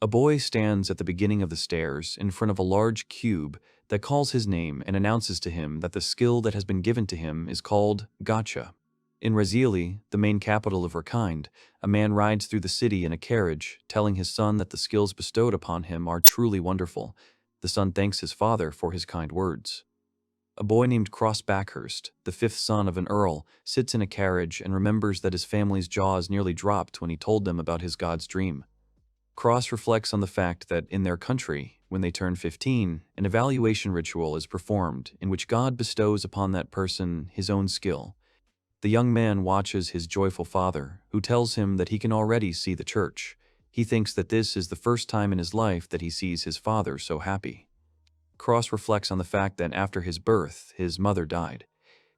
A boy stands at the beginning of the stairs in front of a large cube that calls his name and announces to him that the skill that has been given to him is called Gacha. In Razili, the main capital of her kind, a man rides through the city in a carriage, telling his son that the skills bestowed upon him are truly wonderful. The son thanks his father for his kind words. A boy named Cross Backhurst, the fifth son of an earl, sits in a carriage and remembers that his family's jaws nearly dropped when he told them about his god's dream. Cross reflects on the fact that in their country, when they turn 15, an evaluation ritual is performed in which God bestows upon that person his own skill. The young man watches his joyful father, who tells him that he can already see the church. He thinks that this is the first time in his life that he sees his father so happy. Cross reflects on the fact that after his birth, his mother died.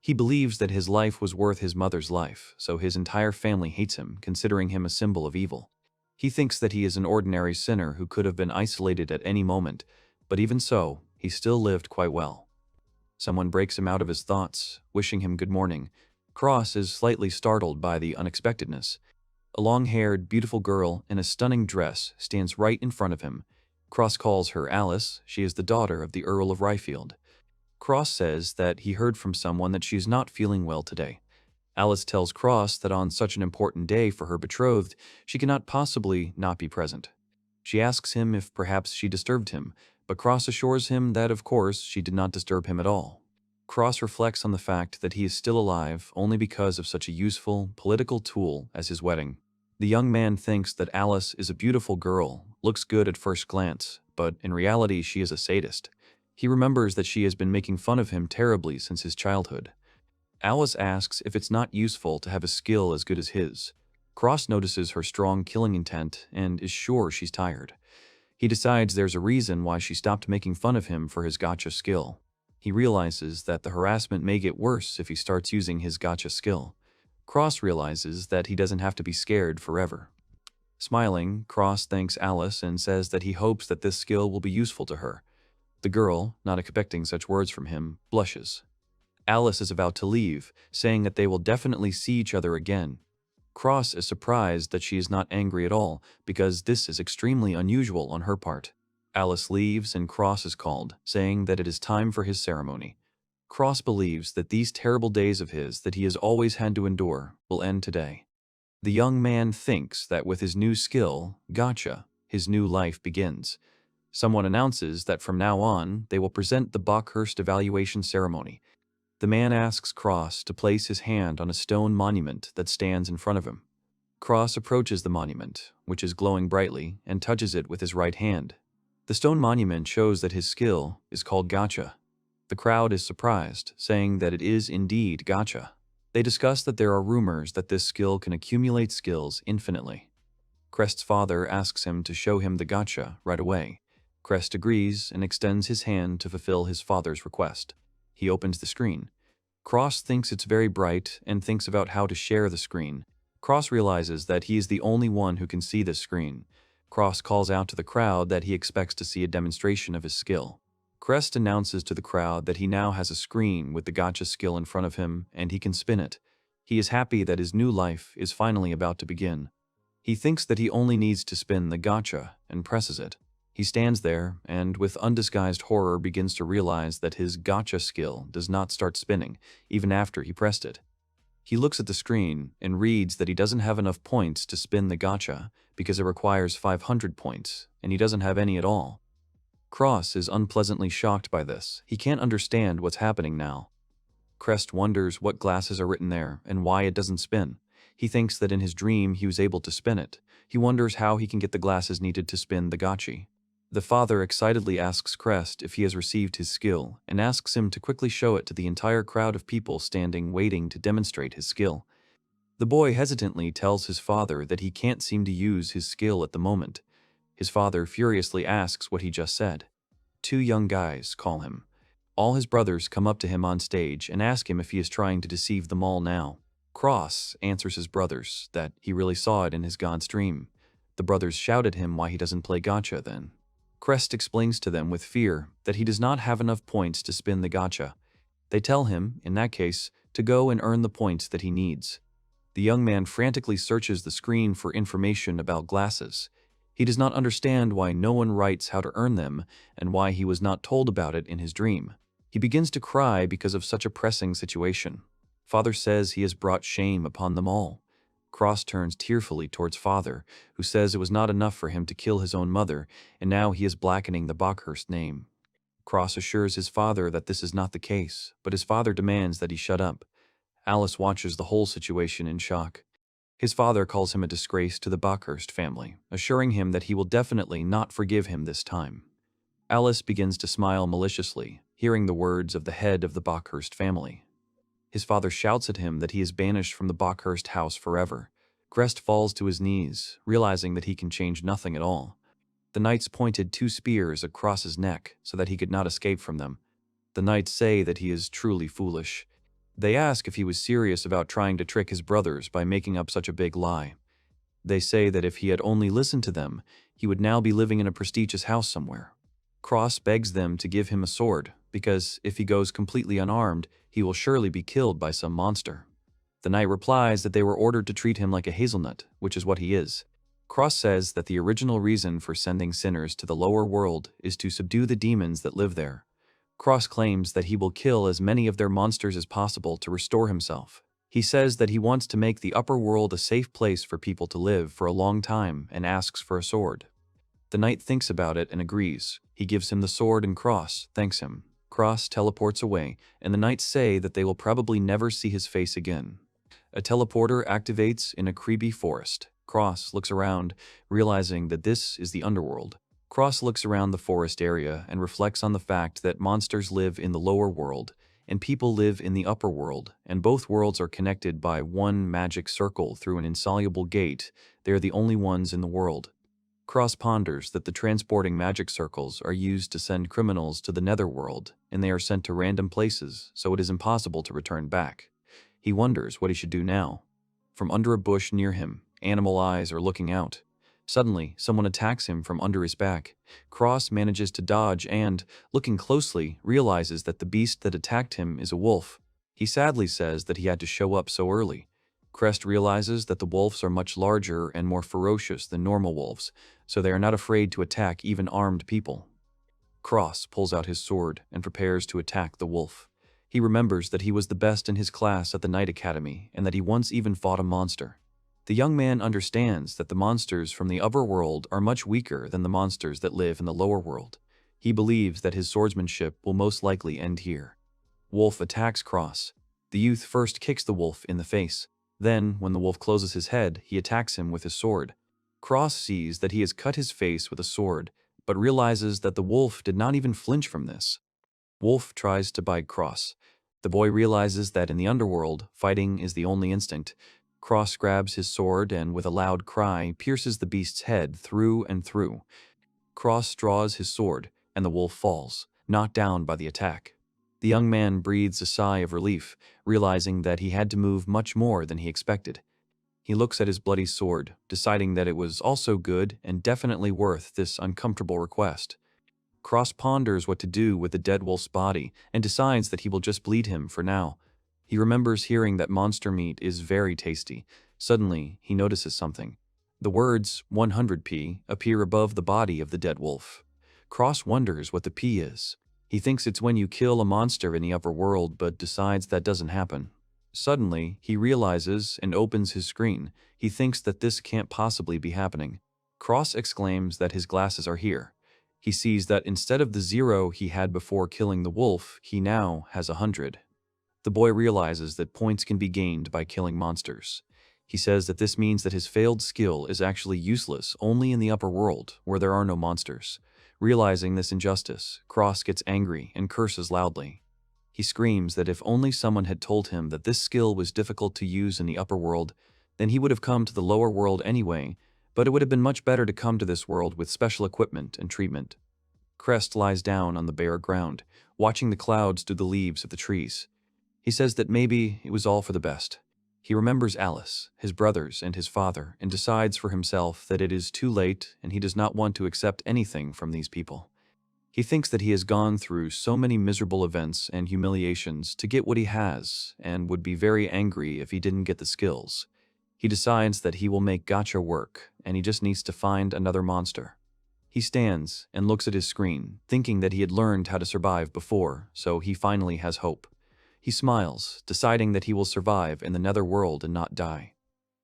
He believes that his life was worth his mother's life, so his entire family hates him, considering him a symbol of evil. He thinks that he is an ordinary sinner who could have been isolated at any moment, but even so, he still lived quite well. Someone breaks him out of his thoughts, wishing him good morning. Cross is slightly startled by the unexpectedness. A long-haired, beautiful girl in a stunning dress stands right in front of him. Cross calls her Alice. She is the daughter of the Earl of Ryfield. Cross says that he heard from someone that she is not feeling well today. Alice tells Cross that on such an important day for her betrothed, she cannot possibly not be present. She asks him if perhaps she disturbed him, but Cross assures him that of course she did not disturb him at all. Cross reflects on the fact that he is still alive only because of such a useful, political tool as his wedding. The young man thinks that Alice is a beautiful girl, looks good at first glance, but in reality she is a sadist. He remembers that she has been making fun of him terribly since his childhood. Alice asks if it's not useful to have a skill as good as his. Cross notices her strong killing intent and is sure she's tired. He decides there's a reason why she stopped making fun of him for his gacha skill. He realizes that the harassment may get worse if he starts using his gacha skill. Cross realizes that he doesn't have to be scared forever. Smiling, Cross thanks Alice and says that he hopes that this skill will be useful to her. The girl, not expecting such words from him, blushes. Alice is about to leave, saying that they will definitely see each other again. Cross is surprised that she is not angry at all, because this is extremely unusual on her part. Alice leaves and Cross is called, saying that it is time for his ceremony. Cross believes that these terrible days of his that he has always had to endure will end today. The young man thinks that with his new skill, Gacha, his new life begins. Someone announces that from now on, they will present the Backhurst evaluation ceremony. The man asks Cross to place his hand on a stone monument that stands in front of him. Cross approaches the monument, which is glowing brightly, and touches it with his right hand. The stone monument shows that his skill is called Gacha. The crowd is surprised, saying that it is indeed Gacha. They discuss that there are rumors that this skill can accumulate skills infinitely. Crest's father asks him to show him the Gacha right away. Crest agrees and extends his hand to fulfill his father's request. He opens the screen. Cross thinks it's very bright and thinks about how to share the screen. Cross realizes that he is the only one who can see this screen. Cross calls out to the crowd that he expects to see a demonstration of his skill. Crest announces to the crowd that he now has a screen with the Gacha skill in front of him and he can spin it. He is happy that his new life is finally about to begin. He thinks that he only needs to spin the Gacha and presses it. He stands there and, with undisguised horror, begins to realize that his Gacha skill does not start spinning, even after he pressed it. He looks at the screen and reads that he doesn't have enough points to spin the Gacha because it requires 500 points, and he doesn't have any at all. Cross is unpleasantly shocked by this. He can't understand what's happening now. Crest wonders what glasses are written there and why it doesn't spin. He thinks that in his dream he was able to spin it. He wonders how he can get the glasses needed to spin the gachi. The father excitedly asks Crest if he has received his skill and asks him to quickly show it to the entire crowd of people standing waiting to demonstrate his skill. The boy hesitantly tells his father that he can't seem to use his skill at the moment. His father furiously asks what he just said. Two young guys call him. All his brothers come up to him on stage and ask him if he is trying to deceive them all now. Cross answers his brothers that he really saw it in his god's dream. The brothers shout at him why he doesn't play gacha then. Crest explains to them with fear that he does not have enough points to spin the gacha. They tell him, in that case, to go and earn the points that he needs. The young man frantically searches the screen for information about glasses. He does not understand why no one writes how to earn them and why he was not told about it in his dream. He begins to cry because of such a pressing situation. Father says he has brought shame upon them all. Cross turns tearfully towards Father, who says it was not enough for him to kill his own mother, and now he is blackening the Bockhurst name. Cross assures his father that this is not the case, but his father demands that he shut up. Alice watches the whole situation in shock. His father calls him a disgrace to the Bockhurst family, assuring him that he will definitely not forgive him this time. Alice begins to smile maliciously, hearing the words of the head of the Bockhurst family. His father shouts at him that he is banished from the Bockhurst house forever. Crest falls to his knees, realizing that he can change nothing at all. The knights pointed 2 spears across his neck so that he could not escape from them. The knights say that he is truly foolish. They ask if he was serious about trying to trick his brothers by making up such a big lie. They say that if he had only listened to them, he would now be living in a prestigious house somewhere. Cross begs them to give him a sword, because if he goes completely unarmed, he will surely be killed by some monster. The knight replies that they were ordered to treat him like a hazelnut, which is what he is. Cross says that the original reason for sending sinners to the lower world is to subdue the demons that live there. Cross claims that he will kill as many of their monsters as possible to restore himself. He says that he wants to make the upper world a safe place for people to live for a long time and asks for a sword. The knight thinks about it and agrees. He gives him the sword and Cross thanks him. Cross teleports away, and the knights say that they will probably never see his face again. A teleporter activates in a creepy forest. Cross looks around, realizing that this is the underworld. Cross looks around the forest area and reflects on the fact that monsters live in the lower world, and people live in the upper world, and both worlds are connected by one magic circle through an insoluble gate. They are the only ones in the world. Cross ponders that the transporting magic circles are used to send criminals to the netherworld, and they are sent to random places, so it is impossible to return back. He wonders what he should do now. From under a bush near him, animal eyes are looking out. Suddenly, someone attacks him from under his back. Cross manages to dodge and, looking closely, realizes that the beast that attacked him is a wolf. He sadly says that he had to show up so early. Crest realizes that the wolves are much larger and more ferocious than normal wolves, so they are not afraid to attack even armed people. Cross pulls out his sword and prepares to attack the wolf. He remembers that he was the best in his class at the Knight Academy and that he once even fought a monster. The young man understands that the monsters from the upper world are much weaker than the monsters that live in the lower world. He believes that his swordsmanship will most likely end here. Wolf attacks Cross. The youth first kicks the wolf in the face. Then, when the wolf closes his head, he attacks him with his sword. Cross sees that he has cut his face with a sword, but realizes that the wolf did not even flinch from this. Wolf tries to bite Cross. The boy realizes that in the underworld, fighting is the only instinct. Cross grabs his sword and, with a loud cry, pierces the beast's head through and through. Cross draws his sword, and the wolf falls, knocked down by the attack. The young man breathes a sigh of relief, realizing that he had to move much more than he expected. He looks at his bloody sword, deciding that it was also good and definitely worth this uncomfortable request. Cross ponders what to do with the dead wolf's body and decides that he will just bleed him for now. He remembers hearing that monster meat is very tasty. Suddenly, he notices something. The words 100p appear above the body of the dead wolf. Cross wonders what the P is. He thinks it's when you kill a monster in the upper world, but decides that doesn't happen. Suddenly, he realizes and opens his screen. He thinks that this can't possibly be happening. Cross exclaims that his glasses are here. He sees that instead of the 0 he had before killing the wolf, he now has 100. The boy realizes that points can be gained by killing monsters. He says that this means that his failed skill is actually useless only in the upper world, where there are no monsters. Realizing this injustice, Cross gets angry and curses loudly. He screams that if only someone had told him that this skill was difficult to use in the upper world, then he would have come to the lower world anyway, but it would have been much better to come to this world with special equipment and treatment. Crest lies down on the bare ground, watching the clouds through the leaves of the trees. He says that maybe it was all for the best. He remembers Alice, his brothers, and his father, and decides for himself that it is too late and he does not want to accept anything from these people. He thinks that he has gone through so many miserable events and humiliations to get what he has, and would be very angry if he didn't get the skills. He decides that he will make Gacha work, and he just needs to find another monster. He stands and looks at his screen, thinking that he had learned how to survive before, so he finally has hope. He smiles, deciding that he will survive in the netherworld and not die.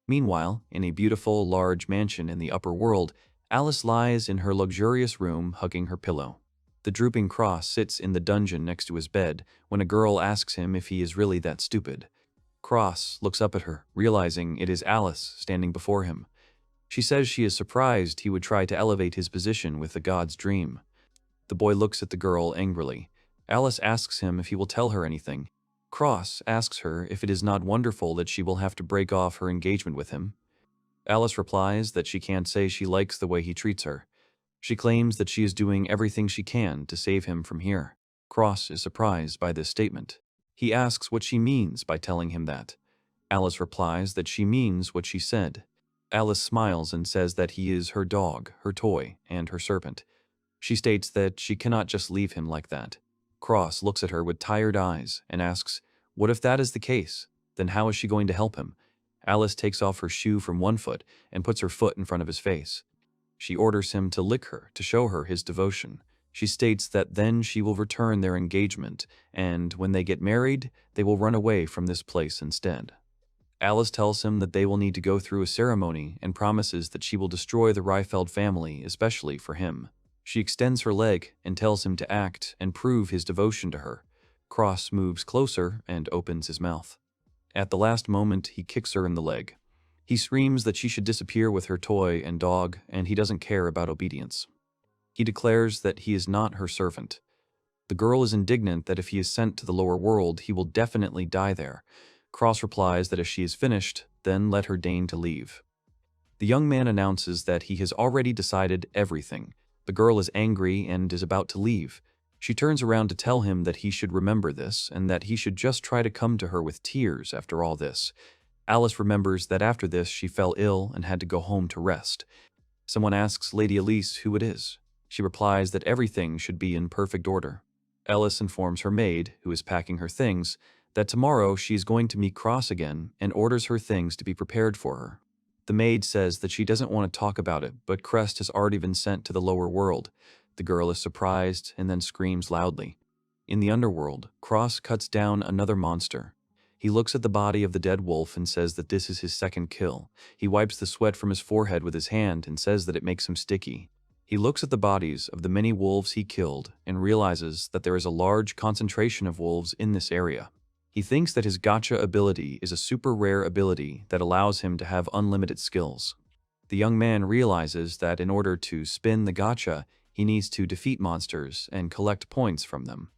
Meanwhile, in a beautiful, large mansion in the upper world, Alice lies in her luxurious room hugging her pillow. The drooping cross sits in the dungeon next to his bed when a girl asks him if he is really that stupid. Cross looks up at her, realizing it is Alice standing before him. She says she is surprised he would try to elevate his position with the god's dream. The boy looks at the girl angrily. Alice asks him if he will tell her anything. Cross asks her if it is not wonderful that she will have to break off her engagement with him. Alice replies that she can't say she likes the way he treats her. She claims that she is doing everything she can to save him from here. Cross is surprised by this statement. He asks what she means by telling him that. Alice replies that she means what she said. Alice smiles and says that he is her dog, her toy, and her servant. She states that she cannot just leave him like that. Cross looks at her with tired eyes and asks, what if that is the case? Then how is she going to help him? Alice takes off her shoe from one foot and puts her foot in front of his face. She orders him to lick her to show her his devotion. She states that then she will return their engagement, and when they get married, they will run away from this place instead. Alice tells him that they will need to go through a ceremony and promises that she will destroy the Reifeld family, especially for him. She extends her leg and tells him to act and prove his devotion to her. Cross moves closer and opens his mouth. At the last moment, he kicks her in the leg. He screams that she should disappear with her toy and dog, and he doesn't care about obedience. He declares that he is not her servant. The girl is indignant that if he is sent to the lower world, he will definitely die there. Cross replies that if she is finished, then let her deign to leave. The young man announces that he has already decided everything. The girl is angry and is about to leave. She turns around to tell him that he should remember this and that he should just try to come to her with tears after all this. Alice remembers that after this she fell ill and had to go home to rest. Someone asks Lady Ellis who it is. She replies that everything should be in perfect order. Ellis informs her maid, who is packing her things, that tomorrow she is going to meet Cross again and orders her things to be prepared for her. The maid says that she doesn't want to talk about it, but Crest has already been sent to the lower world. The girl is surprised and then screams loudly. In the underworld, Cross cuts down another monster. He looks at the body of the dead wolf and says that this is his second kill. He wipes the sweat from his forehead with his hand and says that it makes him sticky. He looks at the bodies of the many wolves he killed and realizes that there is a large concentration of wolves in this area. He thinks that his Gacha ability is a super rare ability that allows him to have unlimited skills. The young man realizes that in order to spin the Gacha, he needs to defeat monsters and collect points from them.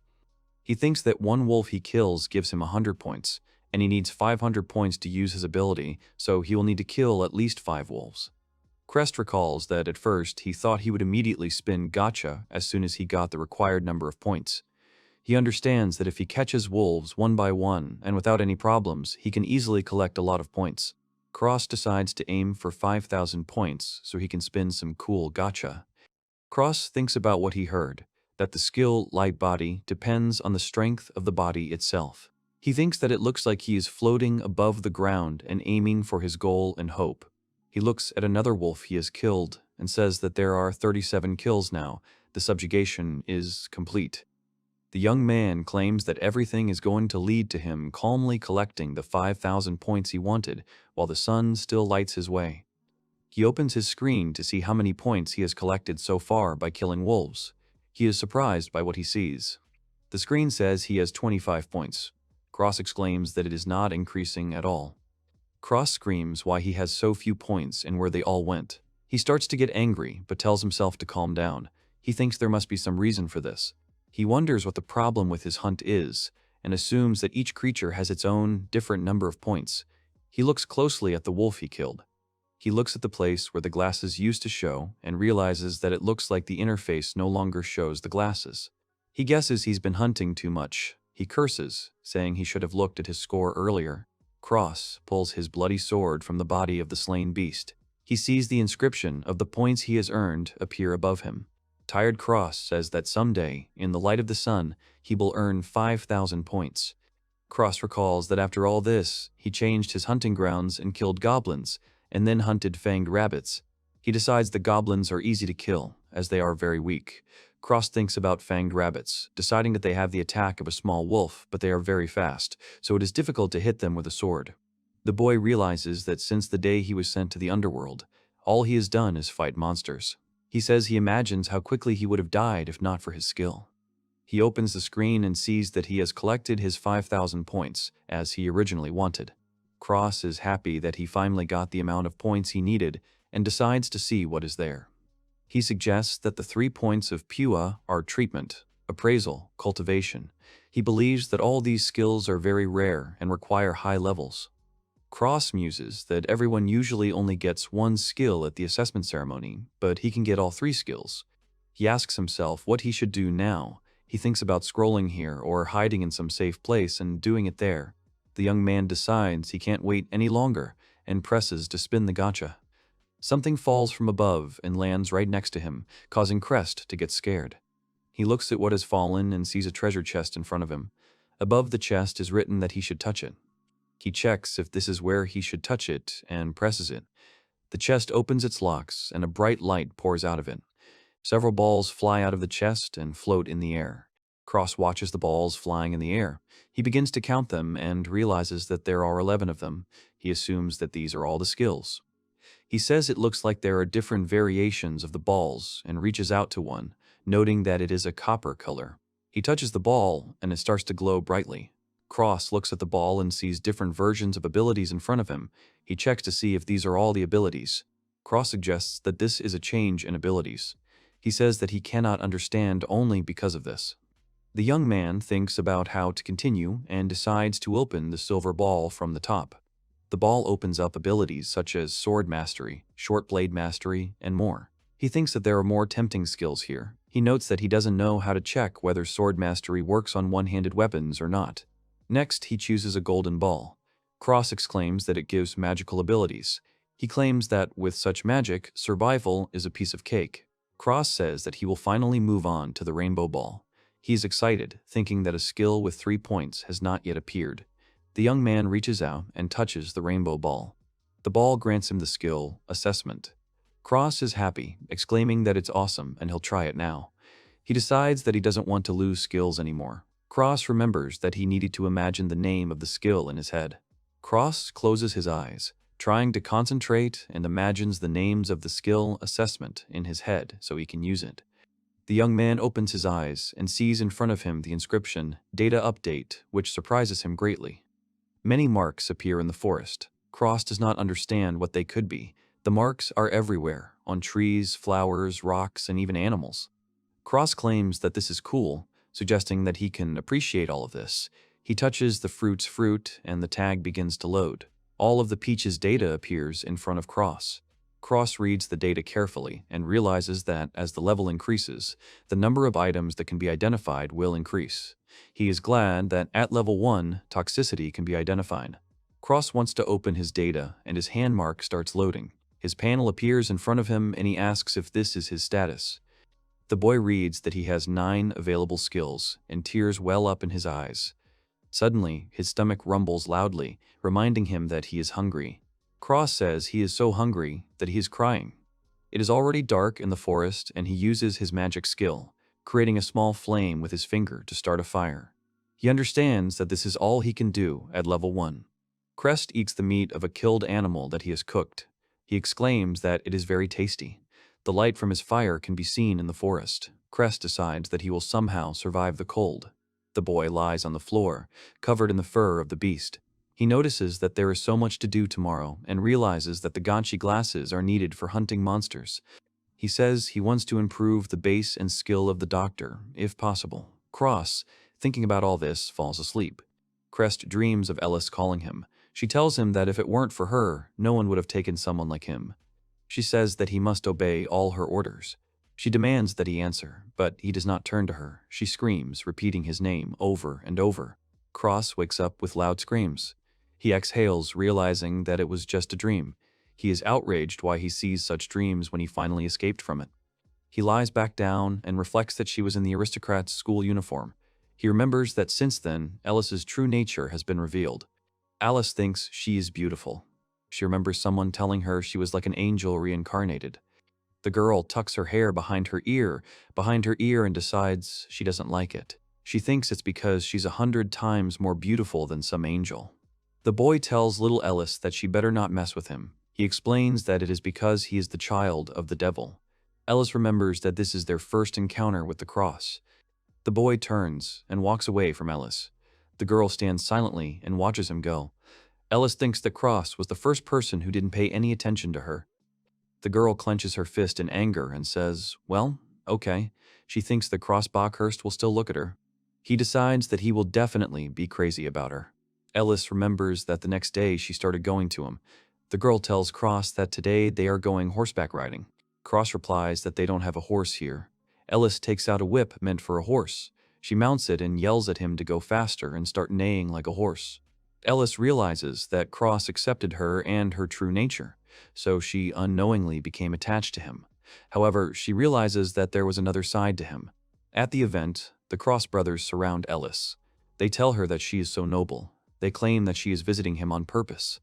He thinks that one wolf he kills gives him 100 points, and he needs 500 points to use his ability, so he will need to kill at least 5 wolves. Crest recalls that at first he thought he would immediately spin Gacha as soon as he got the required number of points. He understands that if he catches wolves one by one and without any problems, he can easily collect a lot of points. Cross decides to aim for 5,000 points so he can spin some cool Gacha. Cross thinks about what he heard, that the skill light body depends on the strength of the body itself. He thinks that it looks like he is floating above the ground and aiming for his goal and hope. He looks at another wolf he has killed and says that there are 37 kills now. The subjugation is complete. The young man claims that everything is going to lead to him calmly collecting the 5,000 points he wanted while the sun still lights his way. He opens his screen to see how many points he has collected so far by killing wolves. He is surprised by what he sees. The screen says he has 25 points. Cross exclaims that it is not increasing at all. Cross screams why he has so few points and where they all went. He starts to get angry, but tells himself to calm down. He thinks there must be some reason for this. He wonders what the problem with his hunt is, and assumes that each creature has its own different number of points. He looks closely at the wolf he killed. He looks at the place where the glasses used to show and realizes that it looks like the interface no longer shows the glasses. He guesses he's been hunting too much. He curses, saying he should have looked at his score earlier. Cross pulls his bloody sword from the body of the slain beast. He sees the inscription of the points he has earned appear above him. Tired Cross says that someday, in the light of the sun, he will earn 5,000 points. Cross recalls that after all this, he changed his hunting grounds and killed goblins, and then hunted fanged rabbits. He decides the goblins are easy to kill, as they are very weak. Cross thinks about fanged rabbits, deciding that they have the attack of a small wolf, but they are very fast, so it is difficult to hit them with a sword. The boy realizes that since the day he was sent to the underworld, all he has done is fight monsters. He says he imagines how quickly he would have died if not for his skill. He opens the screen and sees that he has collected his 5,000 points, as he originally wanted. Cross is happy that he finally got the amount of points he needed and decides to see what is there. He suggests that the 3 points of Pua are treatment, appraisal, cultivation. He believes that all these skills are very rare and require high levels. Cross muses that everyone usually only gets 1 skill at the assessment ceremony, but he can get all 3 skills. He asks himself what he should do now. He thinks about scrolling here or hiding in some safe place and doing it there. The young man decides he can't wait any longer and presses to spin the gacha. Something falls from above and lands right next to him, causing Crest to get scared. He looks at what has fallen and sees a treasure chest in front of him. Above the chest is written that he should touch it. He checks if this is where he should touch it and presses it. The chest opens its locks and a bright light pours out of it. Several balls fly out of the chest and float in the air. Cross watches the balls flying in the air. He begins to count them and realizes that there are 11 of them. He assumes that these are all the skills. He says it looks like there are different variations of the balls and reaches out to one, noting that it is a copper color. He touches the ball and it starts to glow brightly. Cross looks at the ball and sees different versions of abilities in front of him. He checks to see if these are all the abilities. Cross suggests that this is a change in abilities. He says that he cannot understand only because of this. The young man thinks about how to continue and decides to open the silver ball from the top. The ball opens up abilities such as sword mastery, short blade mastery, and more. He thinks that there are more tempting skills here. He notes that he doesn't know how to check whether sword mastery works on one-handed weapons or not. Next, he chooses a golden ball. Cross exclaims that it gives magical abilities. He claims that with such magic, survival is a piece of cake. Cross says that he will finally move on to the rainbow ball. He is excited, thinking that a skill with 3 points has not yet appeared. The young man reaches out and touches the rainbow ball. The ball grants him the skill, assessment. Cross is happy, exclaiming that it's awesome and he'll try it now. He decides that he doesn't want to lose skills anymore. Cross remembers that he needed to imagine the name of the skill in his head. Cross closes his eyes, trying to concentrate, and imagines the names of the skill assessment in his head so he can use it. The young man opens his eyes and sees in front of him the inscription, Data Update, which surprises him greatly. Many marks appear in the forest. Cross does not understand what they could be. The marks are everywhere, on trees, flowers, rocks, and even animals. Cross claims that this is cool, suggesting that he can appreciate all of this. He touches the fruit's fruit, and the tag begins to load. All of the peach's data appears in front of Cross. Cross reads the data carefully and realizes that as the level increases, the number of items that can be identified will increase. He is glad that at level 1, toxicity can be identified. Cross wants to open his data and his hand mark starts loading. His panel appears in front of him and he asks if this is his status. The boy reads that he has 9 available skills and tears well up in his eyes. Suddenly, his stomach rumbles loudly, reminding him that he is hungry. Cross says he is so hungry that he is crying. It is already dark in the forest and he uses his magic skill, creating a small flame with his finger to start a fire. He understands that this is all he can do at level 1. Crest eats the meat of a killed animal that he has cooked. He exclaims that it is very tasty. The light from his fire can be seen in the forest. Crest decides that he will somehow survive the cold. The boy lies on the floor, covered in the fur of the beast. He notices that there is so much to do tomorrow and realizes that the Ganchi glasses are needed for hunting monsters. He says he wants to improve the base and skill of the doctor, if possible. Cross, thinking about all this, falls asleep. Crest dreams of Ellis calling him. She tells him that if it weren't for her, no one would have taken someone like him. She says that he must obey all her orders. She demands that he answer, but he does not turn to her. She screams, repeating his name over and over. Cross wakes up with loud screams. He exhales, realizing that it was just a dream. He is outraged why he sees such dreams when he finally escaped from it. He lies back down and reflects that she was in the aristocrat's school uniform. He remembers that since then, Ellis's true nature has been revealed. Alice thinks she is beautiful. She remembers someone telling her she was like an angel reincarnated. The girl tucks her hair behind her ear, and decides she doesn't like it. She thinks it's because she's 100 times more beautiful than some angel. The boy tells little Ellis that she better not mess with him. He explains that it is because he is the child of the devil. Ellis remembers that this is their first encounter with the cross. The boy turns and walks away from Ellis. The girl stands silently and watches him go. Ellis thinks that Cross was the first person who didn't pay any attention to her. The girl clenches her fist in anger and says, well, okay. She thinks that Cross Bockhurst will still look at her. He decides that he will definitely be crazy about her. Ellis remembers that the next day she started going to him. The girl tells Cross that today they are going horseback riding. Cross replies that they don't have a horse here. Ellis takes out a whip meant for a horse. She mounts it and yells at him to go faster and start neighing like a horse. Ellis realizes that Cross accepted her and her true nature, so she unknowingly became attached to him. However, she realizes that there was another side to him. At the event, the Cross brothers surround Ellis. They tell her that she is so noble. They claim that she is visiting him on purpose.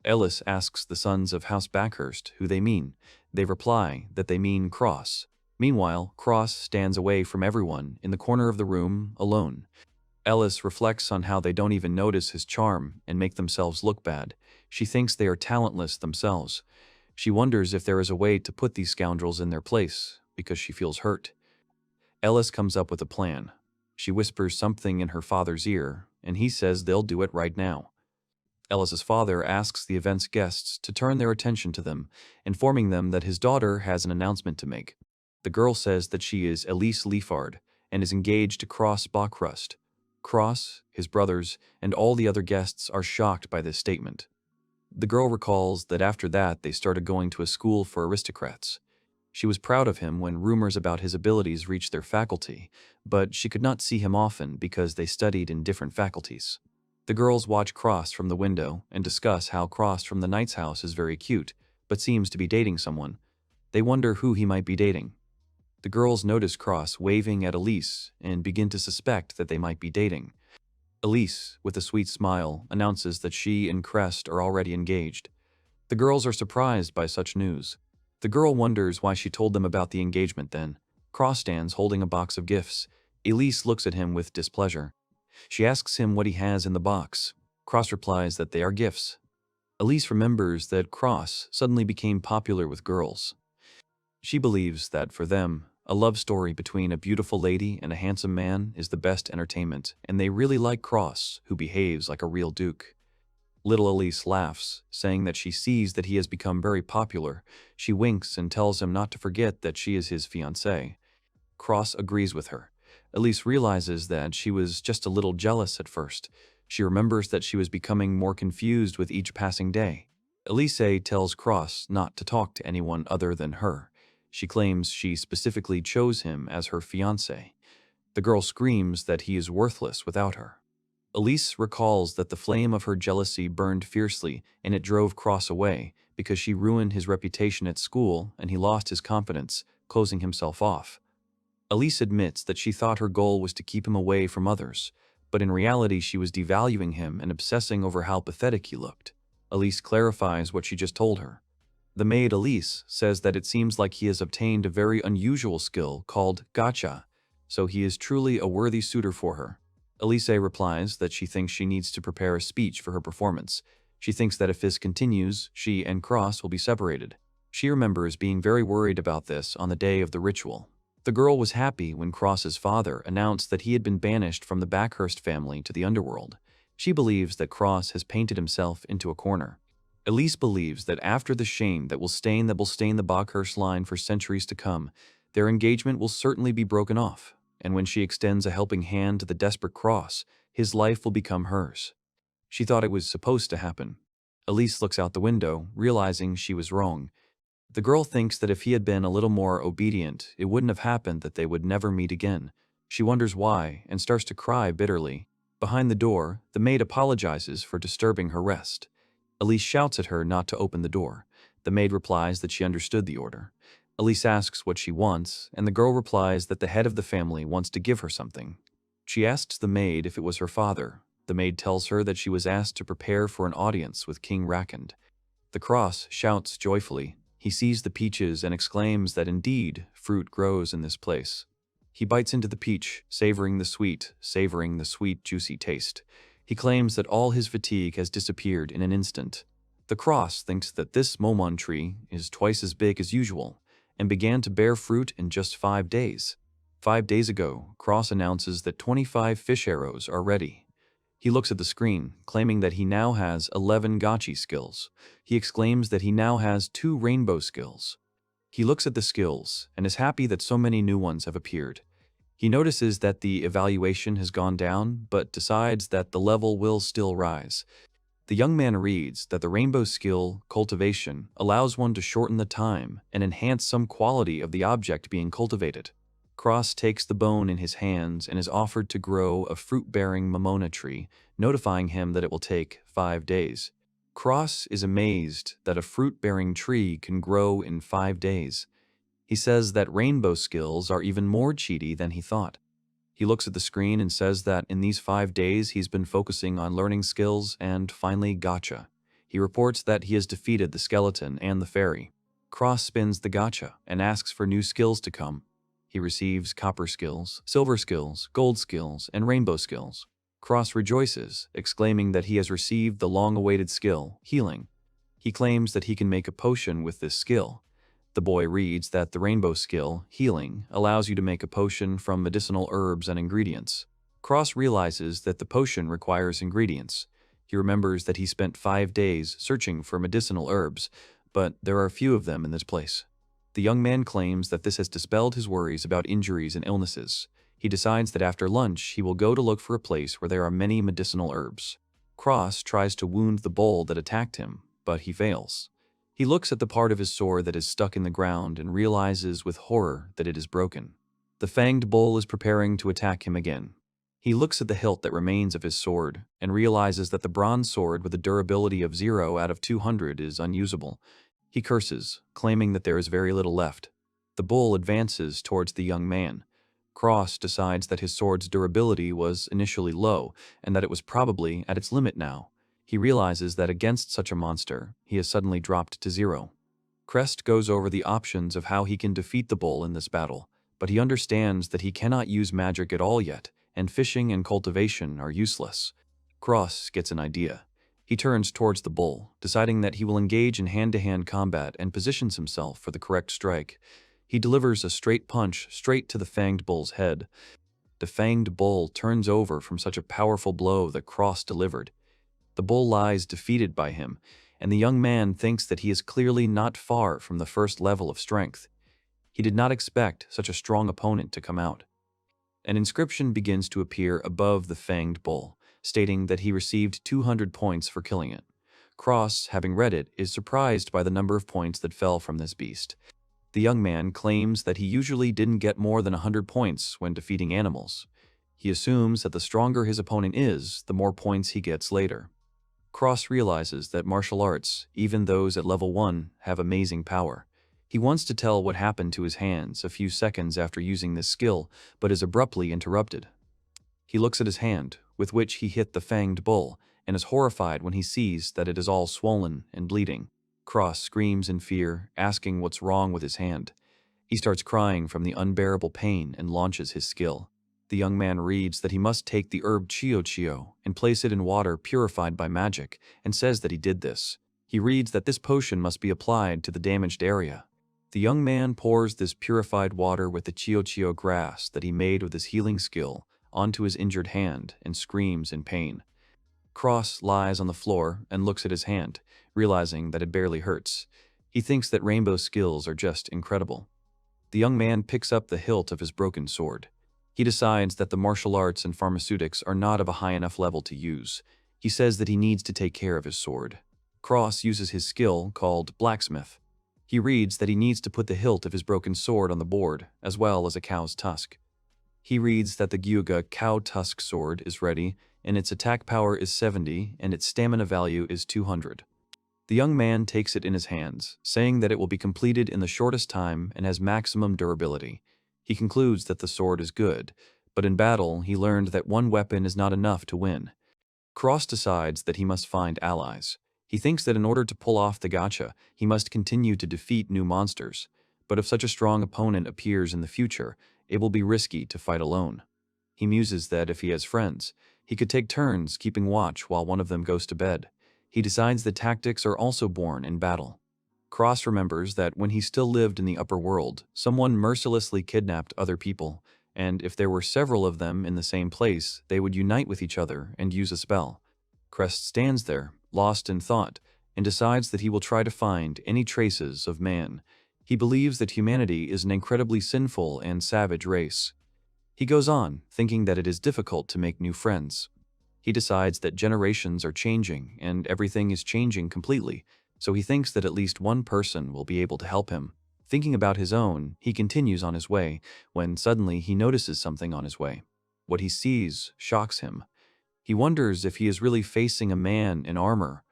Ellis asks the sons of House Backhurst who they mean. They reply that they mean Cross. Meanwhile, Cross stands away from everyone in the corner of the room, alone. Ellis reflects on how they don't even notice his charm and make themselves look bad. She thinks they are talentless themselves. She wonders if there is a way to put these scoundrels in their place, because she feels hurt. Ellis comes up with a plan. She whispers something in her father's ear, and he says they'll do it right now. Ellis's father asks the event's guests to turn their attention to them, informing them that his daughter has an announcement to make. The girl says that she is Ellis Leafard and is engaged to Cross Bockhurst. Cross, his brothers, and all the other guests are shocked by this statement. The girl recalls that after that they started going to a school for aristocrats. She was proud of him when rumors about his abilities reached their faculty, but she could not see him often because they studied in different faculties. The girls watch Cross from the window and discuss how Cross from the Knight's house is very cute, but seems to be dating someone. They wonder who he might be dating. The girls notice Cross waving at Ellis and begin to suspect that they might be dating. Ellis, with a sweet smile, announces that she and Crest are already engaged. The girls are surprised by such news. The girl wonders why she told them about the engagement then. Cross stands holding a box of gifts. Ellis looks at him with displeasure. She asks him what he has in the box. Cross replies that they are gifts. Ellis remembers that Cross suddenly became popular with girls. She believes that for them, a love story between a beautiful lady and a handsome man is the best entertainment, and they really like Cross, who behaves like a real duke. Little Ellis laughs, saying that she sees that he has become very popular. She winks and tells him not to forget that she is his fiancée. Cross agrees with her. Ellis realizes that she was just a little jealous at first. She remembers that she was becoming more confused with each passing day. Ellis tells Cross not to talk to anyone other than her. She claims she specifically chose him as her fiancé. The girl screams that he is worthless without her. Ellis recalls that the flame of her jealousy burned fiercely and it drove Cross away because she ruined his reputation at school and he lost his confidence, closing himself off. Ellis admits that she thought her goal was to keep him away from others, but in reality she was devaluing him and obsessing over how pathetic he looked. Ellis clarifies what she just told her. The maid Ellis says that it seems like he has obtained a very unusual skill called Gacha, so he is truly a worthy suitor for her. Ellis replies that she thinks she needs to prepare a speech for her performance. She thinks that if this continues, she and Cross will be separated. She remembers being very worried about this on the day of the ritual. The girl was happy when Cross's father announced that he had been banished from the Backhurst family to the underworld. She believes that Cross has painted himself into a corner. Ellis believes that after the shame that will stain the Bockhurst line for centuries to come, their engagement will certainly be broken off, and when she extends a helping hand to the desperate Cross, his life will become hers. She thought it was supposed to happen. Ellis looks out the window, realizing she was wrong. The girl thinks that if he had been a little more obedient, it wouldn't have happened that they would never meet again. She wonders why and starts to cry bitterly. Behind the door, the maid apologizes for disturbing her rest. Ellis shouts at her not to open the door. The maid replies that she understood the order. Ellis asks what she wants, and the girl replies that the head of the family wants to give her something. She asks the maid if it was her father. The maid tells her that she was asked to prepare for an audience with King Rakend. The cross shouts joyfully. He sees the peaches and exclaims that indeed, fruit grows in this place. He bites into the peach, savoring the sweet, juicy taste. He claims that all his fatigue has disappeared in an instant. The cross thinks that this momon tree is twice as big as usual and began to bear fruit in just 5 days. 5 days ago, Cross announces that 25 fish arrows are ready. He looks at the screen, claiming that he now has 11 gachi skills. He exclaims that he now has 2 rainbow skills. He looks at the skills and is happy that so many new ones have appeared. He notices that the evaluation has gone down, but decides that the level will still rise. The young man reads that the rainbow skill, cultivation, allows one to shorten the time and enhance some quality of the object being cultivated. Cross takes the bone in his hands and is offered to grow a fruit-bearing momona tree, notifying him that it will take 5 days. Cross is amazed that a fruit-bearing tree can grow in 5 days. He says that rainbow skills are even more cheaty than he thought. He looks at the screen and says that in these 5 days he's been focusing on learning skills and finally gacha. He reports that he has defeated the skeleton and the fairy. Cross spins the gacha and asks for new skills to come. He receives copper skills, silver skills, gold skills, and rainbow skills. Cross rejoices, exclaiming that he has received the long-awaited skill, healing. He claims that he can make a potion with this skill. The boy reads that the rainbow skill, healing, allows you to make a potion from medicinal herbs and ingredients. Cross realizes that the potion requires ingredients. He remembers that he spent 5 days searching for medicinal herbs, but there are few of them in this place. The young man claims that this has dispelled his worries about injuries and illnesses. He decides that after lunch he will go to look for a place where there are many medicinal herbs. Cross tries to wound the bull that attacked him, but he fails. He looks at the part of his sword that is stuck in the ground and realizes with horror that it is broken. The fanged bull is preparing to attack him again. He looks at the hilt that remains of his sword and realizes that the bronze sword with a durability of 0 out of 200 is unusable. He curses, claiming that there is very little left. The bull advances towards the young man. Cross decides that his sword's durability was initially low and that it was probably at its limit now. He realizes that against such a monster, he has suddenly dropped to 0. Crest goes over the options of how he can defeat the bull in this battle, but he understands that he cannot use magic at all yet, and fishing and cultivation are useless. Cross gets an idea. He turns towards the bull, deciding that he will engage in hand-to-hand combat and positions himself for the correct strike. He delivers a straight punch straight to the fanged bull's head. The fanged bull turns over from such a powerful blow that Cross delivered. The bull lies defeated by him, and the young man thinks that he is clearly not far from the first level of strength. He did not expect such a strong opponent to come out. An inscription begins to appear above the fanged bull, stating that he received 200 points for killing it. Cross, having read it, is surprised by the number of points that fell from this beast. The young man claims that he usually didn't get more than 100 points when defeating animals. He assumes that the stronger his opponent is, the more points he gets later. Cross realizes that martial arts, even those at level 1, have amazing power. He wants to tell what happened to his hands a few seconds after using this skill, but is abruptly interrupted. He looks at his hand, with which he hit the fanged bull, and is horrified when he sees that it is all swollen and bleeding. Cross screams in fear, asking what's wrong with his hand. He starts crying from the unbearable pain and launches his skill. The young man reads that he must take the herb Chio and place it in water purified by magic, and says that he did this. He reads that this potion must be applied to the damaged area. The young man pours this purified water with the Chio grass that he made with his healing skill onto his injured hand and screams in pain. Cross lies on the floor and looks at his hand, realizing that it barely hurts. He thinks that rainbow skills are just incredible. The young man picks up the hilt of his broken sword. He decides that the martial arts and pharmaceutics are not of a high enough level to use. He says that he needs to take care of his sword. Cross uses his skill called blacksmith. He reads that he needs to put the hilt of his broken sword on the board, as well as a cow's tusk. He reads that the Gyuga cow tusk sword is ready, and its attack power is 70, and its stamina value is 200. The young man takes it in his hands, saying that it will be completed in the shortest time and has maximum durability. He concludes that the sword is good, But in battle, he learned that one weapon is not enough to win. Cross decides that he must find allies. He thinks that in order to pull off the gacha, he must continue to defeat new monsters. But if such a strong opponent appears in the future, it will be risky to fight alone. He muses that if he has friends, he could take turns keeping watch while one of them goes to bed. He decides that tactics are also born in battle. Cross remembers that when he still lived in the upper world, someone mercilessly kidnapped other people, and if there were several of them in the same place, they would unite with each other and use a spell. Crest stands there, lost in thought, and decides that he will try to find any traces of man. He believes that humanity is an incredibly sinful and savage race. He goes on, thinking that it is difficult to make new friends. He decides that generations are changing and everything is changing completely, so he thinks that at least one person will be able to help him. Thinking about his own, he continues on his way, when suddenly he notices something on his way. What he sees shocks him. He wonders if he is really facing a man in armor.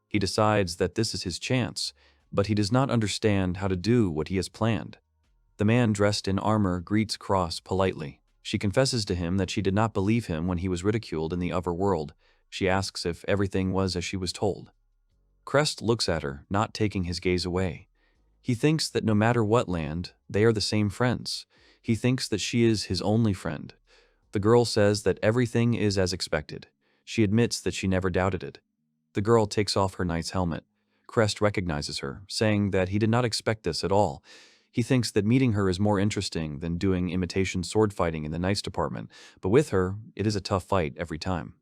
He decides that this is his chance, but he does not understand how to do what he has planned. The man dressed in armor greets Cross politely. She confesses to him that she did not believe him when he was ridiculed in the overworld. She asks if everything was as she was told. Crest looks at her, not taking his gaze away. He thinks that no matter what land, they are the same friends. He thinks that she is his only friend. The girl says that everything is as expected. She admits that she never doubted it. The girl takes off her knight's helmet. Crest recognizes her, saying that he did not expect this at all. He thinks that meeting her is more interesting than doing imitation sword fighting in the knight's department, but with her, it is a tough fight every time.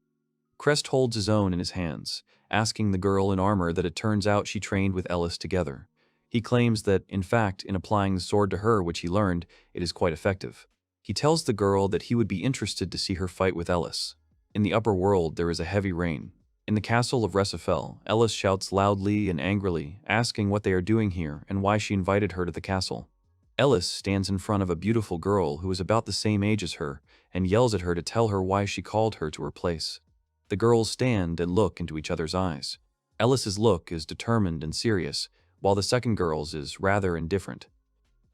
Crest holds his own in his hands, asking the girl in armor that it turns out she trained with Ellis together. He claims that, in fact, in applying the sword to her which he learned, it is quite effective. He tells the girl that he would be interested to see her fight with Ellis. In the upper world, there is a heavy rain. In the castle of Resifel, Ellis shouts loudly and angrily, asking what they are doing here and why she invited her to the castle. Ellis stands in front of a beautiful girl who is about the same age as her and yells at her to tell her why she called her to her place. The girls stand and look into each other's eyes. Ellis's look is determined and serious, while the second girl's is rather indifferent.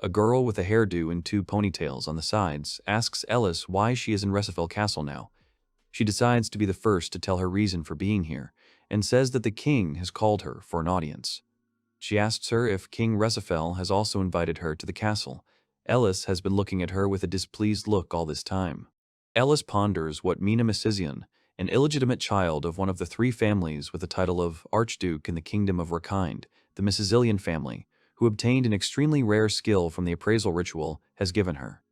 A girl with a hairdo and two ponytails on the sides asks Ellis why she is in Resifel Castle now. She decides to be the first to tell her reason for being here, and says that the king has called her for an audience. She asks her if King Resifel has also invited her to the castle. Ellis has been looking at her with a displeased look all this time. Ellis ponders what Mina Misizian, an illegitimate child of one of the three families with the title of Archduke in the Kingdom of Rakind, the Misazilian family, who obtained an extremely rare skill from the appraisal ritual, has given her.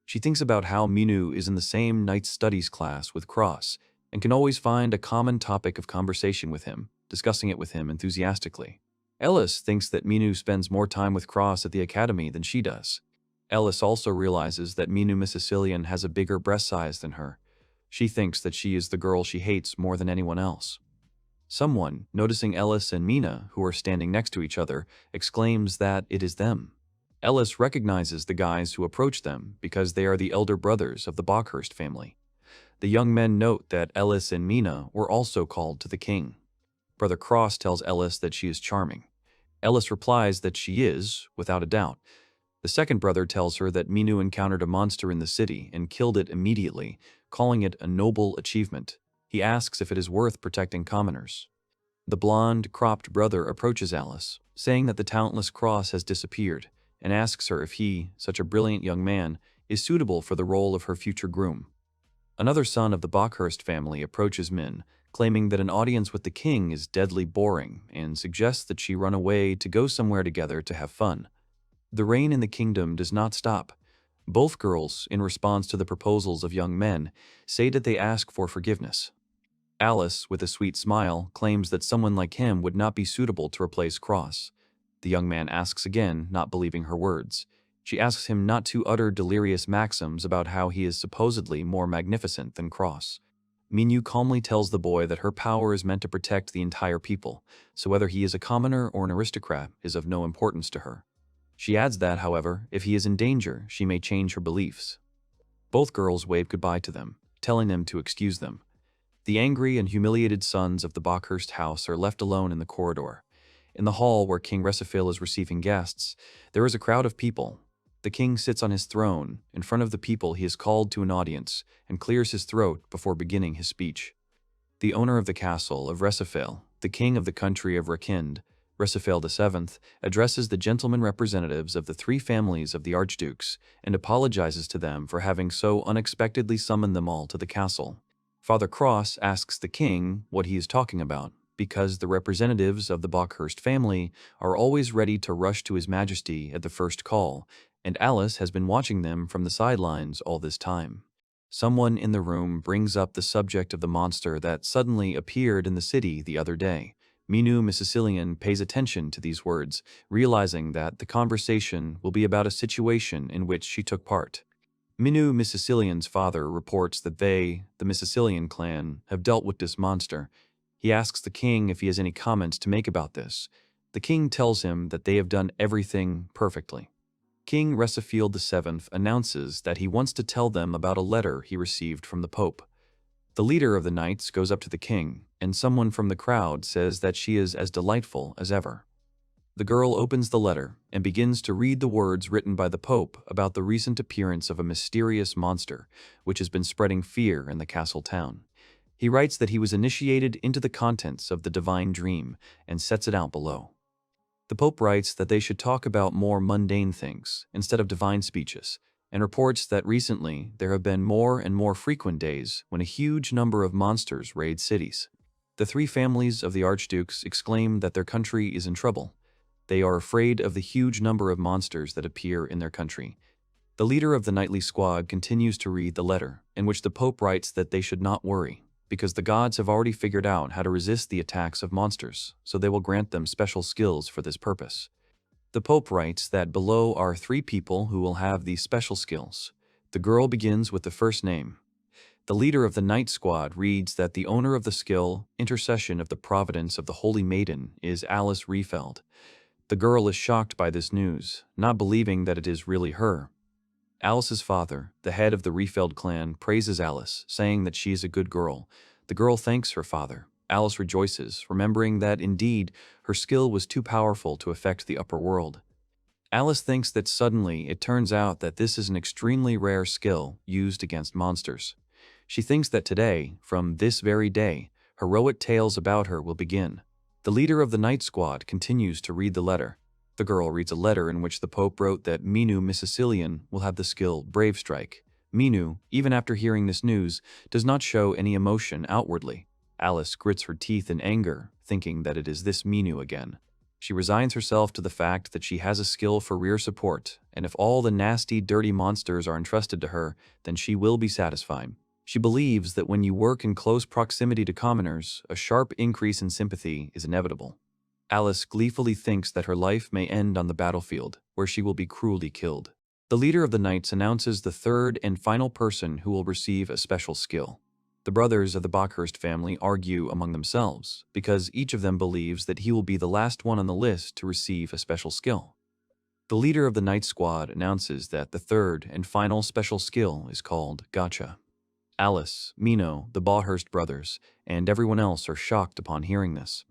She thinks about how Minu is in the same Knight's Studies class with Cross, and can always find a common topic of conversation with him, discussing it with him enthusiastically. Ellis thinks that Minu spends more time with Cross at the academy than she does. Ellis also realizes that Minu Misicilian has a bigger breast size than her. She thinks that she is the girl she hates more than anyone else. Someone, noticing Ellis and Mina, who are standing next to each other, exclaims that it is them. Ellis recognizes the guys who approach them because they are the elder brothers of the Bockhurst family. The young men note that Ellis and Mina were also called to the king. Brother Cross tells Ellis that she is charming. Ellis replies that she is, without a doubt. The second brother tells her that Minu encountered a monster in the city and killed it immediately, calling it a noble achievement. He asks if it is worth protecting commoners. The blonde, cropped brother approaches Alice, saying that the talentless Cross has disappeared, and asks her if he, such a brilliant young man, is suitable for the role of her future groom. Another son of the Bockhurst family approaches Min, claiming that an audience with the king is deadly boring, and suggests that she run away to go somewhere together to have fun. The rain in the kingdom does not stop. Both girls, in response to the proposals of young men, say that they ask for forgiveness. Alice, with a sweet smile, claims that someone like him would not be suitable to replace Cross. The young man asks again, not believing her words. She asks him not to utter delirious maxims about how he is supposedly more magnificent than Cross. Minyu calmly tells the boy that her power is meant to protect the entire people, so whether he is a commoner or an aristocrat is of no importance to her. She adds that, however, if he is in danger, she may change her beliefs. Both girls wave goodbye to them, telling them to excuse them. The angry and humiliated sons of the Bockhurst house are left alone in the corridor. In the hall where King Resifil is receiving guests, there is a crowd of people. The king sits on his throne, in front of the people he is called to an audience, and clears his throat before beginning his speech. The owner of the castle of Resafel, the king of the country of Rakind, Resafel VII, addresses the gentlemen representatives of the three families of the archdukes and apologizes to them for having so unexpectedly summoned them all to the castle. Father Cross asks the king what he is talking about, because the representatives of the Bockhurst family are always ready to rush to His Majesty at the first call, and Alice has been watching them from the sidelines all this time. Someone in the room brings up the subject of the monster that suddenly appeared in the city the other day. Minu Missicilian pays attention to these words, realizing that the conversation will be about a situation in which she took part. Minu Missicilian's father reports that they, the Missicilian clan, have dealt with this monster. He asks the king if he has any comments to make about this. The king tells him that they have done everything perfectly. King Recifield VII announces that he wants to tell them about a letter he received from the Pope. The leader of the knights goes up to the king, and someone from the crowd says that she is as delightful as ever. The girl opens the letter and begins to read the words written by the Pope about the recent appearance of a mysterious monster which has been spreading fear in the castle town. He writes that he was initiated into the contents of the divine dream and sets it out below. The Pope writes that they should talk about more mundane things instead of divine speeches, and reports that recently there have been more and more frequent days when a huge number of monsters raid cities. The three families of the archdukes exclaim that their country is in trouble. They are afraid of the huge number of monsters that appear in their country. The leader of the knightly squad continues to read the letter, in which the Pope writes that they should not worry, because the gods have already figured out how to resist the attacks of monsters, so they will grant them special skills for this purpose. The Pope writes that below are three people who will have these special skills. The girl begins with the first name. The leader of the knight squad reads that the owner of the skill, Intercession of the Providence of the Holy Maiden, is Alice Riefeld. The girl is shocked by this news, not believing that it is really her. Alice's father, the head of the Riefeld clan, praises Alice, saying that she is a good girl. The girl thanks her father. Alice rejoices, remembering that, indeed, her skill was too powerful to affect the upper world. Alice thinks that suddenly it turns out that this is an extremely rare skill used against monsters. She thinks that today, from this very day, heroic tales about her will begin. The leader of the knight squad continues to read the letter. The girl reads a letter in which the Pope wrote that Minu Missicilian will have the skill Brave Strike. Minu, even after hearing this news, does not show any emotion outwardly. Alice grits her teeth in anger, thinking that it is this Minu again. She resigns herself to the fact that she has a skill for rear support, and if all the nasty, dirty monsters are entrusted to her, then she will be satisfied. She believes that when you work in close proximity to commoners, a sharp increase in sympathy is inevitable. Alice gleefully thinks that her life may end on the battlefield, where she will be cruelly killed. The leader of the knights announces the third and final person who will receive a special skill. The brothers of the Bockhurst family argue among themselves, because each of them believes that he will be the last one on the list to receive a special skill. The leader of the knight squad announces that the third and final special skill is called Gacha. Alice, Mino, the Bockhurst brothers, and everyone else are shocked upon hearing this.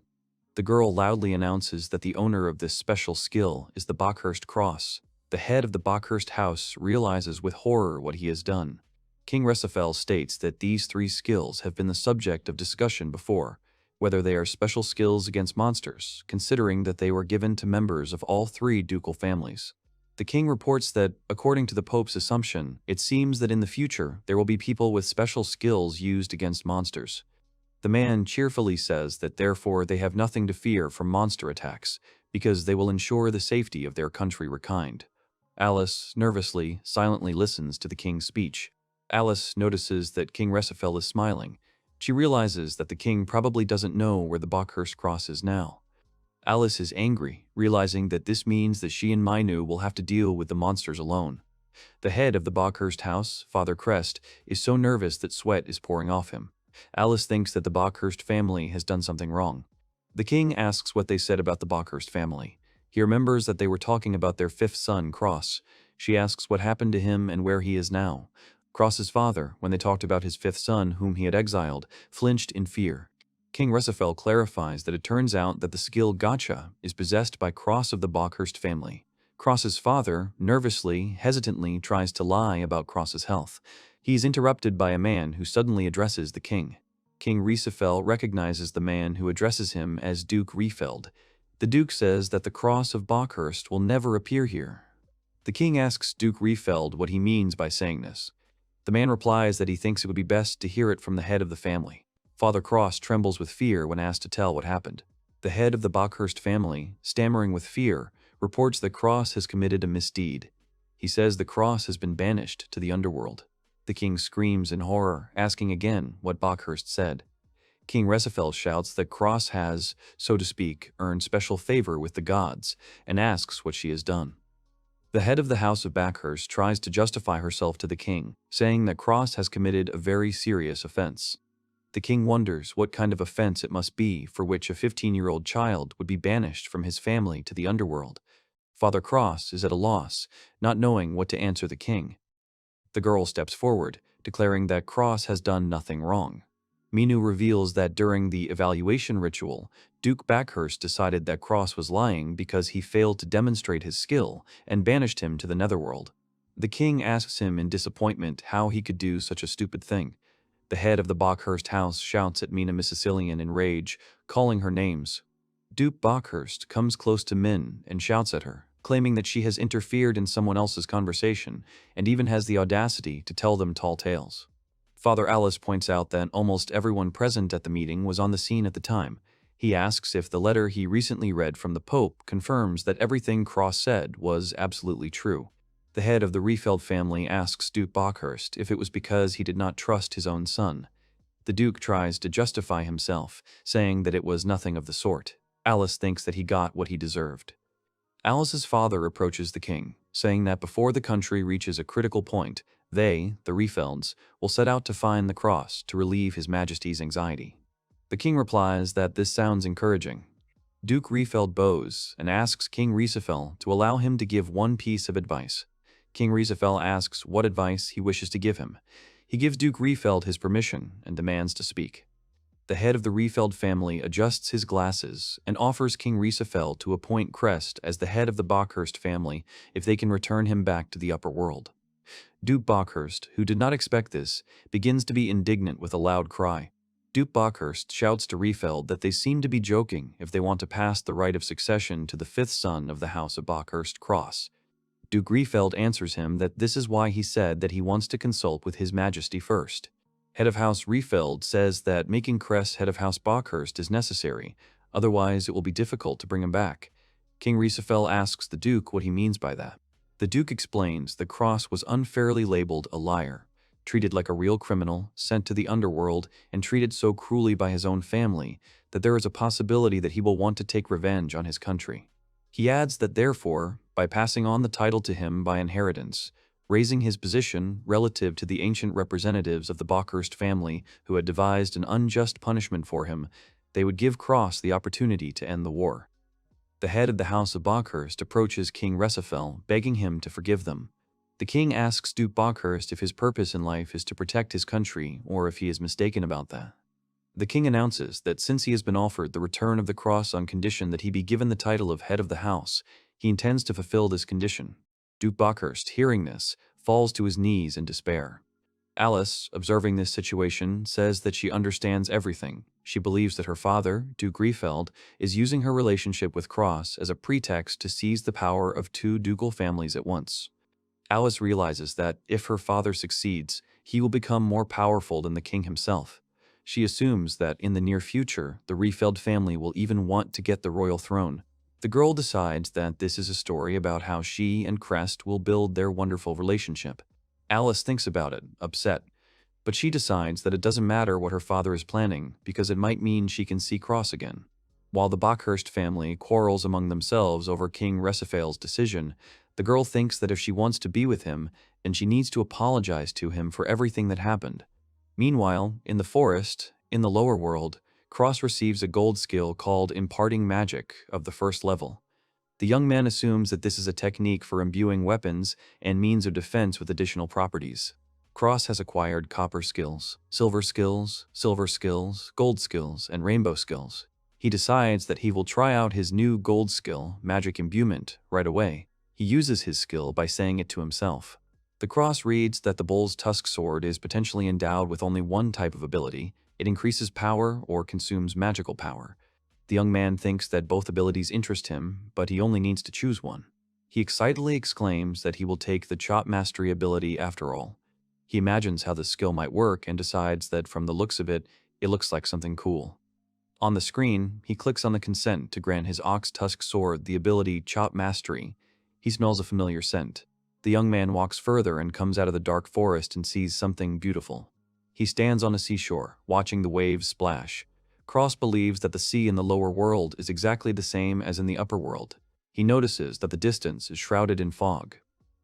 The girl loudly announces that the owner of this special skill is the Bockhurst Cross. The head of the Bockhurst house realizes with horror what he has done. King Resafel states that these three skills have been the subject of discussion before, whether they are special skills against monsters, considering that they were given to members of all three ducal families. The king reports that, according to the Pope's assumption, it seems that in the future there will be people with special skills used against monsters. The man cheerfully says that therefore they have nothing to fear from monster attacks, because they will ensure the safety of their country Rakind. Alice, nervously, silently listens to the king's speech. Alice notices that King Resafel is smiling. She realizes that the king probably doesn't know where the Bockhurst Cross is now. Alice is angry, realizing that this means that she and Minu will have to deal with the monsters alone. The head of the Bockhurst house, Father Crest, is so nervous that sweat is pouring off him. Alice thinks that the Bockhurst family has done something wrong. The king asks what they said about the Bockhurst family. He remembers that they were talking about their fifth son, Cross. She asks what happened to him and where he is now. Cross's father, when they talked about his fifth son whom he had exiled, flinched in fear. King Resafel clarifies that it turns out that the skill Gacha is possessed by Cross of the Bockhurst family. Cross's father, nervously, hesitantly, tries to lie about Cross's health. He is interrupted by a man who suddenly addresses the king. King Risafel recognizes the man who addresses him as Duke Riefeld. The Duke says that the Cross of Bakhurst will never appear here. The king asks Duke Riefeld what he means by saying this. The man replies that he thinks it would be best to hear it from the head of the family. Father Cross trembles with fear when asked to tell what happened. The head of the Bakhurst family, stammering with fear, reports that Cross has committed a misdeed. He says the Cross has been banished to the underworld. The king screams in horror, asking again what Bakhurst said. King Resafel shouts that Cross has, so to speak, earned special favor with the gods, and asks what she has done. The head of the House of Bakhurst tries to justify herself to the king, saying that Cross has committed a very serious offense. The king wonders what kind of offense it must be for which a 15-year-old child would be banished from his family to the underworld. Father Cross is at a loss, not knowing what to answer the king. The girl steps forward, declaring that Cross has done nothing wrong. Minu reveals that during the evaluation ritual, Duke Bakhurst decided that Cross was lying because he failed to demonstrate his skill and banished him to the netherworld. The king asks him in disappointment how he could do such a stupid thing. The head of the Bakhurst house shouts at Mina Missicilian in rage, calling her names. Duke Bakhurst comes close to Min and shouts at her, claiming that she has interfered in someone else's conversation and even has the audacity to tell them tall tales. Father Ellis points out that almost everyone present at the meeting was on the scene at the time. He asks if the letter he recently read from the Pope confirms that everything Cross said was absolutely true. The head of the Riefeld family asks Duke Bakhurst if it was because he did not trust his own son. The Duke tries to justify himself, saying that it was nothing of the sort. Alice thinks that he got what he deserved. Alice's father approaches the king, saying that before the country reaches a critical point, they, the Riefelds, will set out to find the cross to relieve His Majesty's anxiety. The king replies that this sounds encouraging. Duke Riefeld bows and asks King Risafel to allow him to give one piece of advice. King Risafel asks what advice he wishes to give him. He gives Duke Riefeld his permission and demands to speak. The head of the Riefeld family adjusts his glasses and offers King Risafel to appoint Crest as the head of the Bakhurst family if they can return him back to the upper world. Duke Bakhurst, who did not expect this, begins to be indignant with a loud cry. Duke Bakhurst shouts to Riefeld that they seem to be joking if they want to pass the right of succession to the fifth son of the House of Bakhurst Cross. Duke Riefeld answers him that this is why he said that he wants to consult with His Majesty first. Head of House Riefeld says that making Crest head of House Bakhurst is necessary, otherwise it will be difficult to bring him back. King Risafel asks the Duke what he means by that. The Duke explains that Cross was unfairly labeled a liar, treated like a real criminal, sent to the underworld, and treated so cruelly by his own family that there is a possibility that he will want to take revenge on his country. He adds that therefore, by passing on the title to him by inheritance, raising his position relative to the ancient representatives of the Bakhurst family who had devised an unjust punishment for him, they would give Cross the opportunity to end the war. The head of the House of Bakhurst approaches King Resafel, begging him to forgive them. The king asks Duke Bakhurst if his purpose in life is to protect his country or if he is mistaken about that. The king announces that since he has been offered the return of the cross on condition that he be given the title of head of the house, he intends to fulfill this condition. Duke Bakhurst, hearing this, falls to his knees in despair. Alice, observing this situation, says that she understands everything. She believes that her father, Duke Riefeld, is using her relationship with Cross as a pretext to seize the power of two ducal families at once. Alice realizes that, if her father succeeds, he will become more powerful than the king himself. She assumes that, in the near future, the Riefeld family will even want to get the royal throne. The girl decides that this is a story about how she and Crest will build their wonderful relationship. Alice thinks about it, upset, but she decides that it doesn't matter what her father is planning because it might mean she can see Cross again. While the Bakhurst family quarrels among themselves over King Resafel's decision, the girl thinks that if she wants to be with him, then she needs to apologize to him for everything that happened. Meanwhile, in the forest, in the lower world, Cross receives a gold skill called Imparting Magic of the first level. The young man assumes that this is a technique for imbuing weapons and means of defense with additional properties. Cross has acquired copper skills, silver skills, gold skills, and rainbow skills. He decides that he will try out his new gold skill, Magic Imbuement, right away. He uses his skill by saying it to himself. The cross reads that the bull's tusk sword is potentially endowed with only one type of ability. It increases power or consumes magical power. The young man thinks that both abilities interest him, but he only needs to choose one. He excitedly exclaims that he will take the chop mastery ability after all. He imagines how the skill might work and decides that from the looks of it, it looks like something cool. On the screen, he clicks on the consent to grant his ox tusk sword the ability Chop Mastery. He smells a familiar scent. The young man walks further and comes out of the dark forest and sees something beautiful. He stands on a seashore, watching the waves splash. Cross believes that the sea in the lower world is exactly the same as in the upper world. He notices that the distance is shrouded in fog.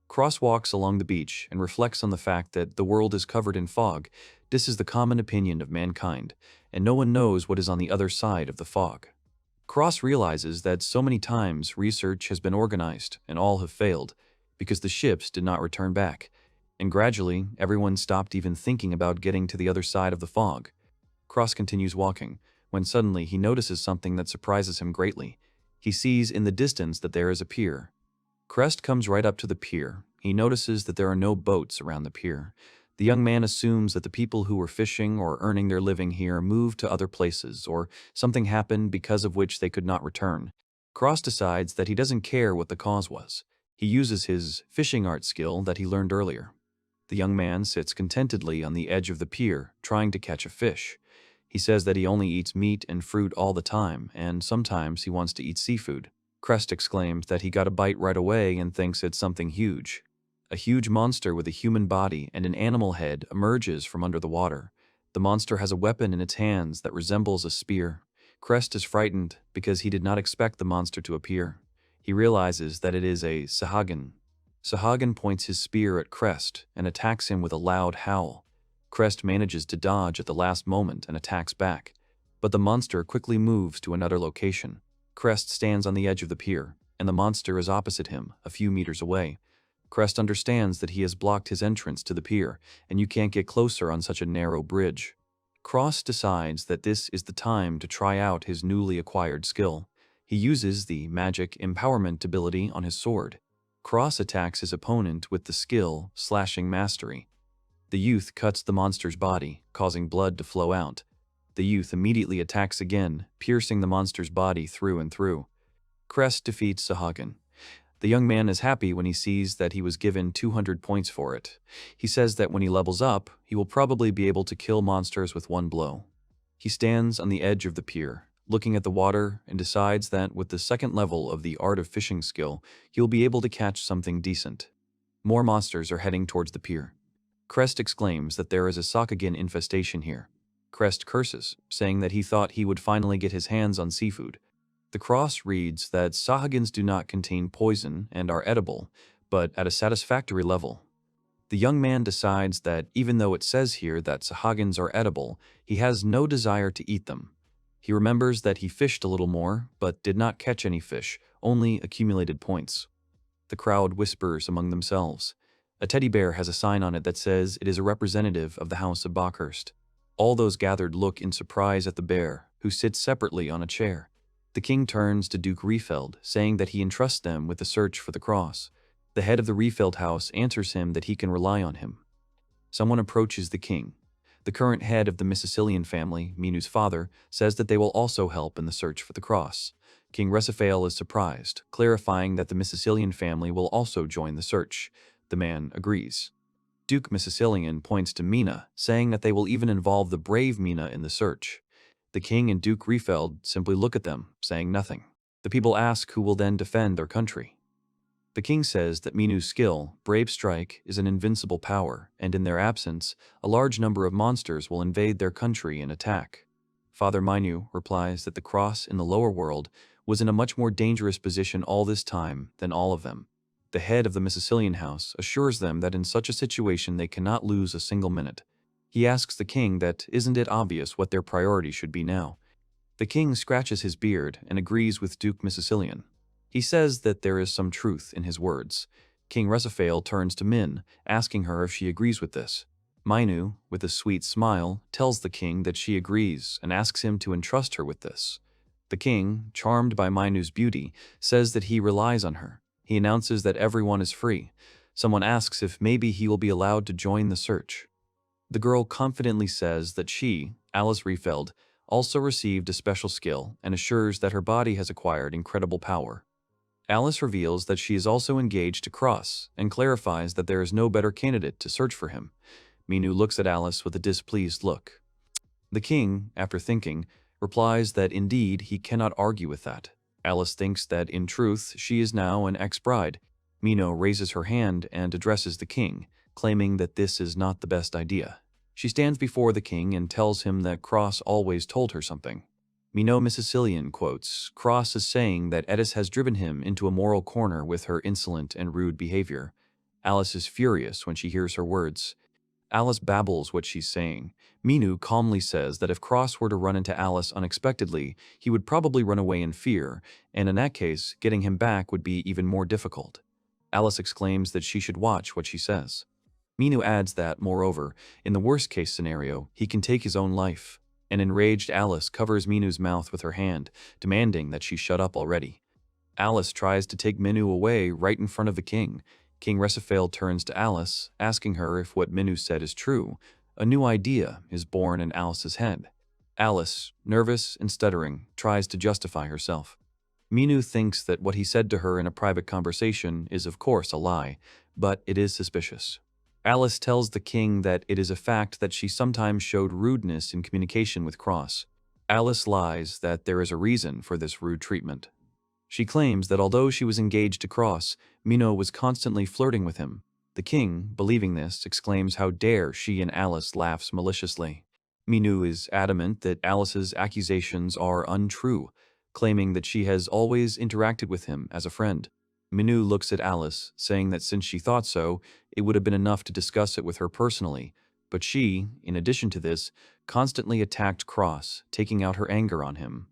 Cross walks along the beach and reflects on the fact that the world is covered in fog. This is the common opinion of mankind, and no one knows what is on the other side of the fog. Cross realizes that so many times research has been organized and all have failed because the ships did not return back, and gradually everyone stopped even thinking about getting to the other side of the fog. Cross continues walking, when suddenly he notices something that surprises him greatly. He sees in the distance that there is a pier. Crest comes right up to the pier. He notices that there are no boats around the pier. The young man assumes that the people who were fishing or earning their living here moved to other places, or something happened because of which they could not return. Cross decides that he doesn't care what the cause was. He uses his fishing art skill that he learned earlier. The young man sits contentedly on the edge of the pier, trying to catch a fish. He says that he only eats meat and fruit all the time, and sometimes he wants to eat seafood. Crest exclaims that he got a bite right away and thinks it's something huge. A huge monster with a human body and an animal head emerges from under the water. The monster has a weapon in its hands that resembles a spear. Crest is frightened because he did not expect the monster to appear. He realizes that it is a Sahagin. Sahagin points his spear at Crest and attacks him with a loud howl. Crest manages to dodge at the last moment and attacks back, but the monster quickly moves to another location. Crest stands on the edge of the pier, and the monster is opposite him, a few meters away. Crest understands that he has blocked his entrance to the pier, and you can't get closer on such a narrow bridge. Cross decides that this is the time to try out his newly acquired skill. He uses the magic empowerment ability on his sword. Cross attacks his opponent with the skill slashing mastery. The youth cuts the monster's body, causing blood to flow out. The youth immediately attacks again, piercing the monster's body through and through. Crest defeats Sahagin. The young man is happy when he sees that he was given 200 points for it. He says that when he levels up, he will probably be able to kill monsters with one blow. He stands on the edge of the pier, looking at the water, and decides that with the second level of the art of fishing skill, he will be able to catch something decent. More monsters are heading towards the pier. Crest exclaims that there is a Sakagin infestation here. Crest curses, saying that he thought he would finally get his hands on seafood. The cross reads that Sahagins do not contain poison and are edible, but at a satisfactory level. The young man decides that even though it says here that Sahagins are edible, he has no desire to eat them. He remembers that he fished a little more, but did not catch any fish, only accumulated points. The crowd whispers among themselves. A teddy bear has a sign on it that says it is a representative of the House of Bockhurst. All those gathered look in surprise at the bear, who sits separately on a chair. The king turns to Duke Riefeld, saying that he entrusts them with the search for the cross. The head of the Riefeld house answers him that he can rely on him. Someone approaches the king. The current head of the Missicilian family, Minu's father, says that they will also help in the search for the cross. King Resifael is surprised, clarifying that the Missicilian family will also join the search. The man agrees. Duke Missicilian points to Mina, saying that they will even involve the brave Mina in the search. The king and Duke Riefeld simply look at them, saying nothing. The people ask who will then defend their country. The king says that Minu's skill, Brave Strike, is an invincible power, and in their absence, a large number of monsters will invade their country and attack. Father Minu replies that the cross in the lower world was in a much more dangerous position all this time than all of them. The head of the Missicilian house assures them that in such a situation they cannot lose a single minute. He asks the king that isn't it obvious what their priority should be now. The king scratches his beard and agrees with Duke Missicilian. He says that there is some truth in his words. King Resifael turns to Min, asking her if she agrees with this. Minu, with a sweet smile, tells the king that she agrees and asks him to entrust her with this. The king, charmed by Minu's beauty, says that he relies on her. He announces that everyone is free. Someone asks if maybe he will be allowed to join the search. The girl confidently says that she, Alice Riefeld, also received a special skill and assures that her body has acquired incredible power. Alice reveals that she is also engaged to Cross and clarifies that there is no better candidate to search for him. Minu looks at Alice with a displeased look. The king, after thinking, replies that indeed he cannot argue with that. Alice thinks that in truth she is now an ex-bride. Mino raises her hand and addresses the king, claiming that this is not the best idea. She stands before the king and tells him that Cross always told her something. Mino Missicilian quotes Cross as saying that Edis has driven him into a moral corner with her insolent and rude behavior. Alice is furious when she hears her words. Alice babbles what she's saying. Minu calmly says that if Cross were to run into Alice unexpectedly, he would probably run away in fear, and in that case, getting him back would be even more difficult. Alice exclaims that she should watch what she says. Minu adds that, moreover, in the worst-case scenario, he can take his own life. An enraged Alice covers Minu's mouth with her hand, demanding that she shut up already. Alice tries to take Minu away right in front of the king. King Resifale turns to Alice, asking her if what Minu said is true. A new idea is born in Alice's head. Alice, nervous and stuttering, tries to justify herself. Minu thinks that what he said to her in a private conversation is of course a lie, but it is suspicious. Alice tells the king that it is a fact that she sometimes showed rudeness in communication with Cross. Alice lies that there is a reason for this rude treatment. She claims that although she was engaged to Cross, Mino was constantly flirting with him. The king, believing this, exclaims how dare she, and Alice laughs maliciously. Minu is adamant that Alice's accusations are untrue, claiming that she has always interacted with him as a friend. Minu looks at Alice, saying that since she thought so, it would have been enough to discuss it with her personally, but she, in addition to this, constantly attacked Cross, taking out her anger on him.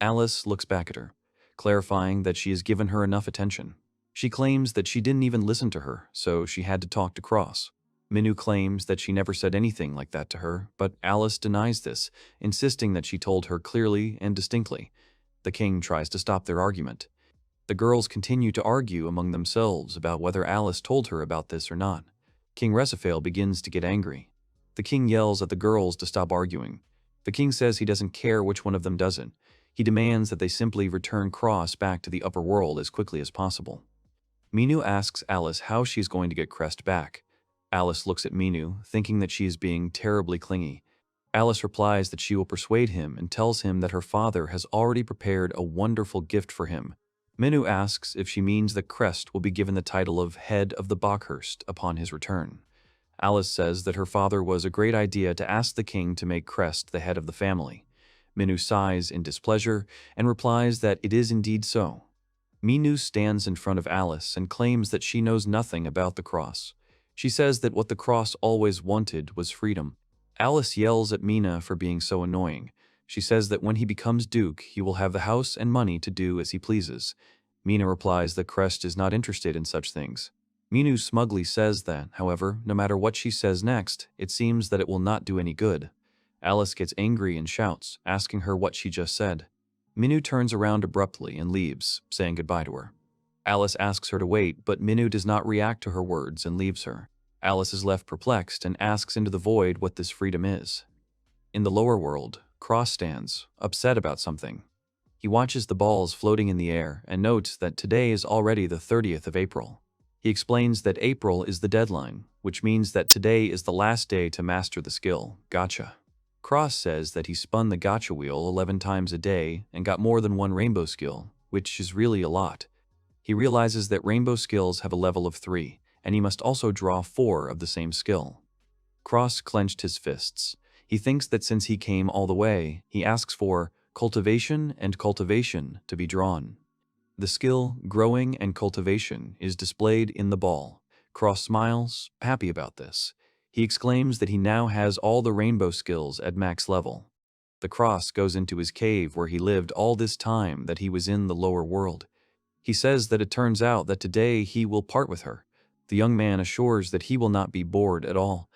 Alice looks back at her, clarifying that she has given her enough attention. She claims that she didn't even listen to her, so she had to talk to Cross. Minu claims that she never said anything like that to her, but Alice denies this, insisting that she told her clearly and distinctly. The king tries to stop their argument. The girls continue to argue among themselves about whether Alice told her about this or not. King Resifale begins to get angry. The king yells at the girls to stop arguing. The king says he doesn't care which one of them does it. He demands that they simply return Cross back to the upper world as quickly as possible. Minu asks Alice how she's going to get Crest back. Alice looks at Minu, thinking that she is being terribly clingy. Alice replies that she will persuade him and tells him that her father has already prepared a wonderful gift for him. Minu asks if she means that Crest will be given the title of head of the Bockhurst upon his return. Alice says that her father was a great idea to ask the king to make Crest the head of the family. Minu sighs in displeasure and replies that it is indeed so. Minu stands in front of Alice and claims that she knows nothing about the cross. She says that what the cross always wanted was freedom. Alice yells at Mina for being so annoying. She says that when he becomes duke, he will have the house and money to do as he pleases. Mina replies that Crest is not interested in such things. Minu smugly says that, however, no matter what she says next, it seems that it will not do any good. Alice gets angry and shouts, asking her what she just said. Minu turns around abruptly and leaves, saying goodbye to her. Alice asks her to wait, but Minu does not react to her words and leaves her. Alice is left perplexed and asks into the void what this freedom is. In the lower world, Cross stands, upset about something. He watches the balls floating in the air and notes that today is already the 30th of April. He explains that April is the deadline, which means that today is the last day to master the skill, Gacha. Cross says that he spun the Gacha wheel 11 times a day and got more than one rainbow skill, which is really a lot. He realizes that rainbow skills have a level of 3, and he must also draw 4 of the same skill. Cross clenched his fists. He thinks that since he came all the way, he asks for cultivation and cultivation to be drawn. The skill, growing and cultivation, is displayed in the ball. Cross smiles, happy about this. He exclaims that he now has all the rainbow skills at max level. The Cross goes into his cave where he lived all this time that he was in the lower world. He says that it turns out that today he will part with her. The young man assures that he will not be bored at all.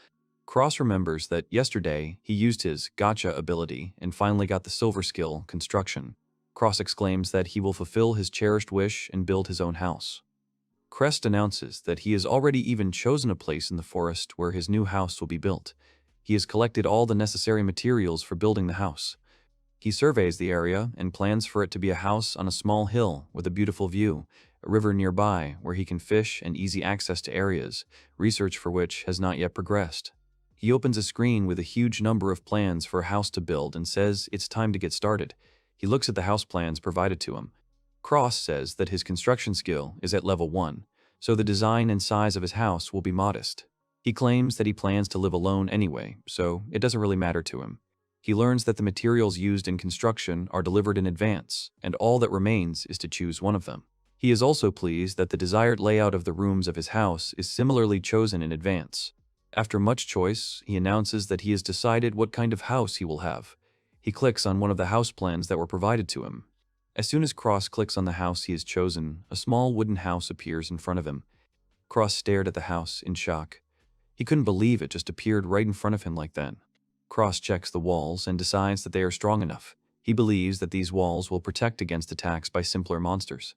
Cross remembers that yesterday he used his Gacha ability and finally got the silver skill, construction. Cross exclaims that he will fulfill his cherished wish and build his own house. Crest announces that he has already even chosen a place in the forest where his new house will be built. He has collected all the necessary materials for building the house. He surveys the area and plans for it to be a house on a small hill with a beautiful view, a river nearby where he can fish and easy access to areas, research for which has not yet progressed. He opens a screen with a huge number of plans for a house to build and says it's time to get started. He looks at the house plans provided to him. Cross says that his construction skill is at level 1, so the design and size of his house will be modest. He claims that he plans to live alone anyway, so it doesn't really matter to him. He learns that the materials used in construction are delivered in advance, and all that remains is to choose one of them. He is also pleased that the desired layout of the rooms of his house is similarly chosen in advance. After much choice, he announces that he has decided what kind of house he will have. He clicks on one of the house plans that were provided to him. As soon as Cross clicks on the house he has chosen, a small wooden house appears in front of him. Cross stared at the house in shock. He couldn't believe it just appeared right in front of him like that. Cross checks the walls and decides that they are strong enough. He believes that these walls will protect against attacks by simpler monsters.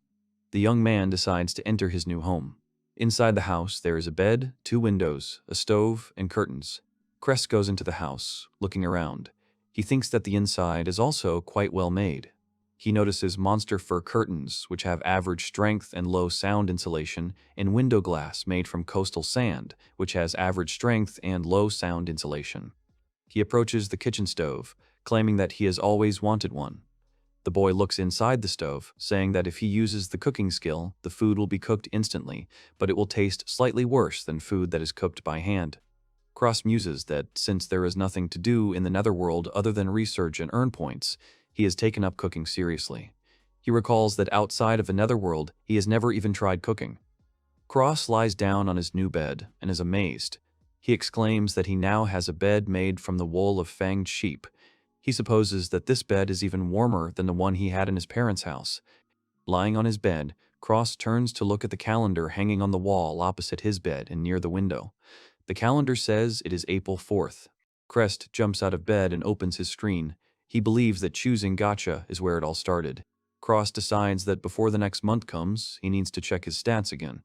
The young man decides to enter his new home. Inside the house there is a bed, 2 windows, a stove, and curtains. Crest goes into the house, looking around. He thinks that the inside is also quite well made. He notices monster fir curtains, which have average strength and low sound insulation, and window glass made from coastal sand, which has average strength and low sound insulation. He approaches the kitchen stove, claiming that he has always wanted one. The boy looks inside the stove, saying that if he uses the cooking skill, the food will be cooked instantly, but it will taste slightly worse than food that is cooked by hand. Cross muses that since there is nothing to do in the netherworld other than research and earn points, he has taken up cooking seriously. He recalls that outside of the netherworld, he has never even tried cooking. Cross lies down on his new bed and is amazed. He exclaims that he now has a bed made from the wool of fanged sheep. He supposes that this bed is even warmer than the one he had in his parents' house. Lying on his bed, Cross turns to look at the calendar hanging on the wall opposite his bed and near the window. The calendar says it is April 4th. Crest jumps out of bed and opens his screen. He believes that choosing Gacha is where it all started. Cross decides that before the next month comes, he needs to check his stats again.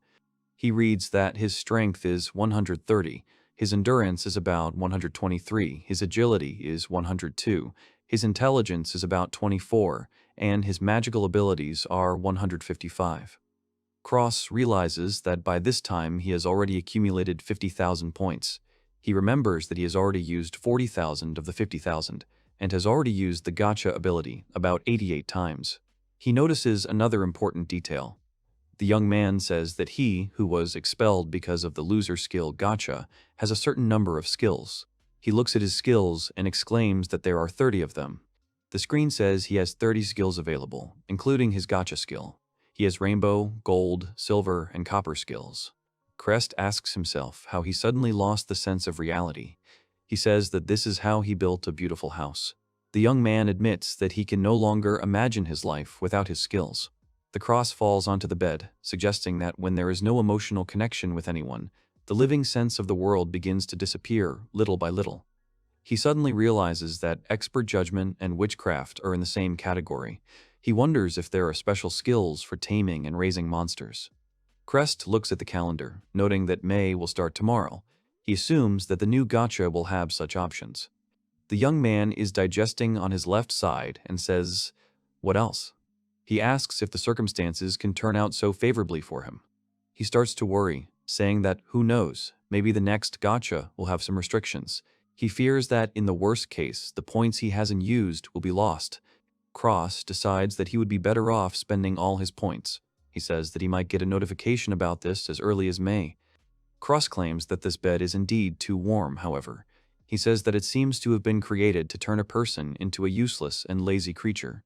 He reads that his strength is 130, his endurance is about 123, his agility is 102, his intelligence is about 24, and his magical abilities are 155. Cross realizes that by this time he has already accumulated 50,000 points. He remembers that he has already used 40,000 of the 50,000, and has already used the Gacha ability about 88 times. He notices another important detail. The young man says that he, who was expelled because of the loser skill Gacha, has a certain number of skills. He looks at his skills and exclaims that there are 30 of them. The screen says he has 30 skills available, including his Gacha skill. He has rainbow, gold, silver, and copper skills. Crest asks himself how he suddenly lost the sense of reality. He says that this is how he built a beautiful house. The young man admits that he can no longer imagine his life without his skills. The cross falls onto the bed, suggesting that when there is no emotional connection with anyone, the living sense of the world begins to disappear little by little. He suddenly realizes that expert judgment and witchcraft are in the same category. He wonders if there are special skills for taming and raising monsters. Crest looks at the calendar, noting that May will start tomorrow. He assumes that the new Gacha will have such options. The young man is digesting on his left side and says, "What else?" He asks if the circumstances can turn out so favorably for him. He starts to worry, saying that, who knows, maybe the next Gacha will have some restrictions. He fears that, in the worst case, the points he hasn't used will be lost. Cross decides that he would be better off spending all his points. He says that he might get a notification about this as early as May. Cross claims that this bed is indeed too warm, however. He says that it seems to have been created to turn a person into a useless and lazy creature.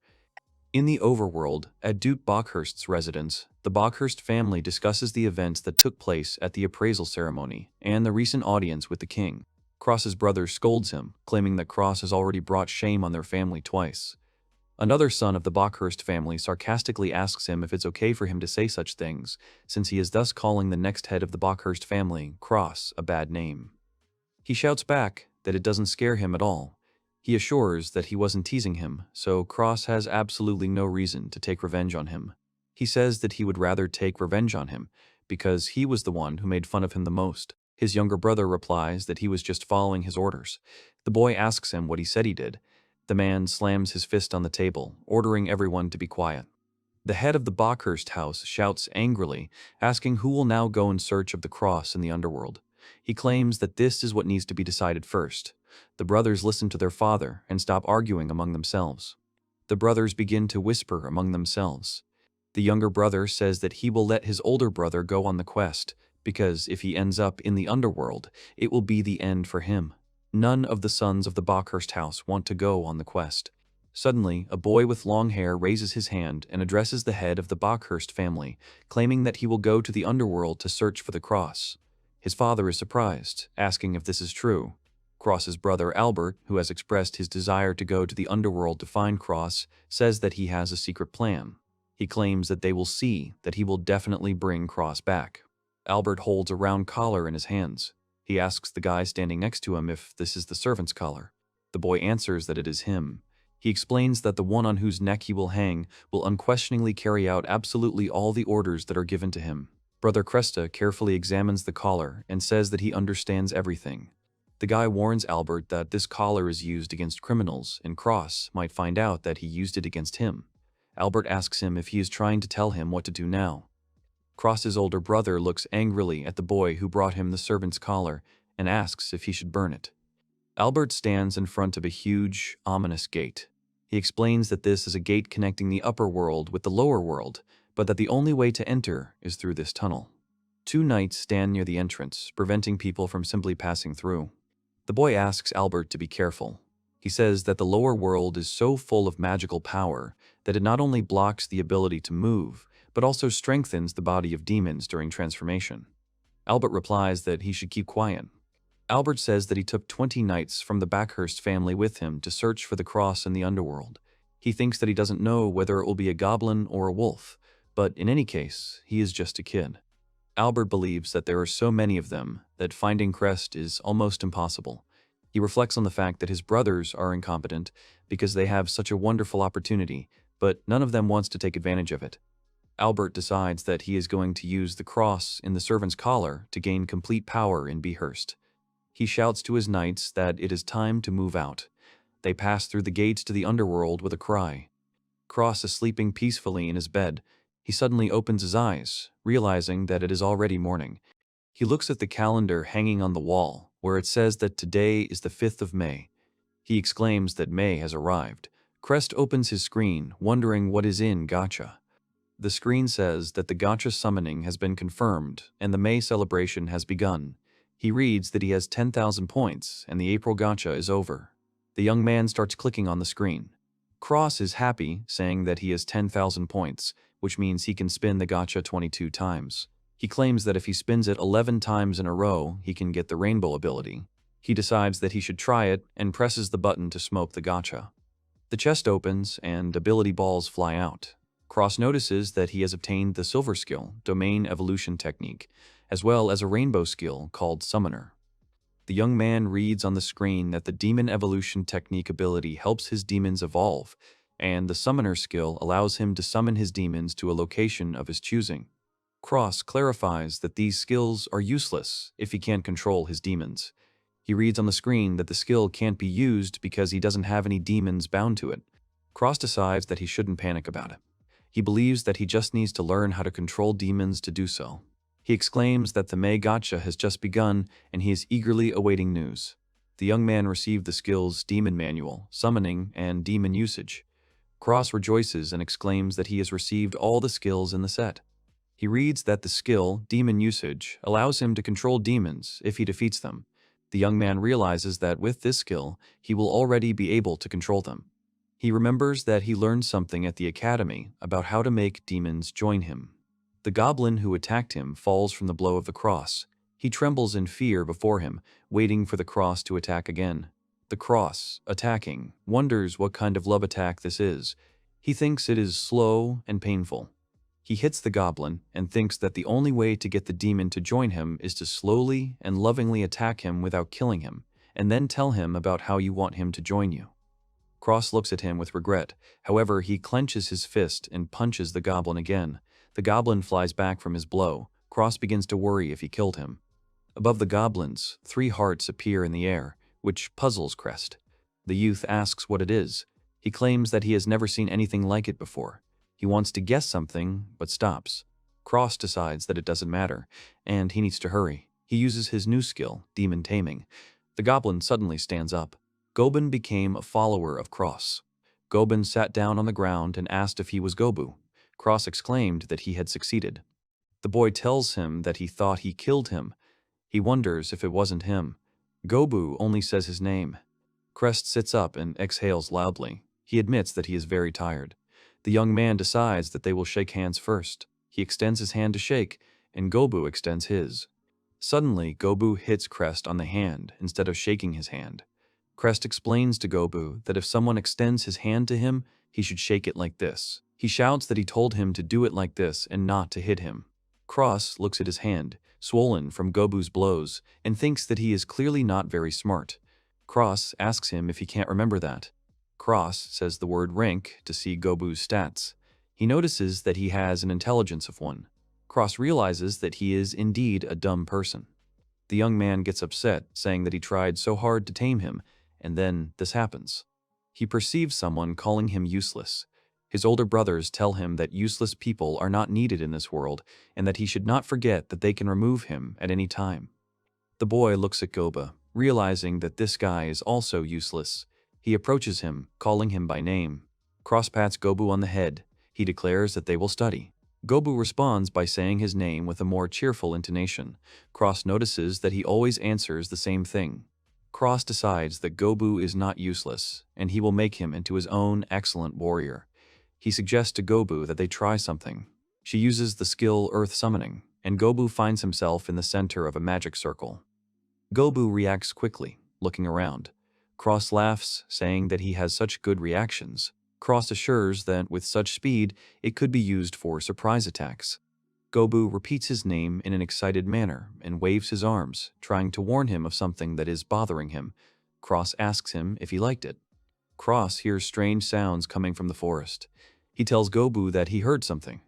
In the overworld, at Duke Bockhurst's residence, the Bockhurst family discusses the events that took place at the appraisal ceremony and the recent audience with the king. Cross's brother scolds him, claiming that Cross has already brought shame on their family twice. Another son of the Bockhurst family sarcastically asks him if it's okay for him to say such things, since he is thus calling the next head of the Bockhurst family, Cross, a bad name. He shouts back that it doesn't scare him at all. He assures that he wasn't teasing him, so Cross has absolutely no reason to take revenge on him. He says that he would rather take revenge on him, because he was the one who made fun of him the most. His younger brother replies that he was just following his orders. The boy asks him what he said he did. The man slams his fist on the table, ordering everyone to be quiet. The head of the Bockhurst house shouts angrily, asking who will now go in search of the cross in the underworld. He claims that this is what needs to be decided first. The brothers listen to their father and stop arguing among themselves. The brothers begin to whisper among themselves. The younger brother says that he will let his older brother go on the quest, because if he ends up in the underworld, it will be the end for him. None of the sons of the Bockhurst house want to go on the quest. Suddenly, a boy with long hair raises his hand and addresses the head of the Bockhurst family, claiming that he will go to the underworld to search for the cross. His father is surprised, asking if this is true. Cross's brother Albert, who has expressed his desire to go to the underworld to find Cross, says that he has a secret plan. He claims that they will see that he will definitely bring Cross back. Albert holds a round collar in his hands. He asks the guy standing next to him if this is the servant's collar. The boy answers that it is him. He explains that the one on whose neck he will hang will unquestioningly carry out absolutely all the orders that are given to him. Brother Cresta carefully examines the collar and says that he understands everything. The guy warns Albert that this collar is used against criminals, and Cross might find out that he used it against him. Albert asks him if he is trying to tell him what to do now. Cross's older brother looks angrily at the boy who brought him the servant's collar and asks if he should burn it. Albert stands in front of a huge, ominous gate. He explains that this is a gate connecting the upper world with the lower world, but that the only way to enter is through this tunnel. Two knights stand near the entrance, preventing people from simply passing through. The boy asks Albert to be careful. He says that the lower world is so full of magical power that it not only blocks the ability to move, but also strengthens the body of demons during transformation. Albert replies that he should keep quiet. Albert says that he took 20 knights from the Bockhurst family with him to search for the cross in the underworld. He thinks that he doesn't know whether it will be a goblin or a wolf, but in any case, he is just a kid. Albert believes that there are so many of them that finding Crest is almost impossible. He reflects on the fact that his brothers are incompetent because they have such a wonderful opportunity, but none of them wants to take advantage of it. Albert decides that he is going to use the cross in the servant's collar to gain complete power in Behurst. He shouts to his knights that it is time to move out. They pass through the gates to the underworld with a cry. Cross is sleeping peacefully in his bed. He suddenly opens his eyes, realizing that it is already morning. He looks at the calendar hanging on the wall, where it says that today is the 5th of May. He exclaims that May has arrived. Crest opens his screen, wondering what is in Gacha. The screen says that the Gacha summoning has been confirmed and the May celebration has begun. He reads that he has 10,000 points and the April Gacha is over. The young man starts clicking on the screen. Cross is happy, saying that he has 10,000 points, which means he can spin the Gacha 22 times. He claims that if he spins it 11 times in a row, he can get the rainbow ability. He decides that he should try it and presses the button to smoke the Gacha. The chest opens and ability balls fly out. Cross notices that he has obtained the silver skill, Domain Evolution Technique, as well as a rainbow skill called Summoner. The young man reads on the screen that the Demon Evolution Technique ability helps his demons evolve, and the Summoner skill allows him to summon his demons to a location of his choosing. Cross clarifies that these skills are useless if he can't control his demons. He reads on the screen that the skill can't be used because he doesn't have any demons bound to it. Cross decides that he shouldn't panic about it. He believes that he just needs to learn how to control demons to do so. He exclaims that the May Gacha has just begun and he is eagerly awaiting news. The young man received the skills Demon Manual, Summoning, and Demon Usage. Cross rejoices and exclaims that he has received all the skills in the set. He reads that the skill, Demon Usage, allows him to control demons if he defeats them. The young man realizes that with this skill, he will already be able to control them. He remembers that he learned something at the academy about how to make demons join him. The goblin who attacked him falls from the blow of the cross. He trembles in fear before him, waiting for the cross to attack again. The cross, attacking, wonders what kind of love attack this is. He thinks it is slow and painful. He hits the goblin and thinks that the only way to get the demon to join him is to slowly and lovingly attack him without killing him, and then tell him about how you want him to join you. Cross looks at him with regret. However, he clenches his fist and punches the goblin again. The goblin flies back from his blow. Cross begins to worry if he killed him. Above the goblins, 3 hearts appear in the air, which puzzles Crest. The youth asks what it is. He claims that he has never seen anything like it before. He wants to guess something, but stops. Cross decides that it doesn't matter, and he needs to hurry. He uses his new skill, demon taming. The goblin suddenly stands up. Goben became a follower of Cross. Goben sat down on the ground and asked if he was Gobu. Cross exclaimed that he had succeeded. The boy tells him that he thought he killed him. He wonders if it wasn't him. Gobu only says his name. Crest sits up and exhales loudly. He admits that he is very tired. The young man decides that they will shake hands first. He extends his hand to shake, and Gobu extends his. Suddenly, Gobu hits Crest on the hand instead of shaking his hand. Crest explains to Gobu that if someone extends his hand to him, he should shake it like this. He shouts that he told him to do it like this and not to hit him. Cross looks at his hand, swollen from Gobu's blows, and thinks that he is clearly not very smart. Cross asks him if he can't remember that. Cross says the word rank to see Gobu's stats. He notices that he has an intelligence of 1. Cross realizes that he is indeed a dumb person. The young man gets upset, saying that he tried so hard to tame him, and then this happens. He perceives someone calling him useless. His older brothers tell him that useless people are not needed in this world, and that he should not forget that they can remove him at any time. The boy looks at Gobu, realizing that this guy is also useless. He approaches him, calling him by name. Cross pats Gobu on the head. He declares that they will study. Gobu responds by saying his name with a more cheerful intonation. Cross notices that he always answers the same thing. Cross decides that Gobu is not useless, and he will make him into his own excellent warrior. He suggests to Gobu that they try something. She uses the skill Earth Summoning, and Gobu finds himself in the center of a magic circle. Gobu reacts quickly, looking around. Cross laughs, saying that he has such good reactions. Cross assures that with such speed, it could be used for surprise attacks. Gobu repeats his name in an excited manner and waves his arms, trying to warn him of something that is bothering him. Cross asks him if he liked it. Cross hears strange sounds coming from the forest. He tells Gobu that he heard something.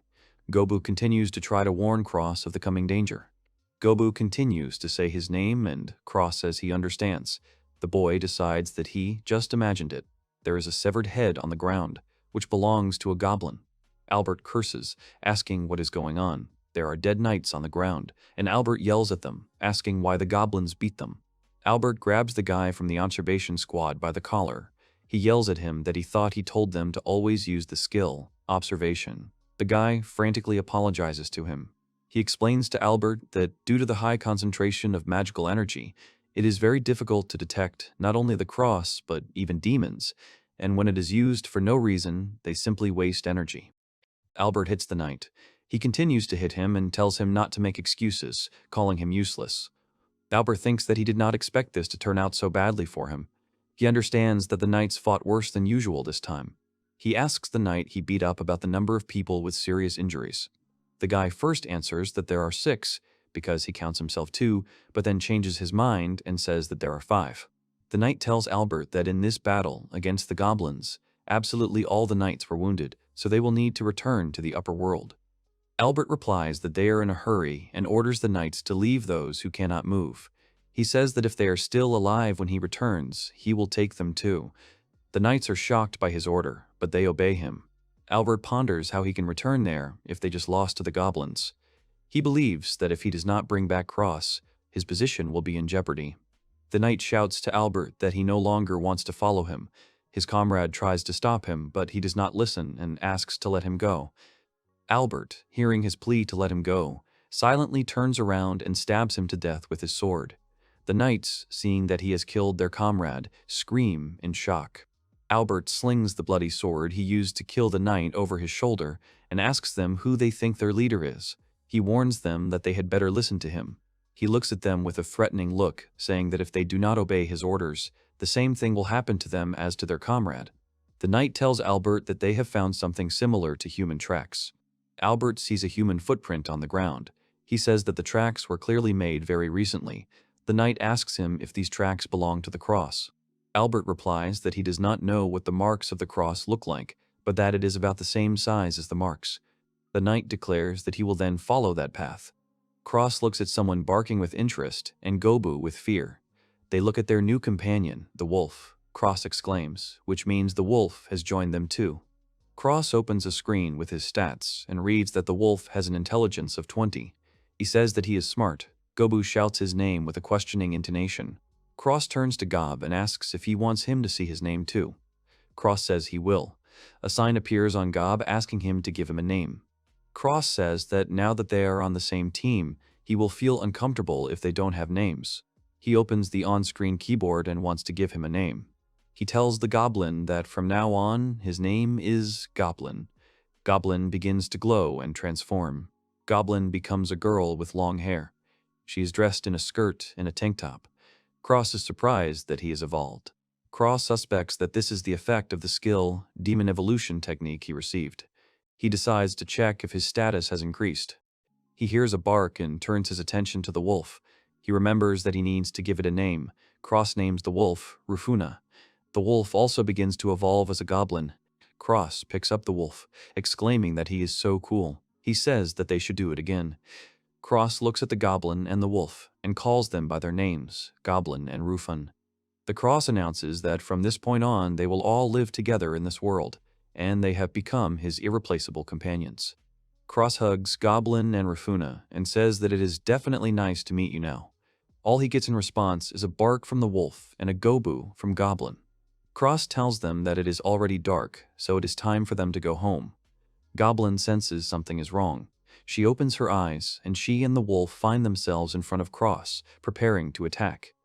Gobu continues to try to warn Cross of the coming danger. Gobu continues to say his name, and Cross says he understands. The boy decides that he just imagined it. There is a severed head on the ground, which belongs to a goblin. Albert curses, asking what is going on. There are dead knights on the ground, and Albert yells at them, asking why the goblins beat them. Albert grabs the guy from the observation squad by the collar. He yells at him that he thought he told them to always use the skill, observation. The guy frantically apologizes to him. He explains to Albert that due to the high concentration of magical energy, it is very difficult to detect not only the cross, but even demons, and when it is used for no reason, they simply waste energy. Albert hits the knight. He continues to hit him and tells him not to make excuses, calling him useless. Albert thinks that he did not expect this to turn out so badly for him. He understands that the knights fought worse than usual this time. He asks the knight he beat up about the number of people with serious injuries. The guy first answers that there are 6, because he counts himself 2, but then changes his mind and says that there are 5. The knight tells Albert that in this battle against the goblins, absolutely all the knights were wounded, so they will need to return to the upper world. Albert replies that they are in a hurry and orders the knights to leave those who cannot move. He says that if they are still alive when he returns, he will take them too. The knights are shocked by his order, but they obey him. Albert ponders how he can return there if they just lost to the goblins. He believes that if he does not bring back Cross, his position will be in jeopardy. The knight shouts to Albert that he no longer wants to follow him. His comrade tries to stop him, but he does not listen and asks to let him go. Albert, hearing his plea to let him go, silently turns around and stabs him to death with his sword. The knights, seeing that he has killed their comrade, scream in shock. Albert slings the bloody sword he used to kill the knight over his shoulder and asks them who they think their leader is. He warns them that they had better listen to him. He looks at them with a threatening look, saying that if they do not obey his orders, the same thing will happen to them as to their comrade. The knight tells Albert that they have found something similar to human tracks. Albert sees a human footprint on the ground. He says that the tracks were clearly made very recently. The knight asks him if these tracks belong to the cross. Albert replies that he does not know what the marks of the cross look like, but that it is about the same size as the marks. The knight declares that he will then follow that path. Cross looks at someone barking with interest and Gobu with fear. They look at their new companion, the wolf. Cross exclaims, which means the wolf has joined them too. Cross opens a screen with his stats and reads that the wolf has an intelligence of 20. He says that he is smart. Gobu shouts his name with a questioning intonation. Cross turns to Gob and asks if he wants him to see his name too. Cross says he will. A sign appears on Gob asking him to give him a name. Cross says that now that they are on the same team, he will feel uncomfortable if they don't have names. He opens the on-screen keyboard and wants to give him a name. He tells the goblin that from now on, his name is Goblin. Goblin begins to glow and transform. Goblin becomes a girl with long hair. She is dressed in a skirt and a tank top. Cross is surprised that he has evolved. Cross suspects that this is the effect of the skill, demon evolution technique he received. He decides to check if his status has increased. He hears a bark and turns his attention to the wolf. He remembers that he needs to give it a name. Cross names the wolf Rufuna. The wolf also begins to evolve as a goblin. Cross picks up the wolf, exclaiming that he is so cool. He says that they should do it again. Cross looks at the goblin and the wolf and calls them by their names, Goblin and Rufun. The Cross announces that from this point on they will all live together in this world, and they have become his irreplaceable companions. Cross hugs Goblin and Rufuna and says that it is definitely nice to meet you now. All he gets in response is a bark from the wolf and a gobu from Goblin. Cross tells them that it is already dark, so it is time for them to go home. Goblin senses something is wrong. She opens her eyes, and she and the wolf find themselves in front of Cross, preparing to attack.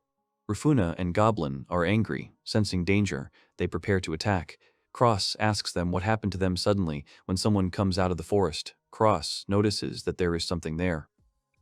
Rufuna and Goblin are angry, sensing danger. They prepare to attack. Cross asks them what happened to them suddenly when someone comes out of the forest. Cross notices that there is something there.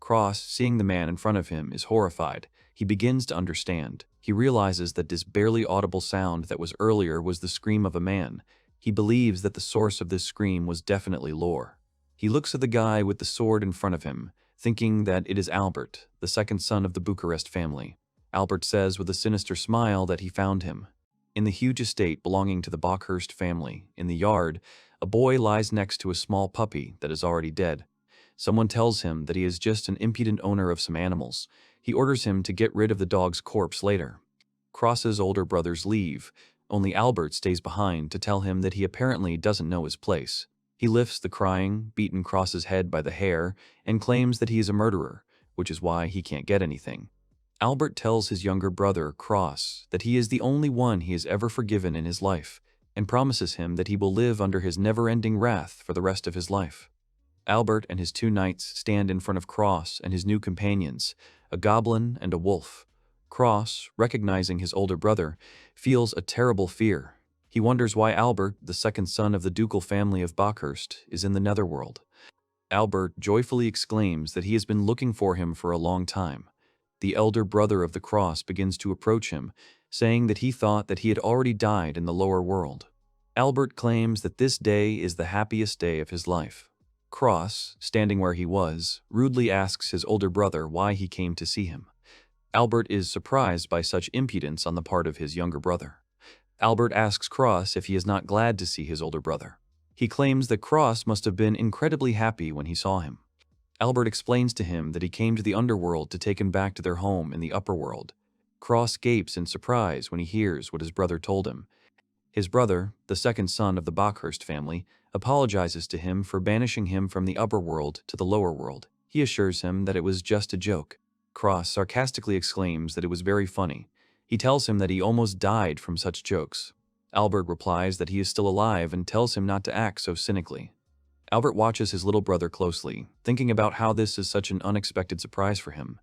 Cross, seeing the man in front of him, is horrified. He begins to understand. He realizes that this barely audible sound that was earlier was the scream of a man. He believes that the source of this scream was definitely lore. He looks at the guy with the sword in front of him, thinking that it is Albert, the second son of the Bucharest family. Albert says with a sinister smile that he found him. In the huge estate belonging to the Bockhurst family, in the yard, a boy lies next to a small puppy that is already dead. Someone tells him that he is just an impudent owner of some animals. He orders him to get rid of the dog's corpse later. Cross's older brothers leave. Only Albert stays behind to tell him that he apparently doesn't know his place. He lifts the crying, beaten Cross's head by the hair and claims that he is a murderer, which is why he can't get anything. Albert tells his younger brother, Cross, that he is the only one he has ever forgiven in his life, and promises him that he will live under his never-ending wrath for the rest of his life. Albert and his two knights stand in front of Cross and his new companions, a goblin and a wolf. Cross, recognizing his older brother, feels a terrible fear. He wonders why Albert, the second son of the ducal family of Bockhurst, is in the netherworld. Albert joyfully exclaims that he has been looking for him for a long time. The elder brother of the Cross begins to approach him, saying that he thought that he had already died in the lower world. Albert claims that this day is the happiest day of his life. Cross, standing where he was, rudely asks his older brother why he came to see him. Albert is surprised by such impudence on the part of his younger brother. Albert asks Cross if he is not glad to see his older brother. He claims that Cross must have been incredibly happy when he saw him. Albert explains to him that he came to the underworld to take him back to their home in the upper world. Cross gapes in surprise when he hears what his brother told him. His brother, the second son of the Bockhurst family, apologizes to him for banishing him from the upper world to the lower world. He assures him that it was just a joke. Cross sarcastically exclaims that it was very funny. He tells him that he almost died from such jokes. Albert replies that he is still alive and tells him not to act so cynically. Albert watches his little brother closely, thinking about how this is such an unexpected surprise for him.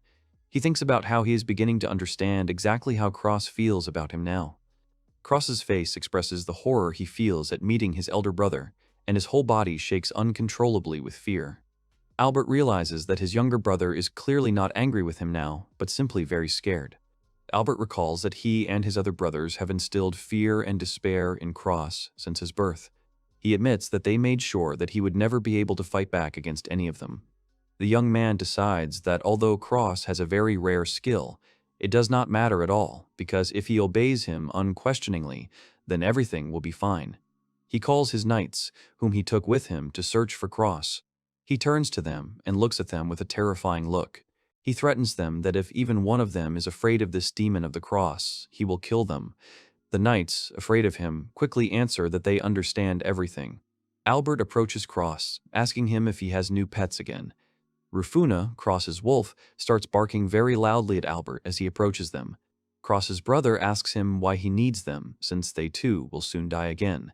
He thinks about how he is beginning to understand exactly how Cross feels about him now. Cross's face expresses the horror he feels at meeting his elder brother, and his whole body shakes uncontrollably with fear. Albert realizes that his younger brother is clearly not angry with him now, but simply very scared. Albert recalls that he and his other brothers have instilled fear and despair in Cross since his birth. He admits that they made sure that he would never be able to fight back against any of them. The young man decides that although Cross has a very rare skill, it does not matter at all, because if he obeys him unquestioningly, then everything will be fine. He calls his knights, whom he took with him, to search for Cross. He turns to them and looks at them with a terrifying look. He threatens them that if even one of them is afraid of this demon of the cross, he will kill them. The knights, afraid of him, quickly answer that they understand everything. Albert approaches Cross, asking him if he has new pets again. Rufuna, Cross's wolf, starts barking very loudly at Albert as he approaches them. Cross's brother asks him why he needs them, since they too will soon die again.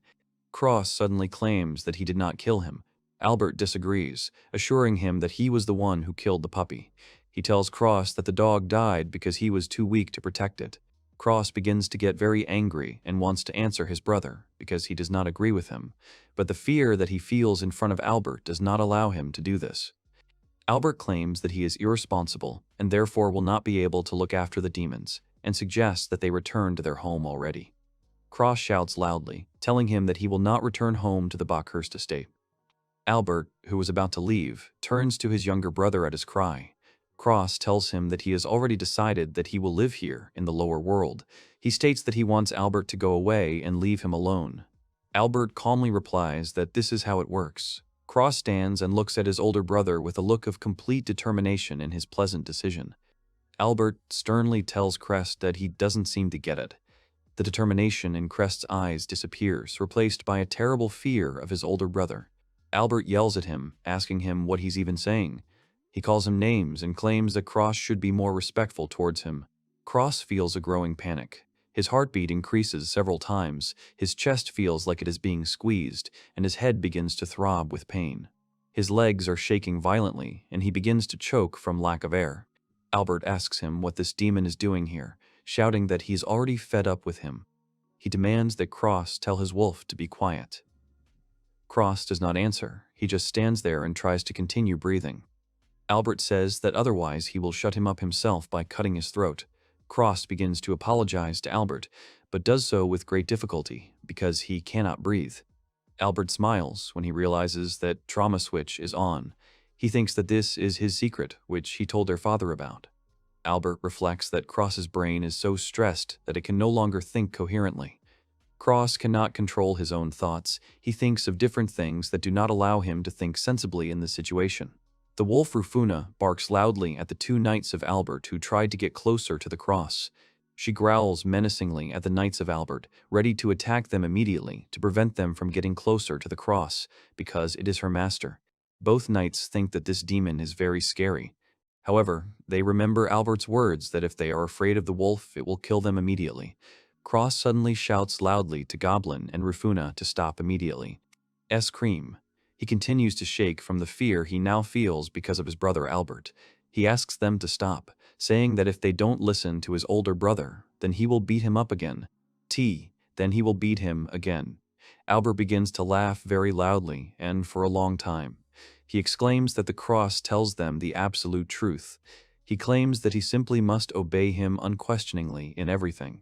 Cross suddenly claims that he did not kill him. Albert disagrees, assuring him that he was the one who killed the puppy. He tells Cross that the dog died because he was too weak to protect it. Cross begins to get very angry and wants to answer his brother because he does not agree with him, but the fear that he feels in front of Albert does not allow him to do this. Albert claims that he is irresponsible and therefore will not be able to look after the demons, and suggests that they return to their home already. Cross shouts loudly, telling him that he will not return home to the Bockhurst estate. Albert, who was about to leave, turns to his younger brother at his cry. Cross tells him that he has already decided that he will live here in the lower world. He states that he wants Albert to go away and leave him alone. Albert calmly replies that this is how it works. Cross stands and looks at his older brother with a look of complete determination in his pleasant decision. Albert sternly tells Crest that he doesn't seem to get it. The determination in Crest's eyes disappears, replaced by a terrible fear of his older brother. Albert yells at him, asking him what he's even saying. He calls him names and claims that Cross should be more respectful towards him. Cross feels a growing panic. His heartbeat increases several times, his chest feels like it is being squeezed, and his head begins to throb with pain. His legs are shaking violently, and he begins to choke from lack of air. Albert asks him what this demon is doing here, shouting that he's already fed up with him. He demands that Cross tell his wolf to be quiet. Cross does not answer, he just stands there and tries to continue breathing. Albert says that otherwise he will shut him up himself by cutting his throat. Cross begins to apologize to Albert, but does so with great difficulty because he cannot breathe. Albert smiles when he realizes that Trauma Switch is on. He thinks that this is his secret, which he told their father about. Albert reflects that Cross's brain is so stressed that it can no longer think coherently. Cross cannot control his own thoughts. He thinks of different things that do not allow him to think sensibly in this situation. The wolf Rufuna barks loudly at the two knights of Albert who tried to get closer to the cross. She growls menacingly at the knights of Albert, ready to attack them immediately to prevent them from getting closer to the cross, because it is her master. Both knights think that this demon is very scary. However, they remember Albert's words that if they are afraid of the wolf, it will kill them immediately. Cross suddenly shouts loudly to Goblin and Rufuna to stop immediately. Cream. He continues to shake from the fear he now feels because of his brother Albert. He asks them to stop, saying that if they don't listen to his older brother, then he will beat him up again. Then he will beat him again. Albert begins to laugh very loudly and for a long time. He exclaims that the cross tells them the absolute truth. He claims that he simply must obey him unquestioningly in everything.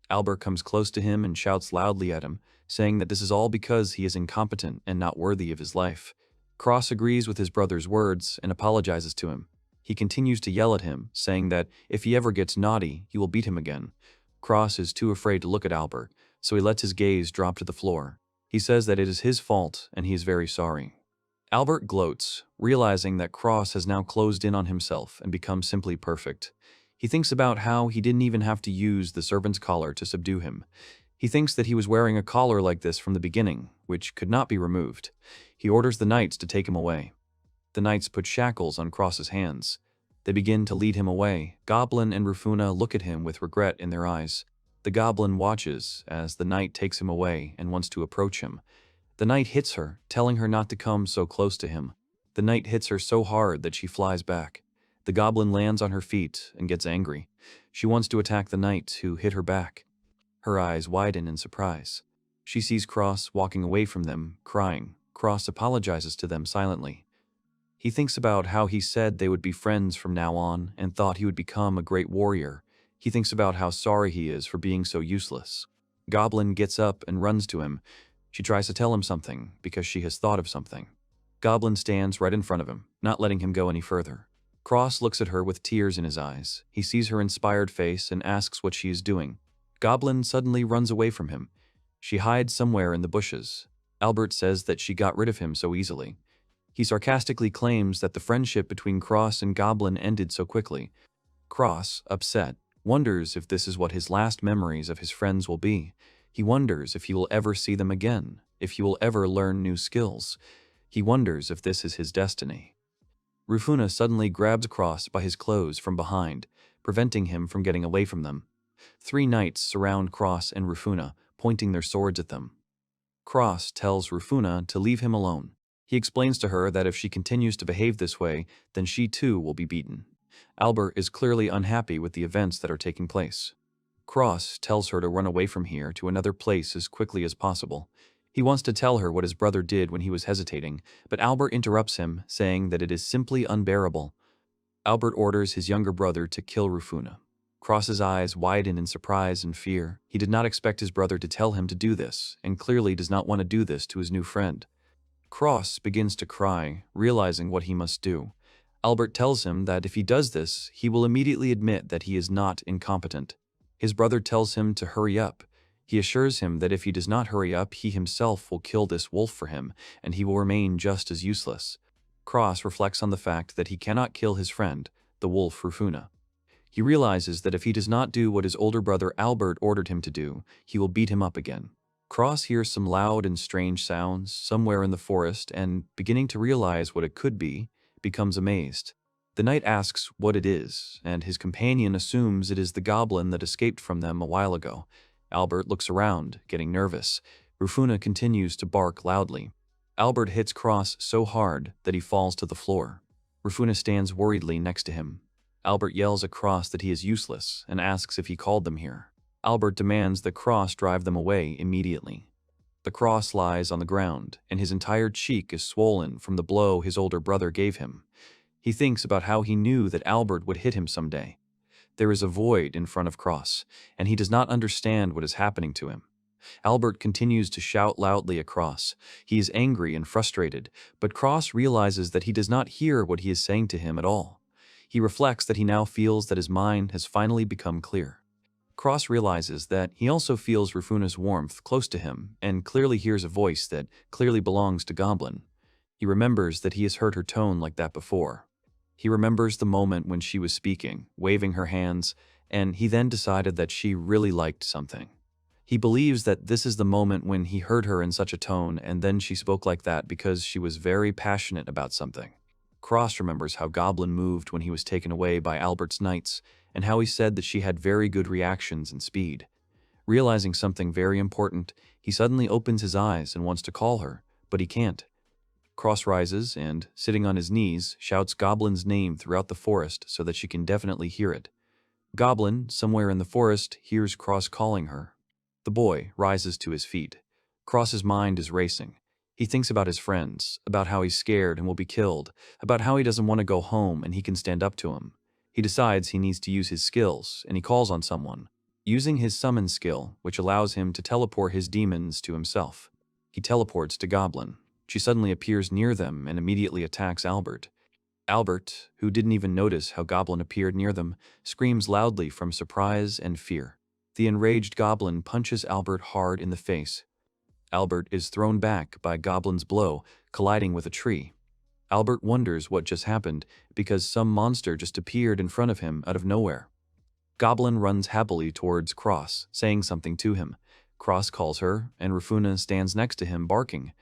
Albert comes close to him and shouts loudly at him, saying that this is all because he is incompetent and not worthy of his life. Cross agrees with his brother's words and apologizes to him. He continues to yell at him, saying that if he ever gets naughty, he will beat him again. Cross is too afraid to look at Albert, so he lets his gaze drop to the floor. He says that it is his fault and he is very sorry. Albert gloats, realizing that Cross has now closed in on himself and become simply perfect. He thinks about how he didn't even have to use the servant's collar to subdue him. He thinks that he was wearing a collar like this from the beginning, which could not be removed. He orders the knights to take him away. The knights put shackles on Cross's hands. They begin to lead him away. Goblin and Rufuna look at him with regret in their eyes. The goblin watches as the knight takes him away and wants to approach him. The knight hits her, telling her not to come so close to him. The knight hits her so hard that she flies back. The goblin lands on her feet and gets angry. She wants to attack the knight, who hit her back. Her eyes widen in surprise. She sees Cross walking away from them, crying. Cross apologizes to them silently. He thinks about how he said they would be friends from now on and thought he would become a great warrior. He thinks about how sorry he is for being so useless. Goblin gets up and runs to him. She tries to tell him something because she has thought of something. Goblin stands right in front of him, not letting him go any further. Cross looks at her with tears in his eyes. He sees her inspired face and asks what she is doing. Goblin suddenly runs away from him. She hides somewhere in the bushes. Albert says that she got rid of him so easily. He sarcastically claims that the friendship between Cross and Goblin ended so quickly. Cross, upset, wonders if this is what his last memories of his friends will be. He wonders if he will ever see them again, if he will ever learn new skills. He wonders if this is his destiny. Rufuna suddenly grabs Cross by his clothes from behind, preventing him from getting away from them. 3 knights surround Cross and Rufuna, pointing their swords at them. Cross tells Rufuna to leave him alone. He explains to her that if she continues to behave this way, then she too will be beaten. Albert is clearly unhappy with the events that are taking place. Cross tells her to run away from here to another place as quickly as possible. He wants to tell her what his brother did when he was hesitating, but Albert interrupts him, saying that it is simply unbearable. Albert orders his younger brother to kill Rufuna. Cross's eyes widen in surprise and fear. He did not expect his brother to tell him to do this, and clearly does not want to do this to his new friend. Cross begins to cry, realizing what he must do. Albert tells him that if he does this, he will immediately admit that he is not incompetent. His brother tells him to hurry up. He assures him that if he does not hurry up, he himself will kill this wolf for him, and he will remain just as useless. Cross reflects on the fact that he cannot kill his friend, the wolf Rufuna. He realizes that if he does not do what his older brother Albert ordered him to do, he will beat him up again. Cross hears some loud and strange sounds somewhere in the forest and, beginning to realize what it could be, becomes amazed. The knight asks what it is, and his companion assumes it is the goblin that escaped from them a while ago. Albert looks around, getting nervous. Rufuna continues to bark loudly. Albert hits Cross so hard that he falls to the floor. Rufuna stands worriedly next to him. Albert yells at Cross that he is useless and asks if he called them here. Albert demands that Cross drive them away immediately. The Cross lies on the ground, and his entire cheek is swollen from the blow his older brother gave him. He thinks about how he knew that Albert would hit him someday. There is a void in front of Cross, and he does not understand what is happening to him. Albert continues to shout loudly at Cross. He is angry and frustrated, but Cross realizes that he does not hear what he is saying to him at all. He reflects that he now feels that his mind has finally become clear. Cross realizes that he also feels Rufuna's warmth close to him and clearly hears a voice that clearly belongs to Goblin. He remembers that he has heard her tone like that before. He remembers the moment when she was speaking, waving her hands, and he then decided that she really liked something. He believes that this is the moment when he heard her in such a tone and then she spoke like that because she was very passionate about something. Cross remembers how Goblin moved when he was taken away by Albert's knights, and how he said that she had very good reactions and speed. Realizing something very important, he suddenly opens his eyes and wants to call her, but he can't. Cross rises and, sitting on his knees, shouts Goblin's name throughout the forest so that she can definitely hear it. Goblin, somewhere in the forest, hears Cross calling her. The boy rises to his feet. Cross's mind is racing. He thinks about his friends, about how he's scared and will be killed, about how he doesn't want to go home and he can stand up to him. He decides he needs to use his skills, and he calls on someone, using his summon skill, which allows him to teleport his demons to himself. He teleports to Goblin. She suddenly appears near them and immediately attacks Albert. Albert, who didn't even notice how Goblin appeared near them, screams loudly from surprise and fear. The enraged Goblin punches Albert hard in the face. Albert is thrown back by Goblin's blow, colliding with a tree. Albert wonders what just happened because some monster just appeared in front of him out of nowhere. Goblin runs happily towards Cross, saying something to him. Cross calls her, and Rufuna stands next to him barking.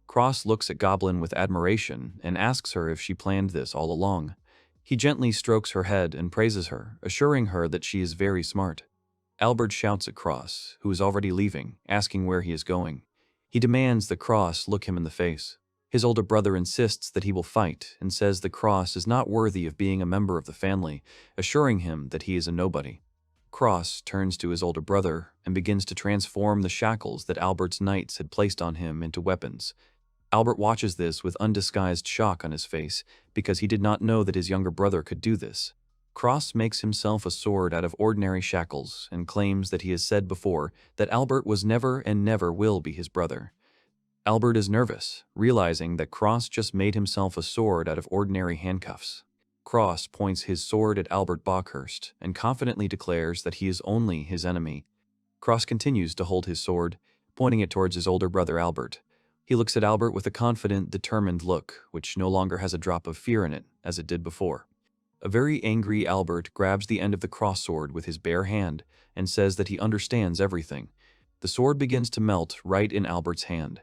Cross looks at Goblin with admiration and asks her if she planned this all along. He gently strokes her head and praises her, assuring her that she is very smart. Albert shouts at Cross, who is already leaving, asking where he is going. He demands that Cross look him in the face. His older brother insists that he will fight and says that Cross is not worthy of being a member of the family, assuring him that he is a nobody. Cross turns to his older brother and begins to transform the shackles that Albert's knights had placed on him into weapons. Albert watches this with undisguised shock on his face because he did not know that his younger brother could do this. Cross makes himself a sword out of ordinary shackles and claims that he has said before that Albert was never and never will be his brother. Albert is nervous, realizing that Cross just made himself a sword out of ordinary handcuffs. Cross points his sword at Albert Bockhurst and confidently declares that he is only his enemy. Cross continues to hold his sword, pointing it towards his older brother Albert. He looks at Albert with a confident, determined look, which no longer has a drop of fear in it, as it did before. A very angry Albert grabs the end of the cross-sword with his bare hand and says that he understands everything. The sword begins to melt right in Albert's hand.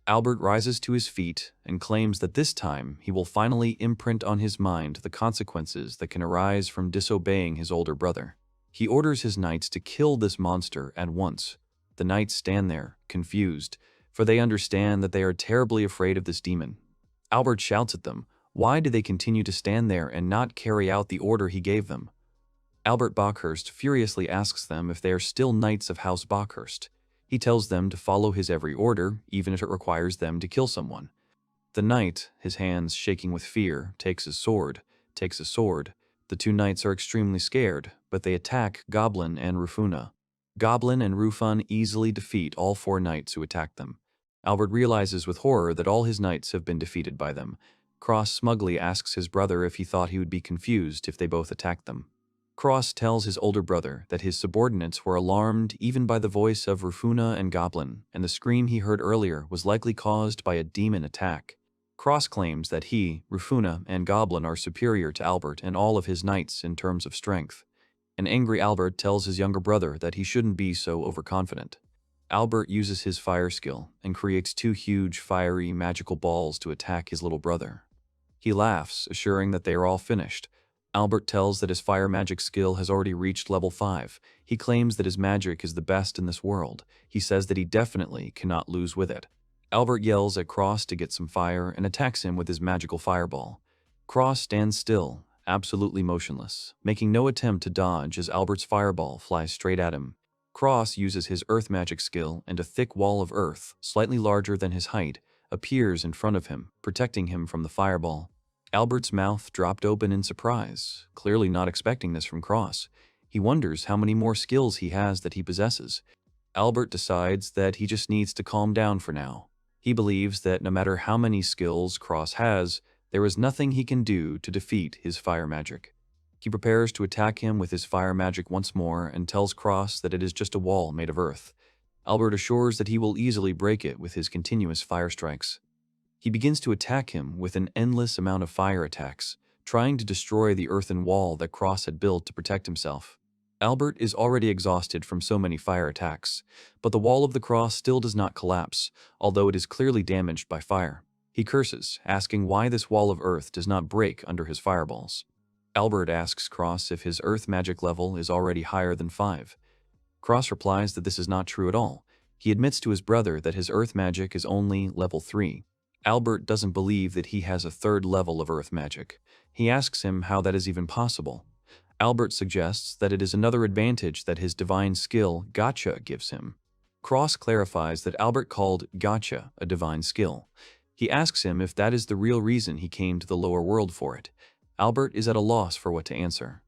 Albert rises to his feet and claims that this time he will finally imprint on his mind the consequences that can arise from disobeying his older brother. He orders his knights to kill this monster at once. The knights stand there, confused, for they understand that they are terribly afraid of this demon. Albert shouts at them. Why do they continue to stand there and not carry out the order he gave them? Albert Bockhurst furiously asks them if they are still knights of House Bockhurst. He tells them to follow his every order, even if it requires them to kill someone. The knight, his hands shaking with fear, takes a sword. The two knights are extremely scared, but they attack Goblin and Rufuna. Goblin and Rufun easily defeat all 4 knights who attack them. Albert realizes with horror that all his knights have been defeated by them. Cross smugly asks his brother if he thought he would be confused if they both attacked them. Cross tells his older brother that his subordinates were alarmed even by the voice of Rufuna and Goblin, and the scream he heard earlier was likely caused by a demon attack. Cross claims that he, Rufuna, and Goblin are superior to Albert and all of his knights in terms of strength. An angry Albert tells his younger brother that he shouldn't be so overconfident. Albert uses his fire skill and creates 2 huge, fiery, magical balls to attack his little brother. He laughs, assuring that they are all finished. Albert tells that his fire magic skill has already reached level 5. He claims that his magic is the best in this world. He says that he definitely cannot lose with it. Albert yells at Cross to get some fire and attacks him with his magical fireball. Cross stands still, absolutely motionless, making no attempt to dodge as Albert's fireball flies straight at him. Cross uses his earth magic skill, and a thick wall of earth, slightly larger than his height, appears in front of him, protecting him from the fireball. Albert's mouth dropped open in surprise, clearly not expecting this from Cross. He wonders how many more skills he has that he possesses. Albert decides that he just needs to calm down for now. He believes that no matter how many skills Cross has, there is nothing he can do to defeat his fire magic. He prepares to attack him with his fire magic once more and tells Cross that it is just a wall made of earth. Albert assures that he will easily break it with his continuous fire strikes. He begins to attack him with an endless amount of fire attacks, trying to destroy the earthen wall that Cross had built to protect himself. Albert is already exhausted from so many fire attacks, but the wall of the cross still does not collapse, although it is clearly damaged by fire. He curses, asking why this wall of earth does not break under his fireballs. Albert asks Cross if his earth magic level is already higher than 5. Cross replies that this is not true at all. He admits to his brother that his earth magic is only level 3. Albert doesn't believe that he has a 3rd level of earth magic. He asks him how that is even possible. Albert suggests that it is another advantage that his divine skill, Gacha, gives him. Cross clarifies that Albert called Gacha a divine skill. He asks him if that is the real reason he came to the lower world for it. Albert is at a loss for what to answer.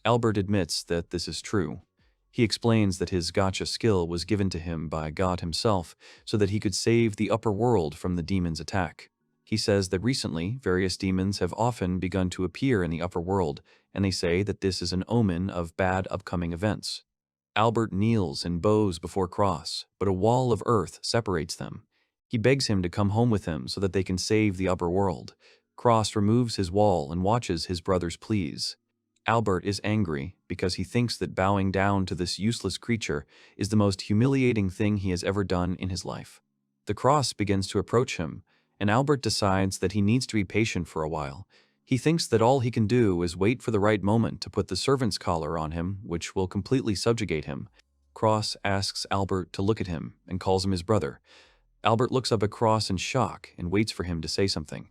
Albert admits that this is true. He explains that his Gacha skill was given to him by God himself so that he could save the upper world from the demon's attack. He says that recently, various demons have often begun to appear in the upper world, and they say that this is an omen of bad upcoming events. Albert kneels and bows before Cross, but a wall of earth separates them. He begs him to come home with him so that they can save the upper world. Cross removes his wall and watches his brother's pleas. Albert is angry because he thinks that bowing down to this useless creature is the most humiliating thing he has ever done in his life. The cross begins to approach him, and Albert decides that he needs to be patient for a while. He thinks that all he can do is wait for the right moment to put the servant's collar on him, which will completely subjugate him. Cross asks Albert to look at him and calls him his brother. Albert looks up at Cross in shock and waits for him to say something.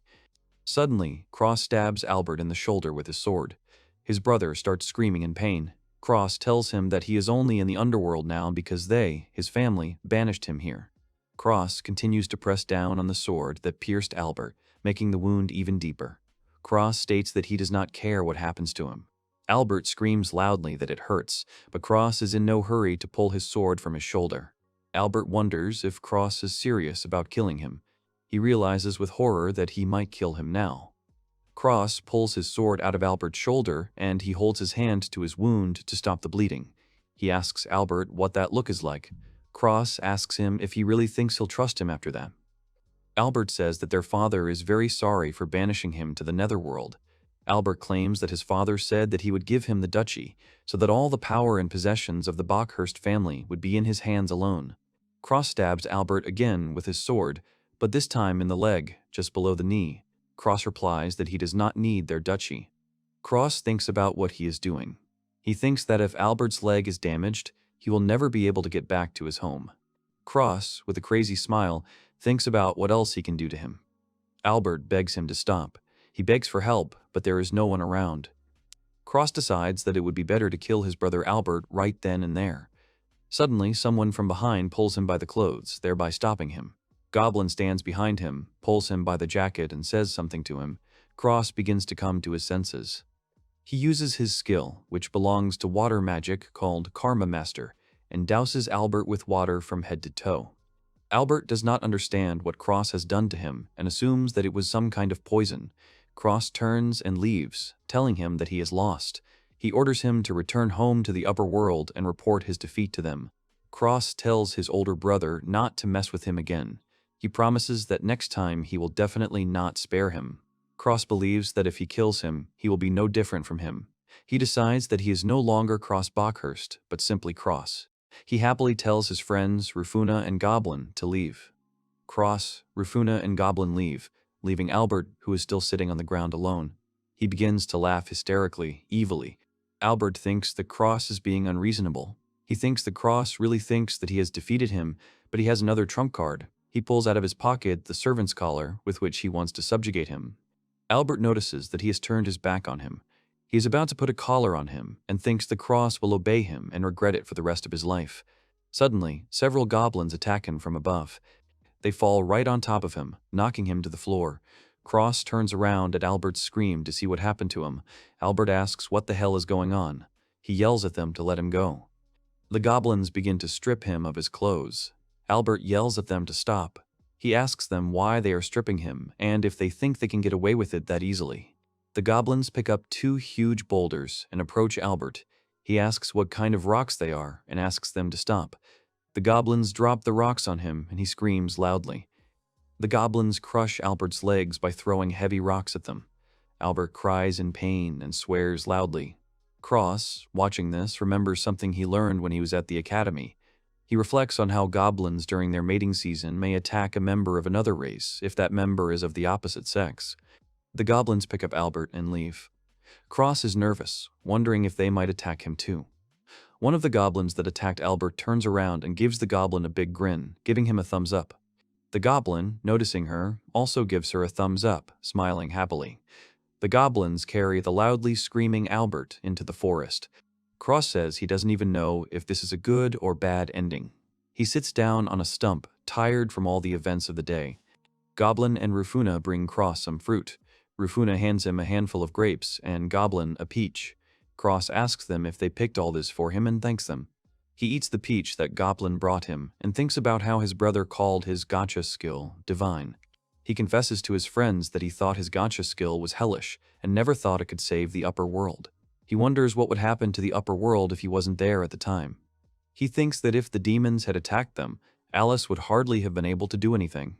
Suddenly, Cross stabs Albert in the shoulder with his sword. His brother starts screaming in pain. Cross tells him that he is only in the underworld now because they, his family, banished him here. Cross continues to press down on the sword that pierced Albert, making the wound even deeper. Cross states that he does not care what happens to him. Albert screams loudly that it hurts, but Cross is in no hurry to pull his sword from his shoulder. Albert wonders if Cross is serious about killing him. He realizes with horror that he might kill him now. Cross pulls his sword out of Albert's shoulder and he holds his hand to his wound to stop the bleeding. He asks Albert what that look is like. Cross asks him if he really thinks he'll trust him after that. Albert says that their father is very sorry for banishing him to the netherworld. Albert claims that his father said that he would give him the duchy, so that all the power and possessions of the Bockhurst family would be in his hands alone. Cross stabs Albert again with his sword, but this time in the leg, just below the knee. Cross replies that he does not need their duchy. Cross thinks about what he is doing. He thinks that if Albert's leg is damaged, he will never be able to get back to his home. Cross, with a crazy smile, thinks about what else he can do to him. Albert begs him to stop. He begs for help, but there is no one around. Cross decides that it would be better to kill his brother Albert right then and there. Suddenly, someone from behind pulls him by the clothes, thereby stopping him. Goblin stands behind him, pulls him by the jacket and says something to him. Cross begins to come to his senses. He uses his skill, which belongs to water magic called Karma Master, and douses Albert with water from head to toe. Albert does not understand what Cross has done to him and assumes that it was some kind of poison. Cross turns and leaves, telling him that he is lost. He orders him to return home to the upper world and report his defeat to them. Cross tells his older brother not to mess with him again. He promises that next time he will definitely not spare him. Cross believes that if he kills him, he will be no different from him. He decides that he is no longer Cross Bockhurst, but simply Cross. He happily tells his friends, Rufuna and Goblin, to leave. Cross, Rufuna, and Goblin leave, leaving Albert, who is still sitting on the ground alone. He begins to laugh hysterically, evilly. Albert thinks that Cross is being unreasonable. He thinks that Cross really thinks that he has defeated him, but he has another trump card. He pulls out of his pocket the servant's collar with which he wants to subjugate him. Albert notices that he has turned his back on him. He is about to put a collar on him and thinks the Cross will obey him and regret it for the rest of his life. Suddenly, several goblins attack him from above. They fall right on top of him, knocking him to the floor. Cross turns around at Albert's scream to see what happened to him. Albert asks what the hell is going on. He yells at them to let him go. The goblins begin to strip him of his clothes. Albert yells at them to stop. He asks them why they are stripping him and if they think they can get away with it that easily. The goblins pick up two huge boulders and approach Albert. He asks what kind of rocks they are and asks them to stop. The goblins drop the rocks on him and he screams loudly. The goblins crush Albert's legs by throwing heavy rocks at them. Albert cries in pain and swears loudly. Cross, watching this, remembers something he learned when he was at the academy. He reflects on how goblins during their mating season may attack a member of another race if that member is of the opposite sex. The goblins pick up Albert and leave. Cross is nervous, wondering if they might attack him too. One of the goblins that attacked Albert turns around and gives the goblin a big grin, giving him a thumbs up. The goblin, noticing her, also gives her a thumbs up, smiling happily. The goblins carry the loudly screaming Albert into the forest. Cross says he doesn't even know if this is a good or bad ending. He sits down on a stump, tired from all the events of the day. Goblin and Rufuna bring Cross some fruit. Rufuna hands him a handful of grapes and Goblin a peach. Cross asks them if they picked all this for him and thanks them. He eats the peach that Goblin brought him and thinks about how his brother called his gacha skill divine. He confesses to his friends that he thought his gacha skill was hellish and never thought it could save the upper world. He wonders what would happen to the upper world if he wasn't there at the time. He thinks that if the demons had attacked them, Alice would hardly have been able to do anything.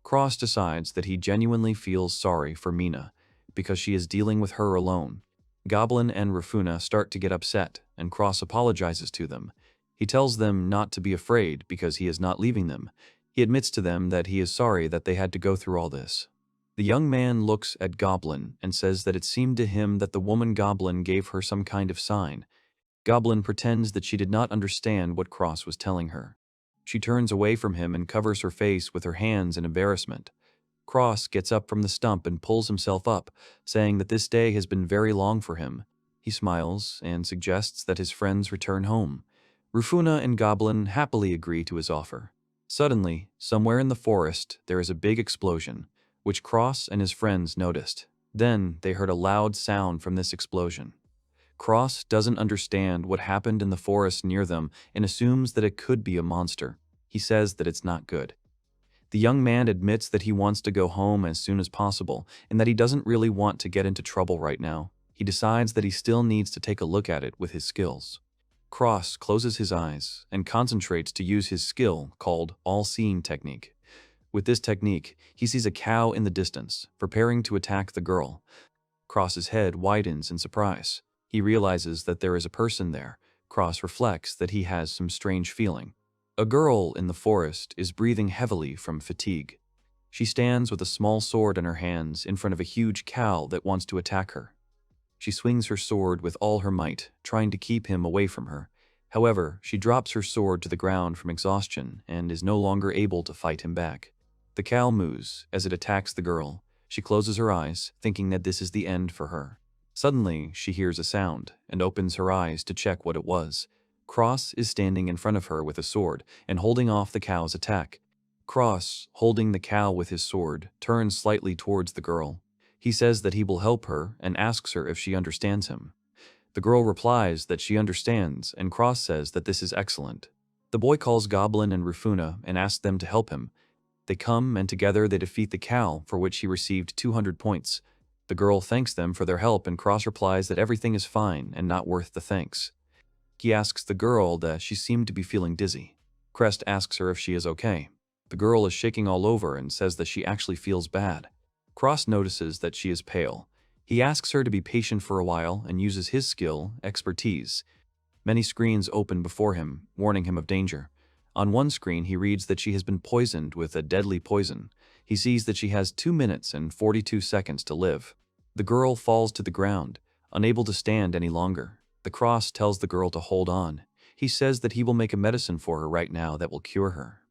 Cross decides that he genuinely feels sorry for Mina, because she is dealing with her alone. Goblin and Rufuna start to get upset, and Cross apologizes to them. He tells them not to be afraid because he is not leaving them. He admits to them that he is sorry that they had to go through all this. The young man looks at Goblin and says that it seemed to him that the woman Goblin gave her some kind of sign. Goblin pretends that she did not understand what Cross was telling her. She turns away from him and covers her face with her hands in embarrassment. Cross gets up from the stump and pulls himself up, saying that this day has been very long for him. He smiles and suggests that his friends return home. Rufuna and Goblin happily agree to his offer. Suddenly, somewhere in the forest, there is a big explosion, which Cross and his friends noticed. Then they heard a loud sound from this explosion. Cross doesn't understand what happened in the forest near them and assumes that it could be a monster. He says that it's not good. The young man admits that he wants to go home as soon as possible and that he doesn't really want to get into trouble right now. He decides that he still needs to take a look at it with his skills. Cross closes his eyes and concentrates to use his skill called all-seeing technique. With this technique, he sees a cow in the distance, preparing to attack the girl. Cross's head widens in surprise. He realizes that there is a person there. Cross reflects that he has some strange feeling. A girl in the forest is breathing heavily from fatigue. She stands with a small sword in her hands in front of a huge cow that wants to attack her. She swings her sword with all her might, trying to keep him away from her. However, she drops her sword to the ground from exhaustion and is no longer able to fight him back. The cow moos as it attacks the girl. She closes her eyes, thinking that this is the end for her. Suddenly, she hears a sound and opens her eyes to check what it was. Cross is standing in front of her with a sword and holding off the cow's attack. Cross, holding the cow with his sword, turns slightly towards the girl. He says that he will help her and asks her if she understands him. The girl replies that she understands, and Cross says that this is excellent. The boy calls Goblin and Rufuna and asks them to help him. They come and together they defeat the cow, for which he received 200 points. The girl thanks them for their help and Cross replies that everything is fine and not worth the thanks. He asks the girl that she seemed to be feeling dizzy. Crest asks her if she is okay. The girl is shaking all over and says that she actually feels bad. Cross notices that she is pale. He asks her to be patient for a while and uses his skill, expertise. Many screens open before him, warning him of danger. On one screen he reads that she has been poisoned with a deadly poison. He sees that she has 2 minutes and 42 seconds to live. The girl falls to the ground, unable to stand any longer. The Cross tells the girl to hold on. He says that he will make a medicine for her right now that will cure her.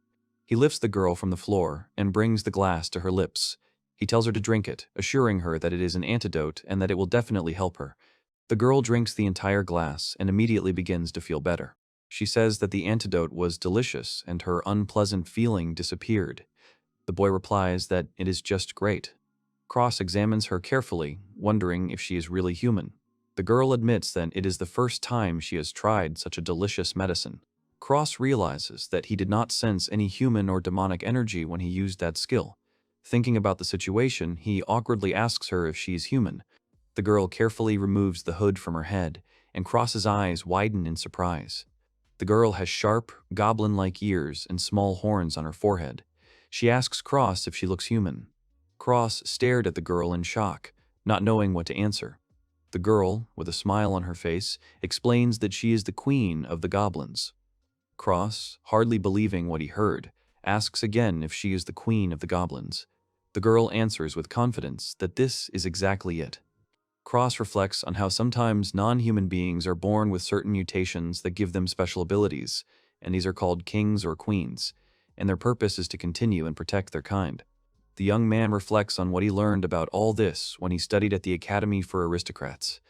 He lifts the girl from the floor and brings the glass to her lips. He tells her to drink it, assuring her that it is an antidote and that it will definitely help her. The girl drinks the entire glass and immediately begins to feel better. She says that the antidote was delicious and her unpleasant feeling disappeared. The boy replies that it is just great. Cross examines her carefully, wondering if she is really human. The girl admits that it is the first time she has tried such a delicious medicine. Cross realizes that he did not sense any human or demonic energy when he used that skill. Thinking about the situation, he awkwardly asks her if she is human. The girl carefully removes the hood from her head, and Cross's eyes widen in surprise. The girl has sharp, goblin-like ears and small horns on her forehead. She asks Cross if she looks human. Cross stared at the girl in shock, not knowing what to answer. The girl, with a smile on her face, explains that she is the queen of the goblins. Cross, hardly believing what he heard, asks again if she is the queen of the goblins. The girl answers with confidence that this is exactly it. Cross reflects on how sometimes non-human beings are born with certain mutations that give them special abilities, and these are called kings or queens, and their purpose is to continue and protect their kind. The young man reflects on what he learned about all this when he studied at the Academy for Aristocrats.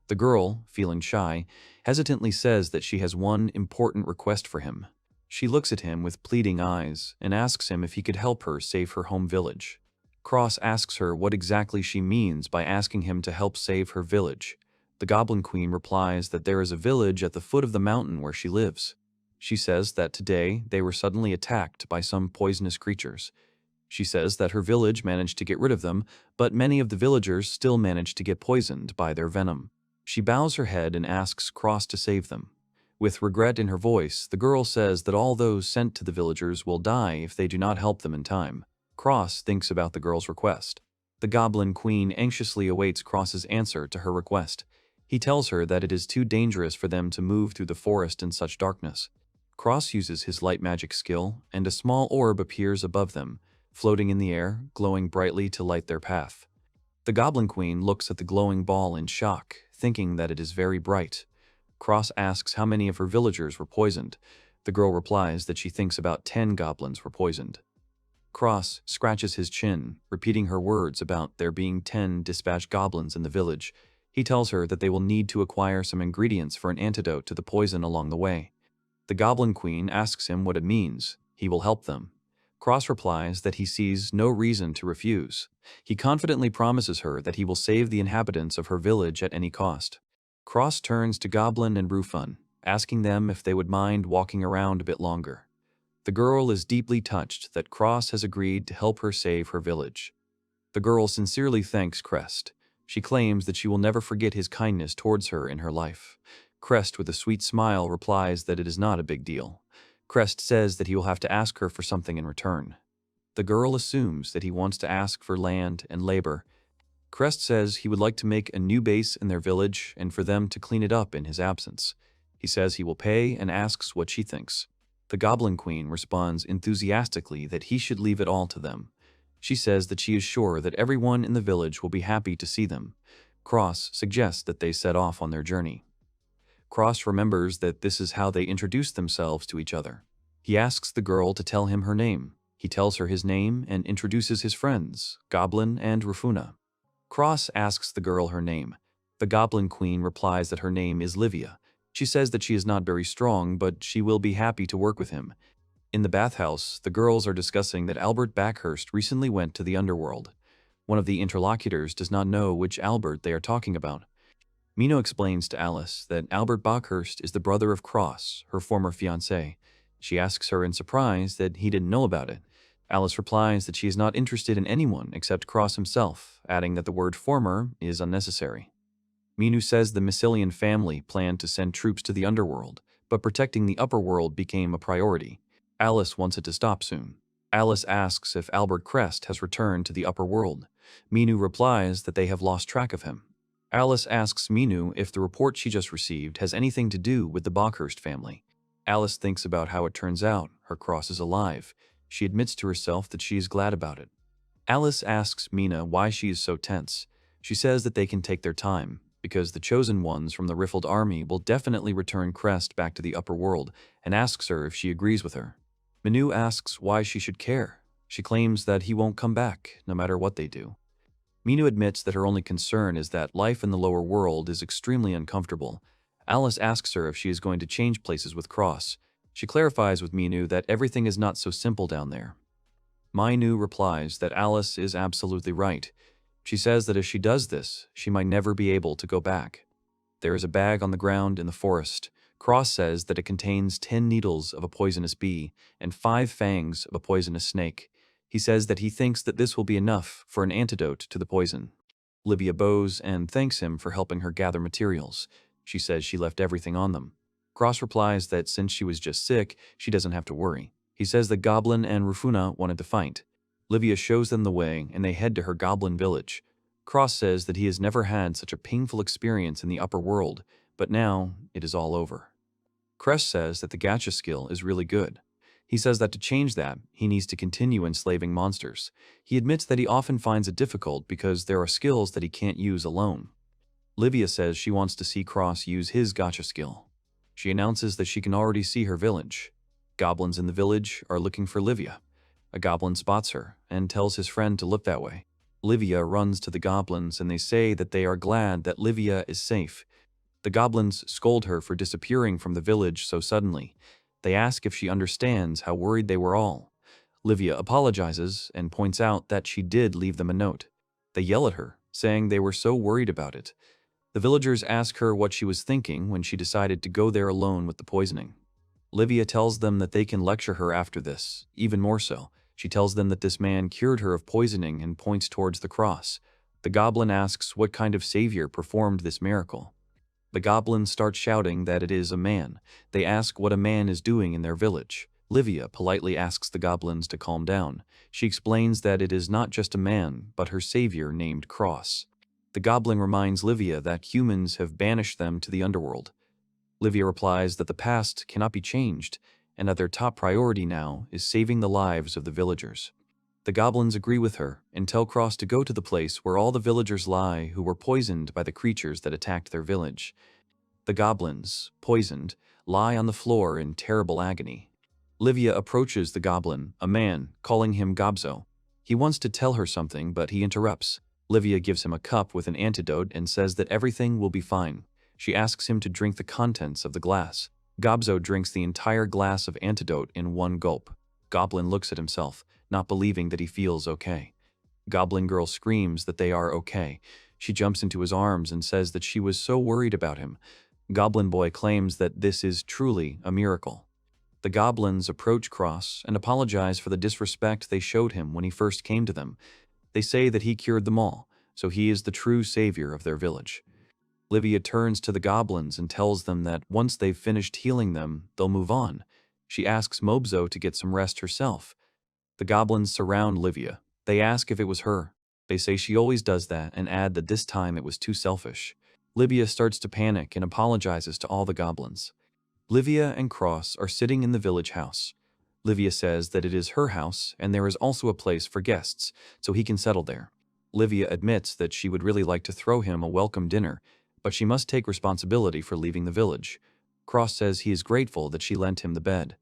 The girl, feeling shy, hesitantly says that she has one important request for him. She looks at him with pleading eyes and asks him if he could help her save her home village. Cross asks her what exactly she means by asking him to help save her village. The Goblin Queen replies that there is a village at the foot of the mountain where she lives. She says that today they were suddenly attacked by some poisonous creatures. She says that her village managed to get rid of them, but many of the villagers still managed to get poisoned by their venom. She bows her head and asks Cross to save them. With regret in her voice, the girl says that all those sent to the villagers will die if they do not help them in time. Cross thinks about the girl's request. The Goblin Queen anxiously awaits Cross's answer to her request. He tells her that it is too dangerous for them to move through the forest in such darkness. Cross uses his light magic skill, and a small orb appears above them, floating in the air, glowing brightly to light their path. The Goblin Queen looks at the glowing ball in shock, thinking that it is very bright. Cross asks how many of her villagers were poisoned. The girl replies that she thinks about 10 goblins were poisoned. Cross scratches his chin, repeating her words about there being 10 dispatched goblins in the village. He tells her that they will need to acquire some ingredients for an antidote to the poison along the way. The Goblin Queen asks him what it means. He will help them. Cross replies that he sees no reason to refuse. He confidently promises her that he will save the inhabitants of her village at any cost. Cross turns to Goblin and Rufun, asking them if they would mind walking around a bit longer. The girl is deeply touched that Cross has agreed to help her save her village. The girl sincerely thanks Crest. She claims that she will never forget his kindness towards her in her life. Crest, with a sweet smile, replies that it is not a big deal. Crest says that he will have to ask her for something in return. The girl assumes that he wants to ask for land and labor. Crest says he would like to make a new base in their village and for them to clean it up in his absence. He says he will pay and asks what she thinks. The Goblin Queen responds enthusiastically that he should leave it all to them. She says that she is sure that everyone in the village will be happy to see them. Cross suggests that they set off on their journey. Cross remembers that this is how they introduced themselves to each other. He asks the girl to tell him her name. He tells her his name and introduces his friends, Goblin and Rufuna. Cross asks the girl her name. The Goblin Queen replies that her name is Livia. She says that she is not very strong, but she will be happy to work with him. In the bathhouse, the girls are discussing that Albert Backhurst recently went to the underworld. One of the interlocutors does not know which Albert they are talking about. Mino explains to Alice that Albert Backhurst is the brother of Cross, her former fiancé. She asks her in surprise that he didn't know about it. Alice replies that she is not interested in anyone except Cross himself, adding that the word former is unnecessary. Minu says the Massilian family planned to send troops to the underworld, but protecting the upper world became a priority. Alice wants it to stop soon. Alice asks if Albert Crest has returned to the upper world. Minu replies that they have lost track of him. Alice asks Minu if the report she just received has anything to do with the Backhurst family. Alice thinks about how it turns out her Cross is alive. She admits to herself that she is glad about it. Alice asks Mina why she is so tense. She says that they can take their time, because the chosen ones from the Riffled army will definitely return Crest back to the upper world, and asks her if she agrees with her. Minu asks why she should care. She claims that he won't come back, no matter what they do. Minu admits that her only concern is that life in the lower world is extremely uncomfortable. Alice asks her if she is going to change places with Cross. She clarifies with Minu that everything is not so simple down there. Minu replies that Alice is absolutely right. She says that if she does this, she might never be able to go back. There is a bag on the ground in the forest. Cross says that it contains 10 needles of a poisonous bee and 5 fangs of a poisonous snake. He says that he thinks that this will be enough for an antidote to the poison. Livia bows and thanks him for helping her gather materials. She says she left everything on them. Cross replies that since she was just sick, she doesn't have to worry. He says that Goblin and Rufuna wanted to fight. Livia shows them the way and they head to her goblin village. Cross says that he has never had such a painful experience in the upper world, but now it is all over. Crest says that the Gacha skill is really good. He says that to change that, he needs to continue enslaving monsters. He admits that he often finds it difficult because there are skills that he can't use alone. Livia says she wants to see Cross use his Gacha skill. She announces that she can already see her village. Goblins in the village are looking for Livia. A goblin spots her and tells his friend to look that way. Livia runs to the goblins and they say that they are glad that Livia is safe. The goblins scold her for disappearing from the village so suddenly. They ask if she understands how worried they were all. Livia apologizes and points out that she did leave them a note. They yell at her, saying they were so worried about it. The villagers ask her what she was thinking when she decided to go there alone with the poisoning. Livia tells them that they can lecture her after this, even more so. She tells them that this man cured her of poisoning and points towards the cross. The goblin asks what kind of savior performed this miracle. The goblins start shouting that it is a man. They ask what a man is doing in their village. Livia politely asks the goblins to calm down. She explains that it is not just a man, but her savior named Cross. The goblin reminds Livia that humans have banished them to the underworld. Livia replies that the past cannot be changed, and that their top priority now is saving the lives of the villagers. The goblins agree with her and tell Cross to go to the place where all the villagers lie who were poisoned by the creatures that attacked their village. The goblins, poisoned, lie on the floor in terrible agony. Livia approaches the goblin, a man, calling him Gobzo. He wants to tell her something, but he interrupts. Livia gives him a cup with an antidote and says that everything will be fine. She asks him to drink the contents of the glass. Gobzo drinks the entire glass of antidote in one gulp. Goblin looks at himself, not believing that he feels okay. Goblin girl screams that they are okay. She jumps into his arms and says that she was so worried about him. Goblin boy claims that this is truly a miracle. The goblins approach Cross and apologize for the disrespect they showed him when he first came to them. They say that he cured them all, so he is the true savior of their village. Livia turns to the goblins and tells them that once they've finished healing them, they'll move on. She asks Mobzo to get some rest herself. The goblins surround Livia. They ask if it was her. They say she always does that and add that this time it was too selfish. Livia starts to panic and apologizes to all the goblins. Livia and Cross are sitting in the village house. Livia says that it is her house and there is also a place for guests, so he can settle there. Livia admits that she would really like to throw him a welcome dinner, but she must take responsibility for leaving the village. Cross says he is grateful that she lent him the bed.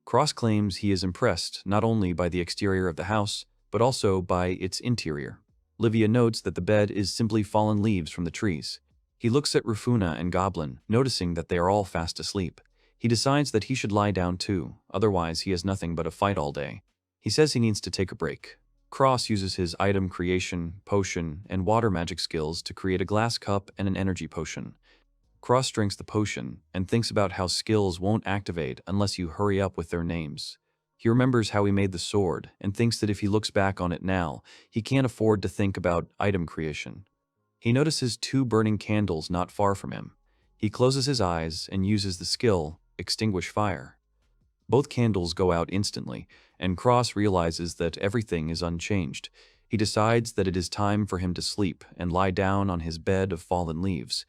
Cross claims he is impressed not only by the exterior of the house, but also by its interior. Livia notes that the bed is simply fallen leaves from the trees. He looks at Rufuna and Goblin, noticing that they are all fast asleep. He decides that he should lie down too, otherwise he has nothing but a fight all day. He says he needs to take a break. Cross uses his item creation, potion, and water magic skills to create a glass cup and an energy potion. Cross drinks the potion and thinks about how skills won't activate unless you hurry up with their names. He remembers how he made the sword and thinks that if he looks back on it now, he can't afford to think about item creation. He notices 2 burning candles not far from him. He closes his eyes and uses the skill, Extinguish Fire. Both candles go out instantly, and Cross realizes that everything is unchanged. He decides that it is time for him to sleep and lie down on his bed of fallen leaves.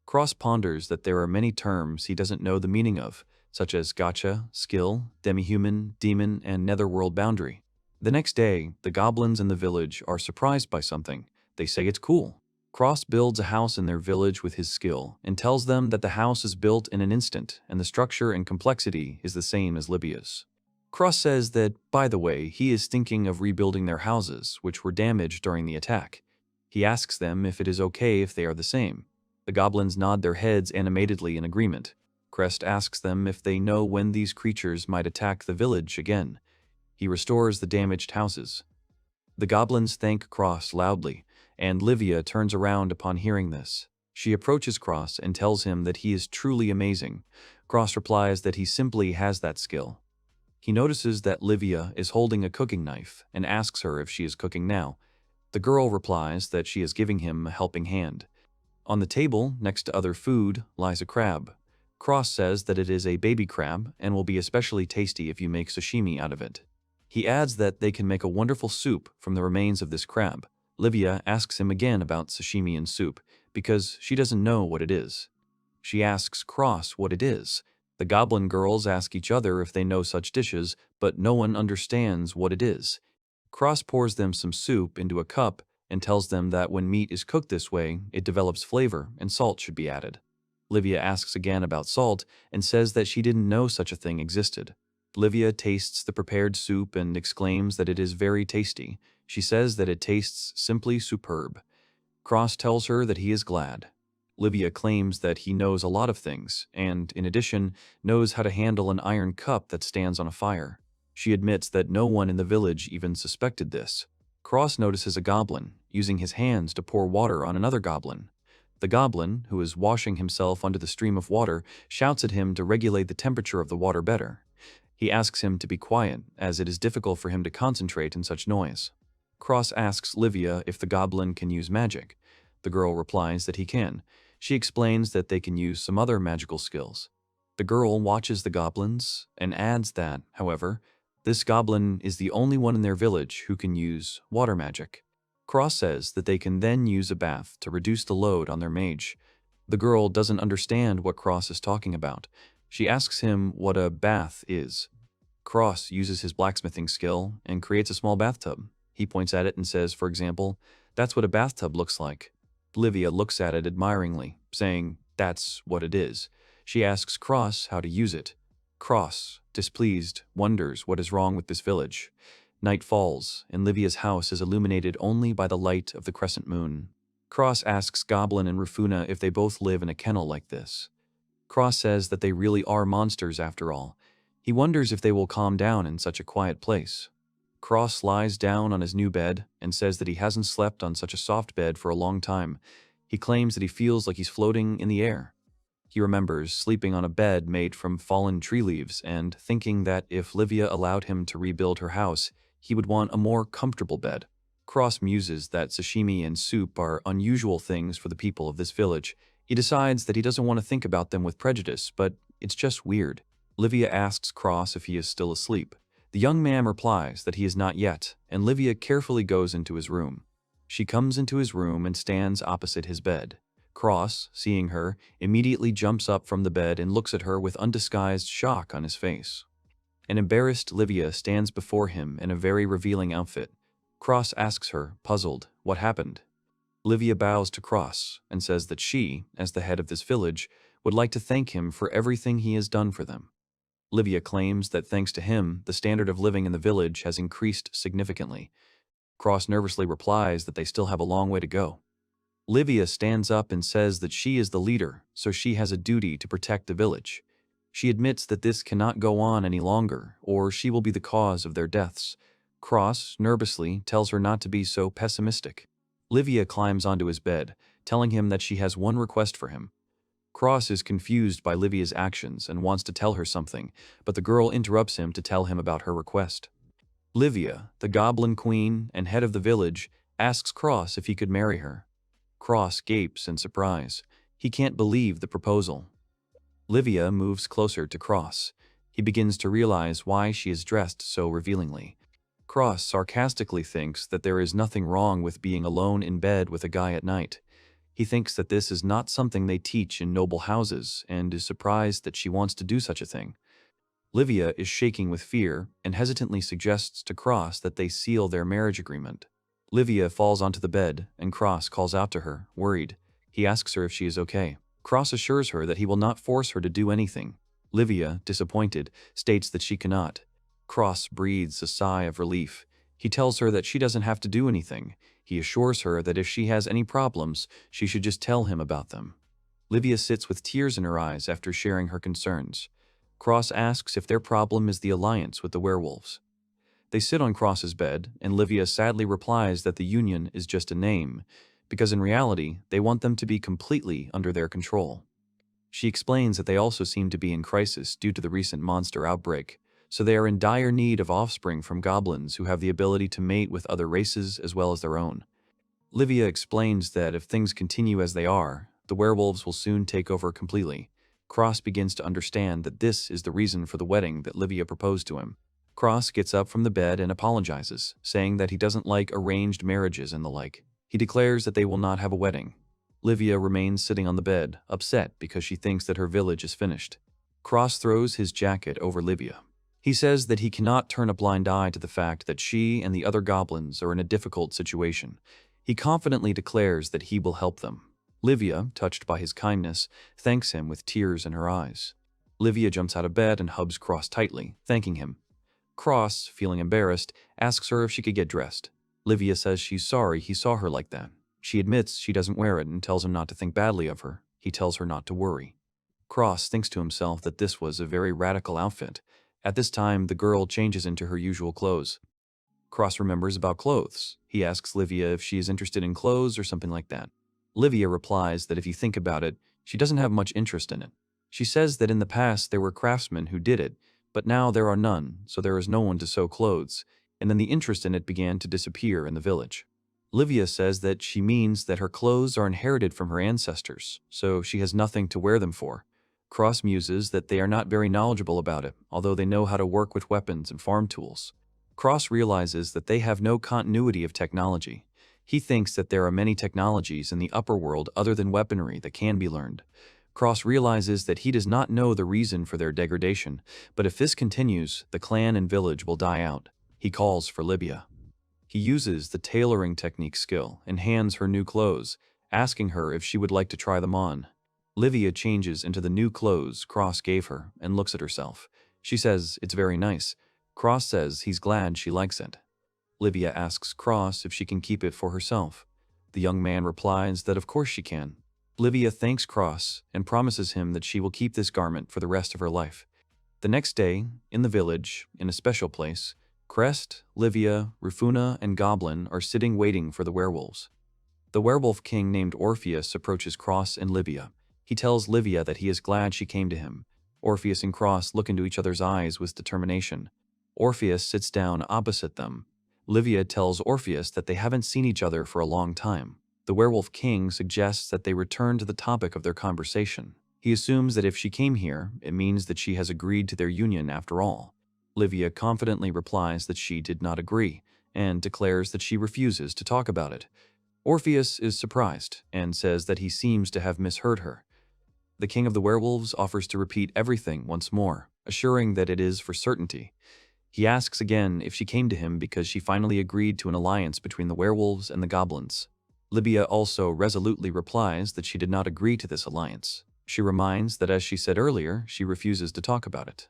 Cross ponders that there are many terms he doesn't know the meaning of, such as gacha, skill, demi-human, demon, and netherworld boundary. The next day, the goblins in the village are surprised by something. They say it's cool. Cross builds a house in their village with his skill and tells them that the house is built in an instant and the structure and complexity is the same as Libya's. Cross says that, by the way, he is thinking of rebuilding their houses, which were damaged during the attack. He asks them if it is okay if they are the same. The goblins nod their heads animatedly in agreement. Crest asks them if they know when these creatures might attack the village again. He restores the damaged houses. The goblins thank Cross loudly, and Livia turns around upon hearing this. She approaches Cross and tells him that he is truly amazing. Cross replies that he simply has that skill. He notices that Livia is holding a cooking knife and asks her if she is cooking now. The girl replies that she is giving him a helping hand. On the table, next to other food, lies a crab. Cross says that it is a baby crab and will be especially tasty if you make sashimi out of it. He adds that they can make a wonderful soup from the remains of this crab. Livia asks him again about sashimi and soup, because she doesn't know what it is. She asks Cross what it is. The goblin girls ask each other if they know such dishes, but no one understands what it is. Cross pours them some soup into a cup and tells them that when meat is cooked this way, it develops flavor and salt should be added. Livia asks again about salt and says that she didn't know such a thing existed. Livia tastes the prepared soup and exclaims that it is very tasty. She says that it tastes simply superb. Cross tells her that he is glad. Livia claims that he knows a lot of things, and, in addition, knows how to handle an iron cup that stands on a fire. She admits that no one in the village even suspected this. Cross notices a goblin, using his hands to pour water on another goblin. The goblin, who is washing himself under the stream of water, shouts at him to regulate the temperature of the water better. He asks him to be quiet, as it is difficult for him to concentrate in such noise. Cross asks Livia if the goblin can use magic. The girl replies that he can. She explains that they can use some other magical skills. The girl watches the goblins and adds that, however, this goblin is the only one in their village who can use water magic. Cross says that they can then use a bath to reduce the load on their mage. The girl doesn't understand what Cross is talking about. She asks him what a bath is. Cross uses his blacksmithing skill and creates a small bathtub. He points at it and says, for example, "That's what a bathtub looks like." Livia looks at it admiringly, saying, "That's what it is." She asks Cross how to use it. Cross, displeased, wonders what is wrong with this village. Night falls, and Livia's house is illuminated only by the light of the crescent moon. Cross asks Goblin and Rufuna if they both live in a kennel like this. Cross says that they really are monsters after all. He wonders if they will calm down in such a quiet place. Cross lies down on his new bed and says that he hasn't slept on such a soft bed for a long time. He claims that he feels like he's floating in the air. He remembers sleeping on a bed made from fallen tree leaves and thinking that if Livia allowed him to rebuild her house, he would want a more comfortable bed. Cross muses that sashimi and soup are unusual things for the people of this village. He decides that he doesn't want to think about them with prejudice, but it's just weird. Livia asks Cross if he is still asleep. The young man replies that he is not yet, and Livia carefully goes into his room. She comes into his room and stands opposite his bed. Cross, seeing her, immediately jumps up from the bed and looks at her with undisguised shock on his face. An embarrassed Livia stands before him in a very revealing outfit. Cross asks her, puzzled, what happened? Livia bows to Cross and says that she, as the head of this village, would like to thank him for everything he has done for them. Livia claims that thanks to him, the standard of living in the village has increased significantly. Cross nervously replies that they still have a long way to go. Livia stands up and says that she is the leader, so she has a duty to protect the village. She admits that this cannot go on any longer, or she will be the cause of their deaths. Cross, nervously, tells her not to be so pessimistic. Livia climbs onto his bed, telling him that she has one request for him. Cross is confused by Livia's actions and wants to tell her something, but the girl interrupts him to tell him about her request. Livia, the Goblin Queen and head of the village, asks Cross if he could marry her. Cross gapes in surprise. He can't believe the proposal. Livia moves closer to Cross. He begins to realize why she is dressed so revealingly. Cross sarcastically thinks that there is nothing wrong with being alone in bed with a guy at night. He thinks that this is not something they teach in noble houses and is surprised that she wants to do such a thing. Livia is shaking with fear and hesitantly suggests to Cross that they seal their marriage agreement. Livia falls onto the bed and Cross calls out to her, worried. He asks her if she is okay. Cross assures her that he will not force her to do anything. Livia, disappointed, states that she cannot. Cross breathes a sigh of relief. He tells her that she doesn't have to do anything. He assures her that if she has any problems, she should just tell him about them. Livia sits with tears in her eyes after sharing her concerns. Cross asks if their problem is the alliance with the werewolves. They sit on Cross's bed, and Livia sadly replies that the union is just a name, because in reality, they want them to be completely under their control. She explains that they also seem to be in crisis due to the recent monster outbreak, so they are in dire need of offspring from goblins who have the ability to mate with other races as well as their own. Livia explains that if things continue as they are, the werewolves will soon take over completely. Cross begins to understand that this is the reason for the wedding that Livia proposed to him. Cross gets up from the bed and apologizes, saying that he doesn't like arranged marriages and the like. He declares that they will not have a wedding. Livia remains sitting on the bed, upset because she thinks that her village is finished. Cross throws his jacket over Livia. He says that he cannot turn a blind eye to the fact that she and the other goblins are in a difficult situation. He confidently declares that he will help them. Livia, touched by his kindness, thanks him with tears in her eyes. Livia jumps out of bed and hugs Cross tightly, thanking him. Cross, feeling embarrassed, asks her if she could get dressed. Livia says she's sorry he saw her like that. She admits she doesn't wear it and tells him not to think badly of her. He tells her not to worry. Cross thinks to himself that this was a very radical outfit. At this time, the girl changes into her usual clothes. Cross remembers about clothes. He asks Livia if she is interested in clothes or something like that. Livia replies that if you think about it, she doesn't have much interest in it. She says that in the past there were craftsmen who did it, but now there are none, so there is no one to sew clothes, and then the interest in it began to disappear in the village. Livia says that she means that her clothes are inherited from her ancestors, so she has nothing to wear them for. Cross muses that they are not very knowledgeable about it, although they know how to work with weapons and farm tools. Cross realizes that they have no continuity of technology. He thinks that there are many technologies in the upper world other than weaponry that can be learned. Cross realizes that he does not know the reason for their degradation, but if this continues, the clan and village will die out. He calls for Livia. He uses the tailoring technique skill and hands her new clothes, asking her if she would like to try them on. Livia changes into the new clothes Cross gave her and looks at herself. She says it's very nice. Cross says he's glad she likes it. Livia asks Cross if she can keep it for herself. The young man replies that of course she can. Livia thanks Cross and promises him that she will keep this garment for the rest of her life. The next day, in the village, in a special place, Crest, Livia, Rufuna, and Goblin are sitting waiting for the werewolves. The werewolf king named Orpheus approaches Cross and Livia. He tells Livia that he is glad she came to him. Orpheus and Cross look into each other's eyes with determination. Orpheus sits down opposite them. Livia tells Orpheus that they haven't seen each other for a long time. The werewolf king suggests that they return to the topic of their conversation. He assumes that if she came here, it means that she has agreed to their union after all. Livia confidently replies that she did not agree, and declares that she refuses to talk about it. Orpheus is surprised, and says that he seems to have misheard her. The king of the werewolves offers to repeat everything once more, assuring that it is for certainty. He asks again if she came to him because she finally agreed to an alliance between the werewolves and the goblins. Livia also resolutely replies that she did not agree to this alliance. She reminds that, as she said earlier, she refuses to talk about it.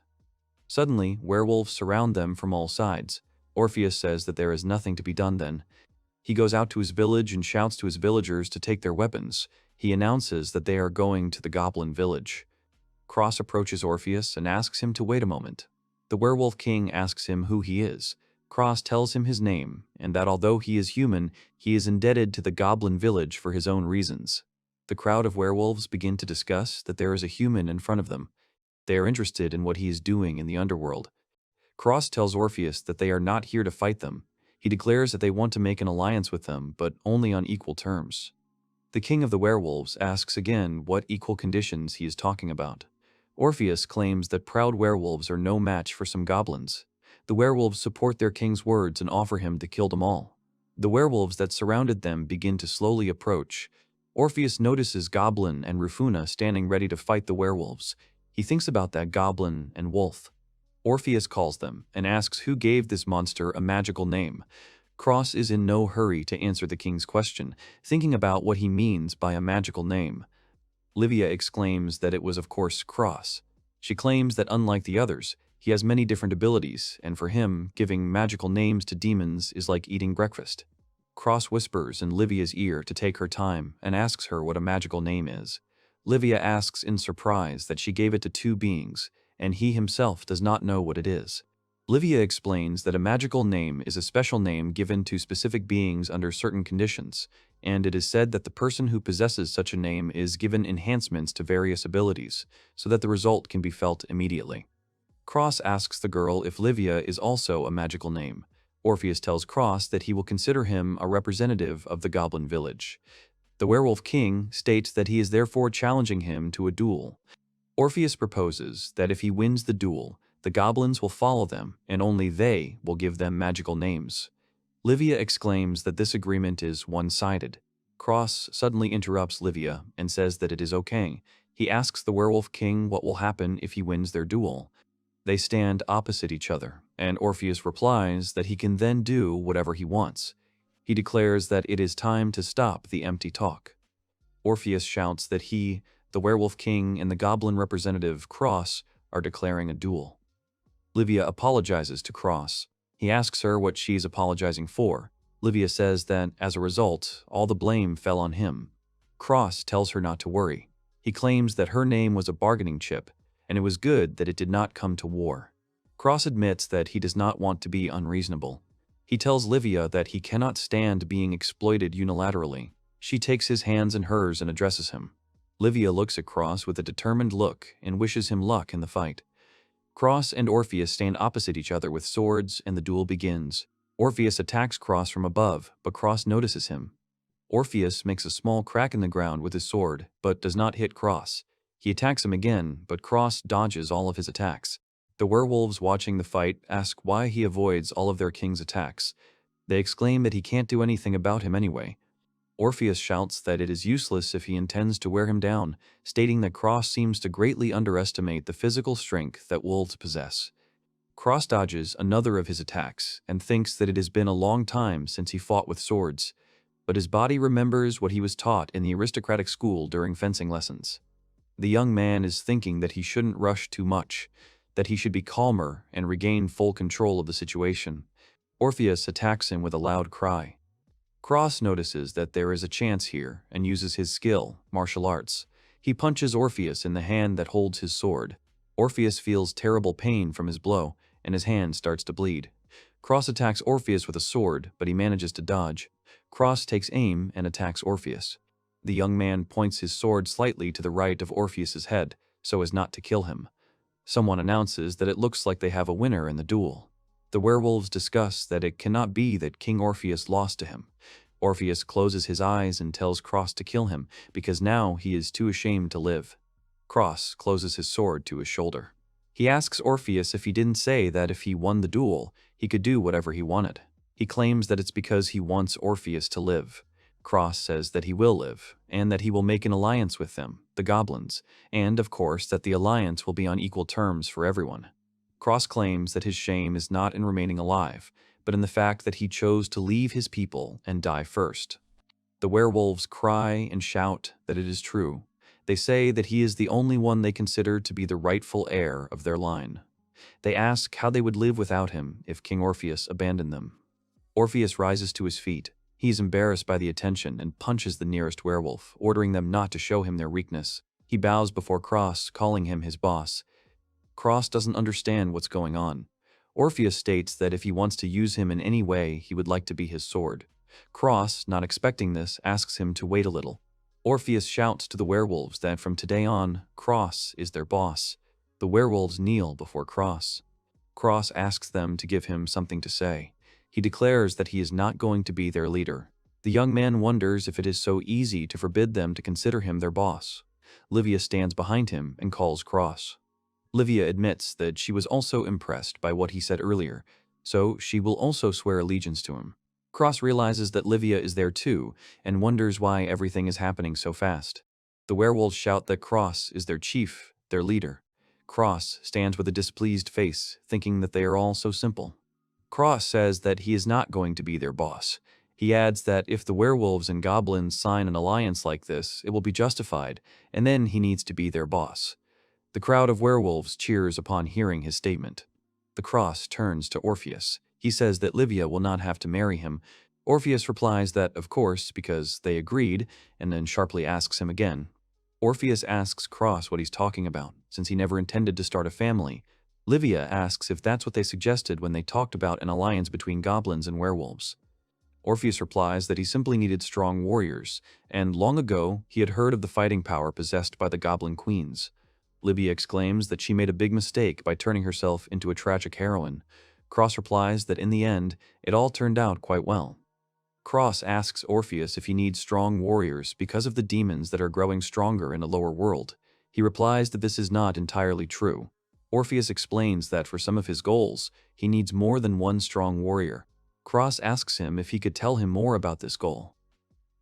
Suddenly, werewolves surround them from all sides. Orpheus says that there is nothing to be done then. He goes out to his village and shouts to his villagers to take their weapons. He announces that they are going to the goblin village. Cross approaches Orpheus and asks him to wait a moment. The werewolf king asks him who he is. Cross tells him his name, and that although he is human, he is indebted to the goblin village for his own reasons. The crowd of werewolves begin to discuss that there is a human in front of them. They are interested in what he is doing in the underworld. Cross tells Orpheus that they are not here to fight them. He declares that they want to make an alliance with them, but only on equal terms. The king of the werewolves asks again what equal conditions he is talking about. Orpheus claims that proud werewolves are no match for some goblins. The werewolves support their king's words and offer him to kill them all. The werewolves that surrounded them begin to slowly approach. Orpheus notices Goblin and Rufuna standing ready to fight the werewolves. He thinks about that goblin and wolf. Orpheus calls them and asks who gave this monster a magical name. Cross is in no hurry to answer the king's question, thinking about what he means by a magical name. Livia exclaims that it was of course Cross. She claims that unlike the others, he has many different abilities, and for him, giving magical names to demons is like eating breakfast. Cross whispers in Livia's ear to take her time and asks her what a magical name is. Livia asks in surprise that she gave it to two beings, and he himself does not know what it is. Livia explains that a magical name is a special name given to specific beings under certain conditions, and it is said that the person who possesses such a name is given enhancements to various abilities, so that the result can be felt immediately. Cross asks the girl if Livia is also a magical name. Orpheus tells Cross that he will consider him a representative of the goblin village. The werewolf king states that he is therefore challenging him to a duel. Orpheus proposes that if he wins the duel, the goblins will follow them, and only they will give them magical names. Livia exclaims that this agreement is one-sided. Cross suddenly interrupts Livia and says that it is okay. He asks the werewolf king what will happen if he wins their duel. They stand opposite each other, and Orpheus replies that he can then do whatever he wants. He declares that it is time to stop the empty talk. Orpheus shouts that he, the werewolf king, and the goblin representative, Cross, are declaring a duel. Livia apologizes to Cross. He asks her what she is apologizing for. Livia says that, as a result, all the blame fell on him. Cross tells her not to worry. He claims that her name was a bargaining chip, and it was good that it did not come to war. Cross admits that he does not want to be unreasonable. He tells Livia that he cannot stand being exploited unilaterally. She takes his hands in hers and addresses him. Livia looks at Cross with a determined look and wishes him luck in the fight. Cross and Orpheus stand opposite each other with swords, and the duel begins. Orpheus attacks Cross from above, but Cross notices him. Orpheus makes a small crack in the ground with his sword, but does not hit Cross. He attacks him again, but Cross dodges all of his attacks. The werewolves watching the fight ask why he avoids all of their king's attacks. They exclaim that he can't do anything about him anyway. Orpheus shouts that it is useless if he intends to wear him down, stating that Cross seems to greatly underestimate the physical strength that wolves possess. Cross dodges another of his attacks and thinks that it has been a long time since he fought with swords, but his body remembers what he was taught in the aristocratic school during fencing lessons. The young man is thinking that he shouldn't rush too much, that he should be calmer and regain full control of the situation. Orpheus attacks him with a loud cry. Cross notices that there is a chance here and uses his skill, martial arts. He punches Orpheus in the hand that holds his sword. Orpheus feels terrible pain from his blow, and his hand starts to bleed. Cross attacks Orpheus with a sword, but he manages to dodge. Cross takes aim and attacks Orpheus. The young man points his sword slightly to the right of Orpheus's head, so as not to kill him. Someone announces that it looks like they have a winner in the duel. The werewolves discuss that it cannot be that King Orpheus lost to him. Orpheus closes his eyes and tells Cross to kill him, because now he is too ashamed to live. Cross closes his sword to his shoulder. He asks Orpheus if he didn't say that if he won the duel, he could do whatever he wanted. He claims that it's because he wants Orpheus to live. Cross says that he will live, and that he will make an alliance with them, the goblins, and, of course, that the alliance will be on equal terms for everyone. Cross claims that his shame is not in remaining alive, but in the fact that he chose to leave his people and die first. The werewolves cry and shout that it is true. They say that he is the only one they consider to be the rightful heir of their line. They ask how they would live without him if King Orpheus abandoned them. Orpheus rises to his feet. He is embarrassed by the attention and punches the nearest werewolf, ordering them not to show him their weakness. He bows before Cross, calling him his boss. Cross doesn't understand what's going on. Orpheus states that if he wants to use him in any way, he would like to be his sword. Cross, not expecting this, asks him to wait a little. Orpheus shouts to the werewolves that from today on, Cross is their boss. The werewolves kneel before Cross. Cross asks them to give him something to say. He declares that he is not going to be their leader. The young man wonders if it is so easy to forbid them to consider him their boss. Livia stands behind him and calls Cross. Livia admits that she was also impressed by what he said earlier, so she will also swear allegiance to him. Cross realizes that Livia is there too, and wonders why everything is happening so fast. The werewolves shout that Cross is their chief, their leader. Cross stands with a displeased face, thinking that they are all so simple. Cross says that he is not going to be their boss. He adds that if the werewolves and goblins sign an alliance like this, it will be justified, and then he needs to be their boss. The crowd of werewolves cheers upon hearing his statement. The Cross turns to Orpheus. He says that Livia will not have to marry him. Orpheus replies that, of course, because they agreed, and then sharply asks him again. Orpheus asks Cross what he's talking about, since he never intended to start a family. Livia asks if that's what they suggested when they talked about an alliance between goblins and werewolves. Orpheus replies that he simply needed strong warriors, and long ago he had heard of the fighting power possessed by the goblin queens. Livia exclaims that she made a big mistake by turning herself into a tragic heroine. Cross replies that in the end, it all turned out quite well. Cross asks Orpheus if he needs strong warriors because of the demons that are growing stronger in a lower world. He replies that this is not entirely true. Orpheus explains that for some of his goals, he needs more than one strong warrior. Cross asks him if he could tell him more about this goal.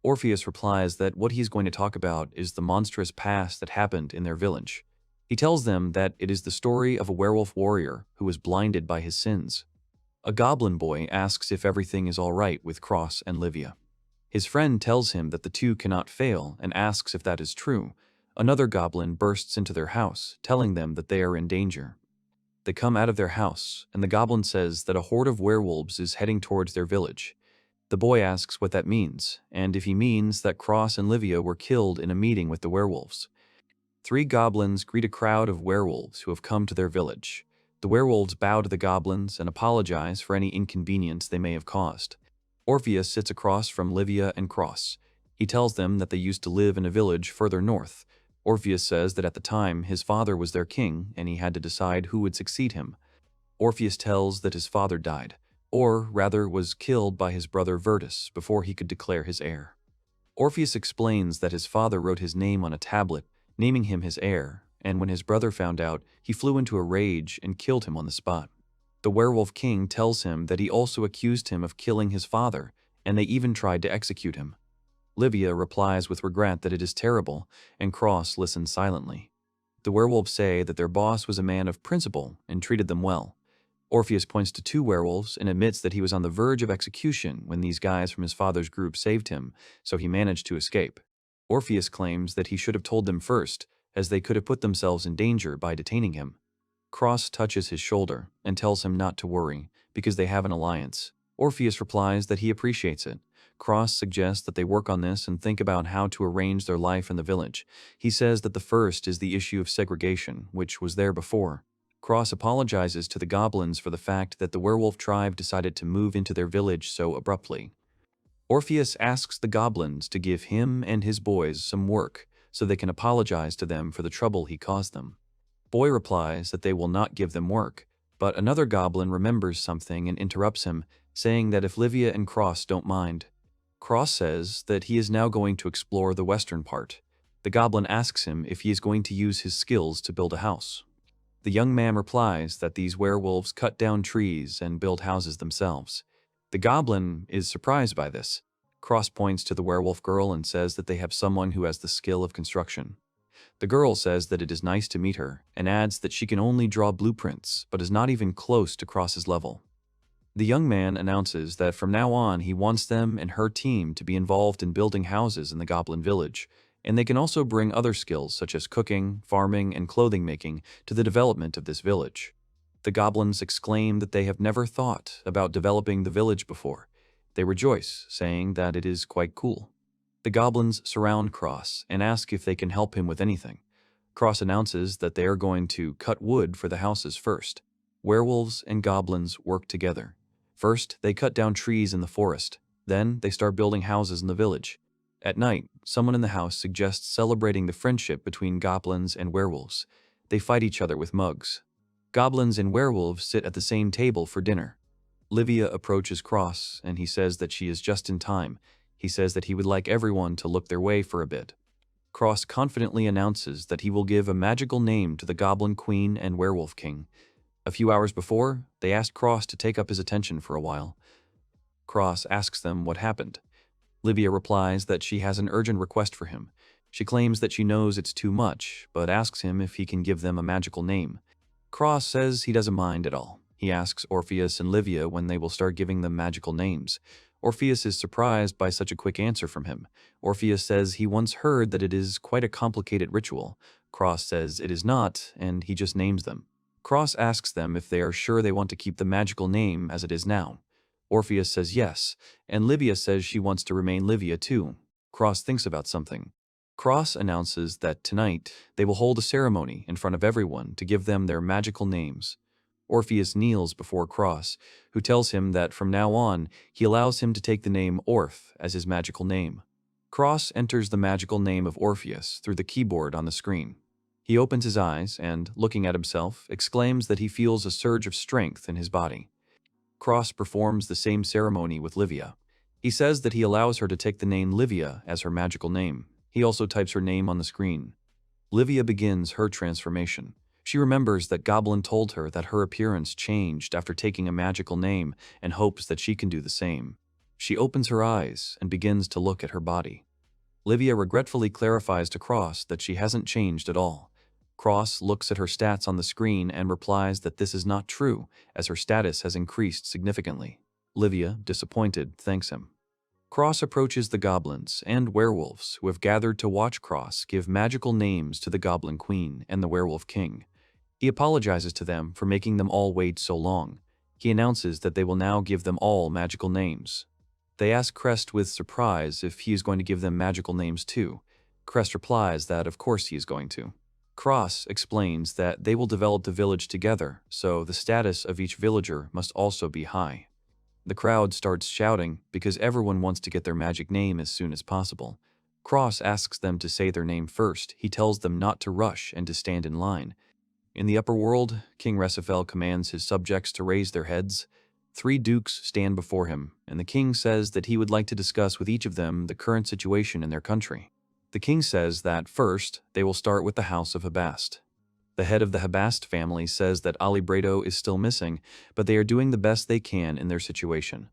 Orpheus replies that what he is going to talk about is the monstrous past that happened in their village. He tells them that it is the story of a werewolf warrior who was blinded by his sins. A goblin boy asks if everything is all right with Cross and Livia. His friend tells him that the two cannot fail and asks if that is true. Another goblin bursts into their house, telling them that they are in danger. They come out of their house, and the goblin says that a horde of werewolves is heading towards their village. The boy asks what that means, and if he means that Cross and Livia were killed in a meeting with the werewolves. 3 goblins greet a crowd of werewolves who have come to their village. The werewolves bow to the goblins and apologize for any inconvenience they may have caused. Orpheus sits across from Livia and Cross. He tells them that they used to live in a village further north. Orpheus says that at the time his father was their king and he had to decide who would succeed him. Orpheus tells that his father died, or rather was killed by his brother Virtus before he could declare his heir. Orpheus explains that his father wrote his name on a tablet, naming him his heir, and when his brother found out, he flew into a rage and killed him on the spot. The werewolf king tells him that he also accused him of killing his father, and they even tried to execute him. Livia replies with regret that it is terrible, and Cross listens silently. The werewolves say that their boss was a man of principle and treated them well. Orpheus points to 2 werewolves and admits that he was on the verge of execution when these guys from his father's group saved him, so he managed to escape. Orpheus claims that he should have told them first, as they could have put themselves in danger by detaining him. Cross touches his shoulder and tells him not to worry, because they have an alliance. Orpheus replies that he appreciates it. Cross suggests that they work on this and think about how to arrange their life in the village. He says that the first is the issue of segregation, which was there before. Cross apologizes to the goblins for the fact that the werewolf tribe decided to move into their village so abruptly. Orpheus asks the goblins to give him and his boys some work so they can apologize to them for the trouble he caused them. Boy replies that they will not give them work, but another goblin remembers something and interrupts him, saying that if Livia and Cross don't mind. Cross says that he is now going to explore the western part. The goblin asks him if he is going to use his skills to build a house. The young man replies that these werewolves cut down trees and build houses themselves. The goblin is surprised by this. Cross points to the werewolf girl and says that they have someone who has the skill of construction. The girl says that it is nice to meet her, and adds that she can only draw blueprints, but is not even close to Cross's level. The young man announces that from now on he wants them and her team to be involved in building houses in the goblin village, and they can also bring other skills such as cooking, farming, and clothing making to the development of this village. The goblins exclaim that they have never thought about developing the village before. They rejoice, saying that it is quite cool. The goblins surround Cross and ask if they can help him with anything. Cross announces that they are going to cut wood for the houses first. Werewolves and goblins work together. First, they cut down trees in the forest. Then, they start building houses in the village. At night, someone in the house suggests celebrating the friendship between goblins and werewolves. They fight each other with mugs. Goblins and werewolves sit at the same table for dinner. Livia approaches Cross, and he says that she is just in time. He says that he would like everyone to look their way for a bit. Cross confidently announces that he will give a magical name to the Goblin Queen and Werewolf King. A few hours before, they asked Cross to take up his attention for a while. Cross asks them what happened. Livia replies that she has an urgent request for him. She claims that she knows it's too much, but asks him if he can give them a magical name. Cross says he doesn't mind at all. He asks Orpheus and Livia when they will start giving them magical names. Orpheus is surprised by such a quick answer from him. Orpheus says he once heard that it is quite a complicated ritual. Cross says it is not, and he just names them. Cross asks them if they are sure they want to keep the magical name as it is now. Orpheus says yes, and Livia says she wants to remain Livia too. Cross thinks about something. Cross announces that tonight they will hold a ceremony in front of everyone to give them their magical names. Orpheus kneels before Cross, who tells him that from now on he allows him to take the name Orph as his magical name. Cross enters the magical name of Orpheus through the keyboard on the screen. He opens his eyes and, looking at himself, exclaims that he feels a surge of strength in his body. Cross performs the same ceremony with Livia. He says that he allows her to take the name Livia as her magical name. He also types her name on the screen. Livia begins her transformation. She remembers that Goblin told her that her appearance changed after taking a magical name and hopes that she can do the same. She opens her eyes and begins to look at her body. Livia regretfully clarifies to Cross that she hasn't changed at all. Cross looks at her stats on the screen and replies that this is not true, as her status has increased significantly. Livia, disappointed, thanks him. Cross approaches the goblins and werewolves who have gathered to watch Cross give magical names to the Goblin Queen and the Werewolf King. He apologizes to them for making them all wait so long. He announces that they will now give them all magical names. They ask Crest with surprise if he is going to give them magical names too. Crest replies that of course he is going to. Cross explains that they will develop the village together, so the status of each villager must also be high. The crowd starts shouting because everyone wants to get their magic name as soon as possible. Cross asks them to say their name first. He tells them not to rush and to stand in line. In the upper world, King Resifel commands his subjects to raise their heads. 3 dukes stand before him, and the king says that he would like to discuss with each of them the current situation in their country. The king says that first, they will start with the house of Habast. The head of the Habast family says that Ali Bredo is still missing, but they are doing the best they can in their situation.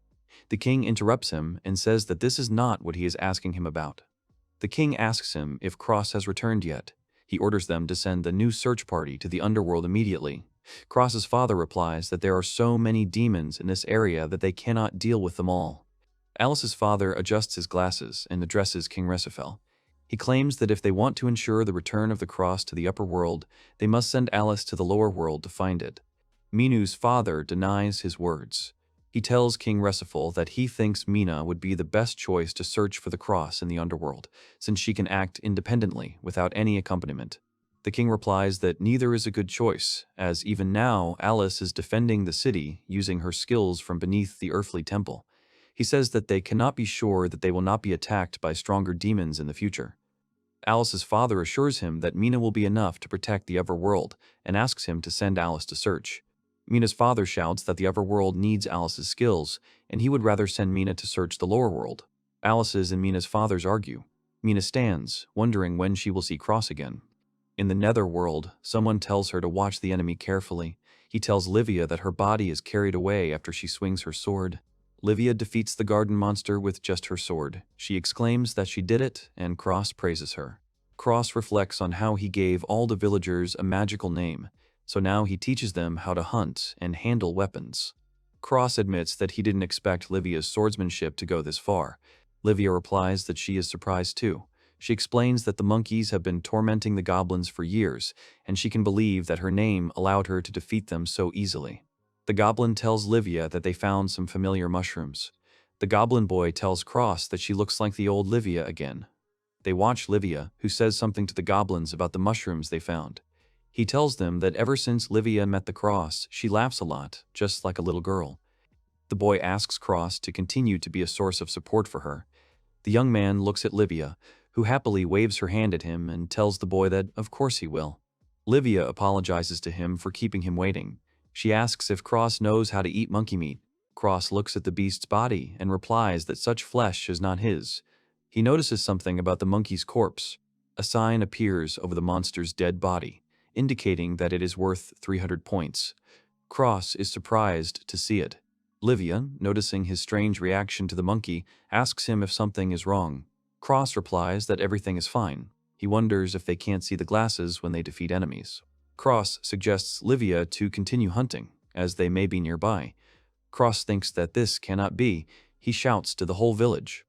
The king interrupts him and says that this is not what he is asking him about. The king asks him if Cross has returned yet. He orders them to send the new search party to the underworld immediately. Cross's father replies that there are so many demons in this area that they cannot deal with them all. Alice's father adjusts his glasses and addresses King Resifel. He claims that if they want to ensure the return of the cross to the upper world, they must send Alice to the lower world to find it. Minu's father denies his words. He tells King Resifel that he thinks Mina would be the best choice to search for the cross in the underworld, since she can act independently without any accompaniment. The king replies that neither is a good choice, as even now Alice is defending the city using her skills from beneath the earthly temple. He says that they cannot be sure that they will not be attacked by stronger demons in the future. Alice's father assures him that Mina will be enough to protect the upper world and asks him to send Alice to search. Mina's father shouts that the upper world needs Alice's skills, and he would rather send Mina to search the lower world. Alice's and Mina's fathers argue. Mina stands, wondering when she will see Cross again. In the netherworld, someone tells her to watch the enemy carefully. He tells Livia that her body is carried away after she swings her sword. Livia defeats the garden monster with just her sword. She exclaims that she did it, and Cross praises her. Cross reflects on how he gave all the villagers a magical name, so now he teaches them how to hunt and handle weapons. Cross admits that he didn't expect Livia's swordsmanship to go this far. Livia replies that she is surprised too. She explains that the monkeys have been tormenting the goblins for years, and she can believe that her name allowed her to defeat them so easily. The goblin tells Livia that they found some familiar mushrooms. The goblin boy tells Cross that she looks like the old Livia again. They watch Livia, who says something to the goblins about the mushrooms they found. He tells them that ever since Livia met the Cross, she laughs a lot, just like a little girl. The boy asks Cross to continue to be a source of support for her. The young man looks at Livia, who happily waves her hand at him and tells the boy that of course he will. Livia apologizes to him for keeping him waiting. She asks if Cross knows how to eat monkey meat. Cross looks at the beast's body and replies that such flesh is not his. He notices something about the monkey's corpse. A sign appears over the monster's dead body, indicating that it is worth 300 points. Cross is surprised to see it. Livia, noticing his strange reaction to the monkey, asks him if something is wrong. Cross replies that everything is fine. He wonders if they can't see the glasses when they defeat enemies. Cross suggests Livia to continue hunting, as they may be nearby. Cross thinks that this cannot be. He shouts to the whole village.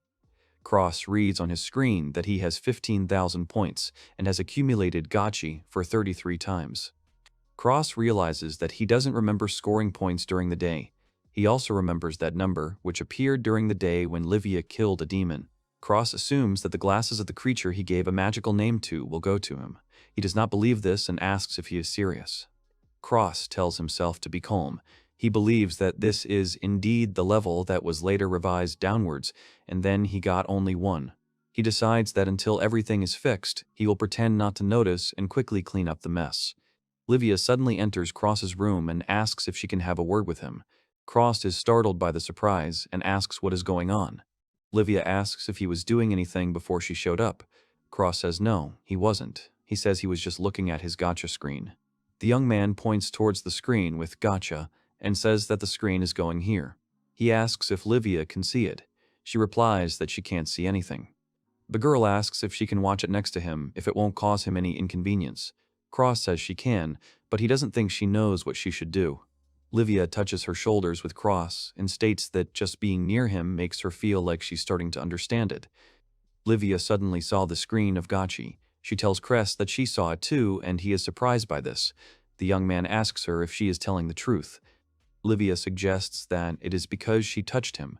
Cross reads on his screen that he has 15,000 points and has accumulated gachi for 33 times. Cross realizes that he doesn't remember scoring points during the day. He also remembers that number, which appeared during the day when Livia killed a demon. Cross assumes that the glasses of the creature he gave a magical name to will go to him. He does not believe this and asks if he is serious. Cross tells himself to be calm. He believes that this is indeed the level that was later revised downwards, and then he got only one. He decides that until everything is fixed, he will pretend not to notice and quickly clean up the mess. Livia suddenly enters Cross's room and asks if she can have a word with him. Cross is startled by the surprise and asks what is going on. Livia asks if he was doing anything before she showed up. Cross says no, he wasn't. He says he was just looking at his gacha screen. The young man points towards the screen with gacha and says that the screen is going here. He asks if Livia can see it. She replies that she can't see anything. The girl asks if she can watch it next to him if it won't cause him any inconvenience. Cross says she can, but he doesn't think she knows what she should do. Livia touches her shoulders with Cross and states that just being near him makes her feel like she's starting to understand it. Livia suddenly saw the screen of gachi. She tells Cress that she saw it too, and he is surprised by this. The young man asks her if she is telling the truth. Livia suggests that it is because she touched him.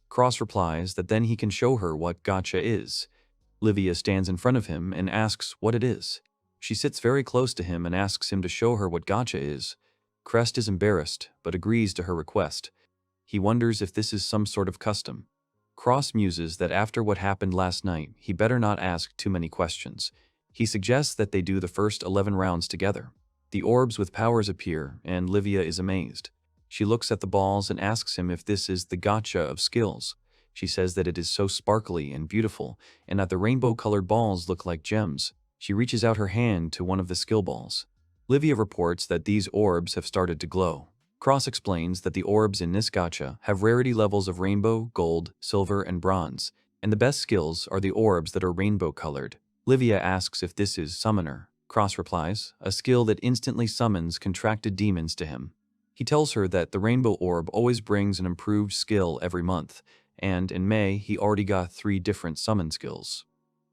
Cross replies that then he can show her what gacha is. Livia stands in front of him and asks what it is. She sits very close to him and asks him to show her what gacha is. Crest is embarrassed, but agrees to her request. He wonders if this is some sort of custom. Cross muses that after what happened last night, he better not ask too many questions. He suggests that they do the first 11 rounds together. The orbs with powers appear, and Livia is amazed. She looks at the balls and asks him if this is the gacha of skills. She says that it is so sparkly and beautiful, and that the rainbow-colored balls look like gems. She reaches out her hand to one of the skill balls. Livia reports that these orbs have started to glow. Cross explains that the orbs in this gacha have rarity levels of rainbow, gold, silver, and bronze, and the best skills are the orbs that are rainbow-colored. Livia asks if this is Summoner. Cross replies, a skill that instantly summons contracted demons to him. He tells her that the rainbow orb always brings an improved skill every month, and in May he already got 3 different summon skills.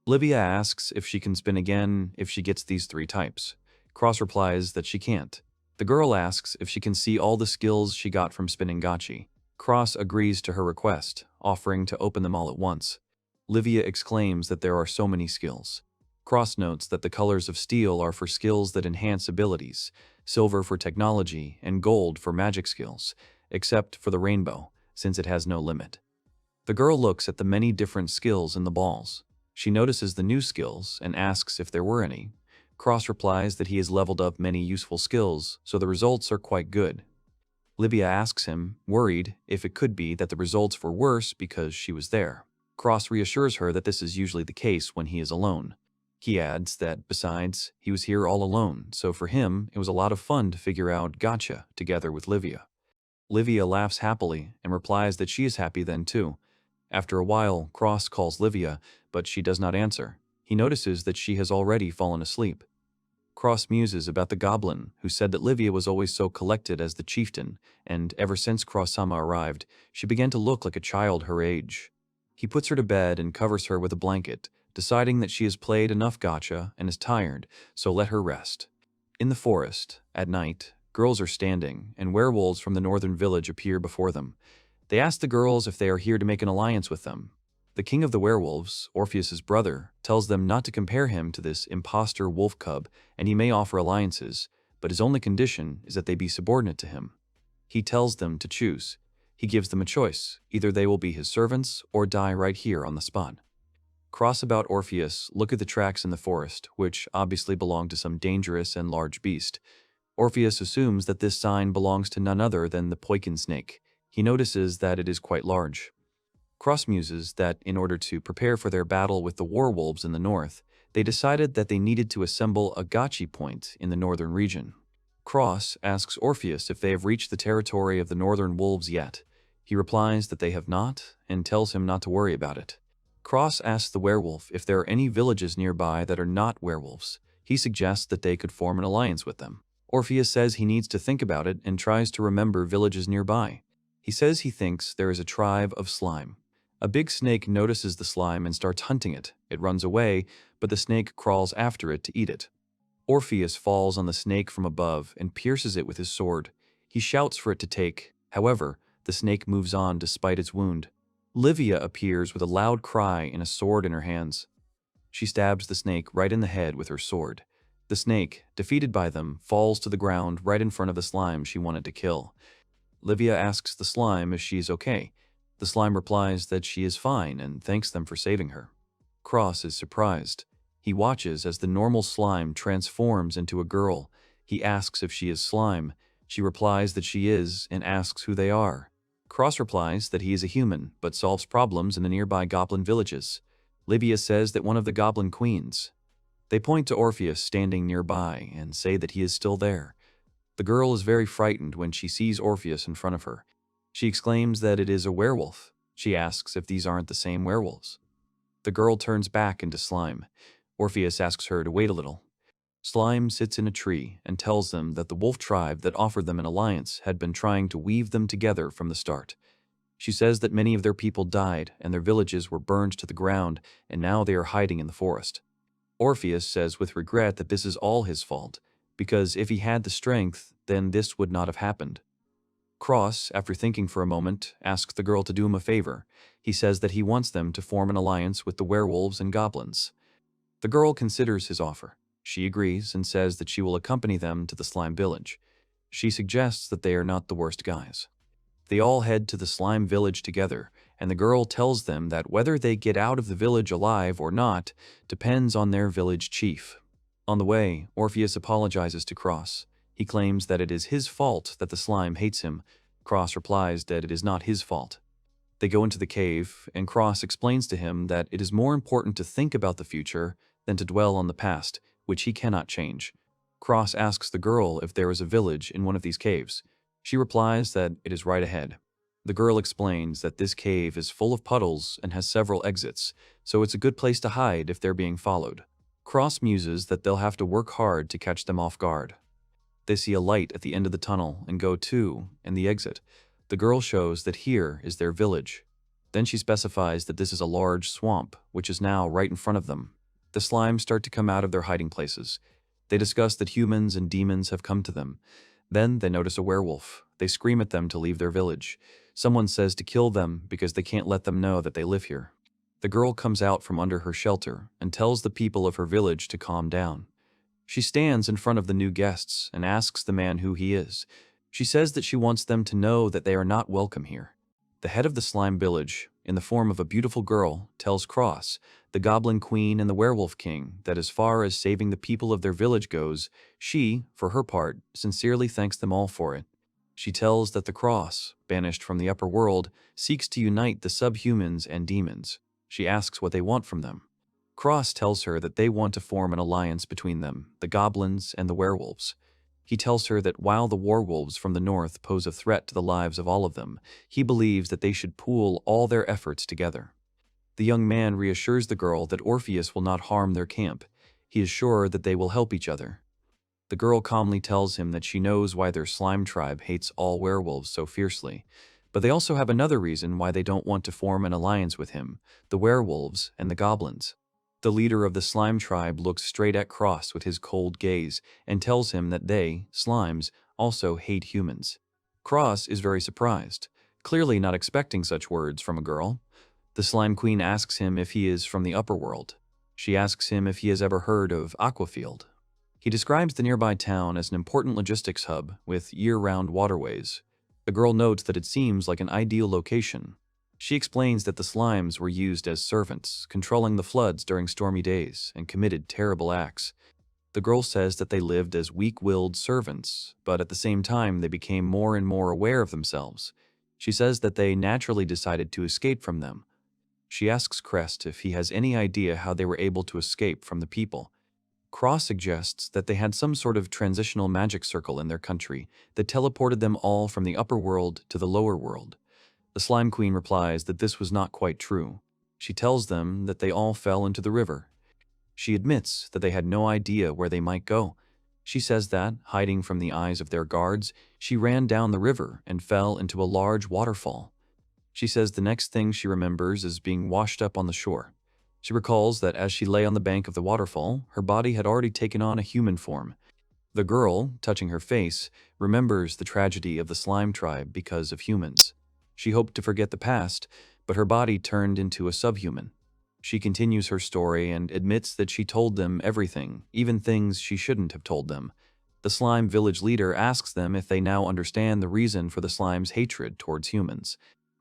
Livia asks if she can spin again if she gets these 3 types. Cross replies that she can't. The girl asks if she can see all the skills she got from spinning gachi. Cross agrees to her request, offering to open them all at once. Livia exclaims that there are so many skills. Cross notes that the colors of steel are for skills that enhance abilities, silver for technology, and gold for magic skills, except for the rainbow, since it has no limit. The girl looks at the many different skills in the balls. She notices the new skills and asks if there were any. Cross replies that he has leveled up many useful skills, so the results are quite good. Livia asks him, worried, if it could be that the results were worse because she was there. Cross reassures her that this is usually the case when he is alone. He adds that, besides, he was here all alone, so for him, it was a lot of fun to figure out Gacha together with Livia. Livia laughs happily and replies that she is happy then too. After a while, Cross calls Livia, but she does not answer. He notices that she has already fallen asleep. Cross muses about the goblin, who said that Livia was always so collected as the chieftain, and ever since Cross-sama arrived, she began to look like a child her age. He puts her to bed and covers her with a blanket, deciding that she has played enough gacha and is tired, so let her rest. In the forest, at night, girls are standing, and werewolves from the northern village appear before them. They ask the girls if they are here to make an alliance with them. The king of the werewolves, Orpheus's brother, tells them not to compare him to this imposter wolf cub, and he may offer alliances, but his only condition is that they be subordinate to him. He tells them to choose. He gives them a choice. Either they will be his servants or die right here on the spot. Cross about Orpheus look at the tracks in the forest, which obviously belong to some dangerous and large beast. Orpheus assumes that this sign belongs to none other than the Poikin snake. He notices that it is quite large. Cross muses that, in order to prepare for their battle with the werewolves in the north, they decided that they needed to assemble a gachi point in the northern region. Cross asks Orpheus if they have reached the territory of the northern wolves yet. He replies that they have not, and tells him not to worry about it. Cross asks the werewolf if there are any villages nearby that are not werewolves. He suggests that they could form an alliance with them. Orpheus says he needs to think about it and tries to remember villages nearby. He says he thinks there is a tribe of slime. A big snake notices the slime and starts hunting it. It runs away, but the snake crawls after it to eat it. Orpheus falls on the snake from above and pierces it with his sword. He shouts for it to take. However, the snake moves on despite its wound. Livia appears with a loud cry and a sword in her hands. She stabs the snake right in the head with her sword. The snake, defeated by them, falls to the ground right in front of the slime she wanted to kill. Livia asks the slime if she is okay. The slime replies that she is fine and thanks them for saving her. Cross is surprised. He watches as the normal slime transforms into a girl. He asks if she is slime. She replies that she is and asks who they are. Cross replies that he is a human, but solves problems in the nearby goblin villages. Livia says that one of the goblin queens. They point to Orpheus standing nearby and say that he is still there. The girl is very frightened when she sees Orpheus in front of her. She exclaims that it is a werewolf. She asks if these aren't the same werewolves. The girl turns back into slime. Orpheus asks her to wait a little. Slime sits in a tree and tells them that the wolf tribe that offered them an alliance had been trying to weave them together from the start. She says that many of their people died and their villages were burned to the ground, and now they are hiding in the forest. Orpheus says with regret that this is all his fault, because if he had the strength, then this would not have happened. Cross, after thinking for a moment, asks the girl to do him a favor. He says that he wants them to form an alliance with the werewolves and goblins. The girl considers his offer. She agrees and says that she will accompany them to the slime village. She suggests that they are not the worst guys. They all head to the slime village together, and the girl tells them that whether they get out of the village alive or not depends on their village chief. On the way, Orpheus apologizes to Cross. He claims that it is his fault that the slime hates him. Cross replies that it is not his fault. They go into the cave, and Cross explains to him that it is more important to think about the future than to dwell on the past, which he cannot change. Cross asks the girl if there is a village in one of these caves. She replies that it is right ahead. The girl explains that this cave is full of puddles and has several exits, so it's a good place to hide if they're being followed. Cross muses that they'll have to work hard to catch them off guard. They see a light at the end of the tunnel and go to, and the exit. The girl shows that here is their village. Then she specifies that this is a large swamp, which is now right in front of them. The slimes start to come out of their hiding places. They discuss that humans and demons have come to them. Then they notice a werewolf. They scream at them to leave their village. Someone says to kill them because they can't let them know that they live here. The girl comes out from under her shelter and tells the people of her village to calm down. She stands in front of the new guests and asks the man who he is. She says that she wants them to know that they are not welcome here. The head of the slime village, in the form of a beautiful girl, tells Cross, the goblin queen and the werewolf king, that as far as saving the people of their village goes, she, for her part, sincerely thanks them all for it. She tells that the Cross, banished from the upper world, seeks to unite the subhumans and demons. She asks what they want from them. Cross tells her that they want to form an alliance between them, the goblins and the werewolves. He tells her that while the werewolves from the north pose a threat to the lives of all of them, he believes that they should pool all their efforts together. The young man reassures the girl that Orpheus will not harm their camp. He is sure that they will help each other. The girl calmly tells him that she knows why their slime tribe hates all werewolves so fiercely, but they also have another reason why they don't want to form an alliance with him, the werewolves and the goblins. The leader of the slime tribe looks straight at Cross with his cold gaze and tells him that they, slimes, also hate humans. Cross is very surprised, clearly not expecting such words from a girl. The slime queen asks him if he is from the upper world. She asks him if he has ever heard of Aquafield. He describes the nearby town as an important logistics hub with year-round waterways. The girl notes that it seems like an ideal location. She explains that the slimes were used as servants, controlling the floods during stormy days, and committed terrible acts. The girl says that they lived as weak-willed servants, but at the same time they became more and more aware of themselves. She says that they naturally decided to escape from them. She asks Crest if he has any idea how they were able to escape from the people. Cross suggests that they had some sort of transitional magic circle in their country that teleported them all from the upper world to the lower world. The Slime Queen replies that this was not quite true. She tells them that they all fell into the river. She admits that they had no idea where they might go. She says that, hiding from the eyes of their guards, she ran down the river and fell into a large waterfall. She says the next thing she remembers is being washed up on the shore. She recalls that as she lay on the bank of the waterfall, her body had already taken on a human form. The girl, touching her face, remembers the tragedy of the slime tribe because of humans. She hoped to forget the past, but her body turned into a subhuman. She continues her story and admits that she told them everything, even things she shouldn't have told them. The slime village leader asks them if they now understand the reason for the slime's hatred towards humans.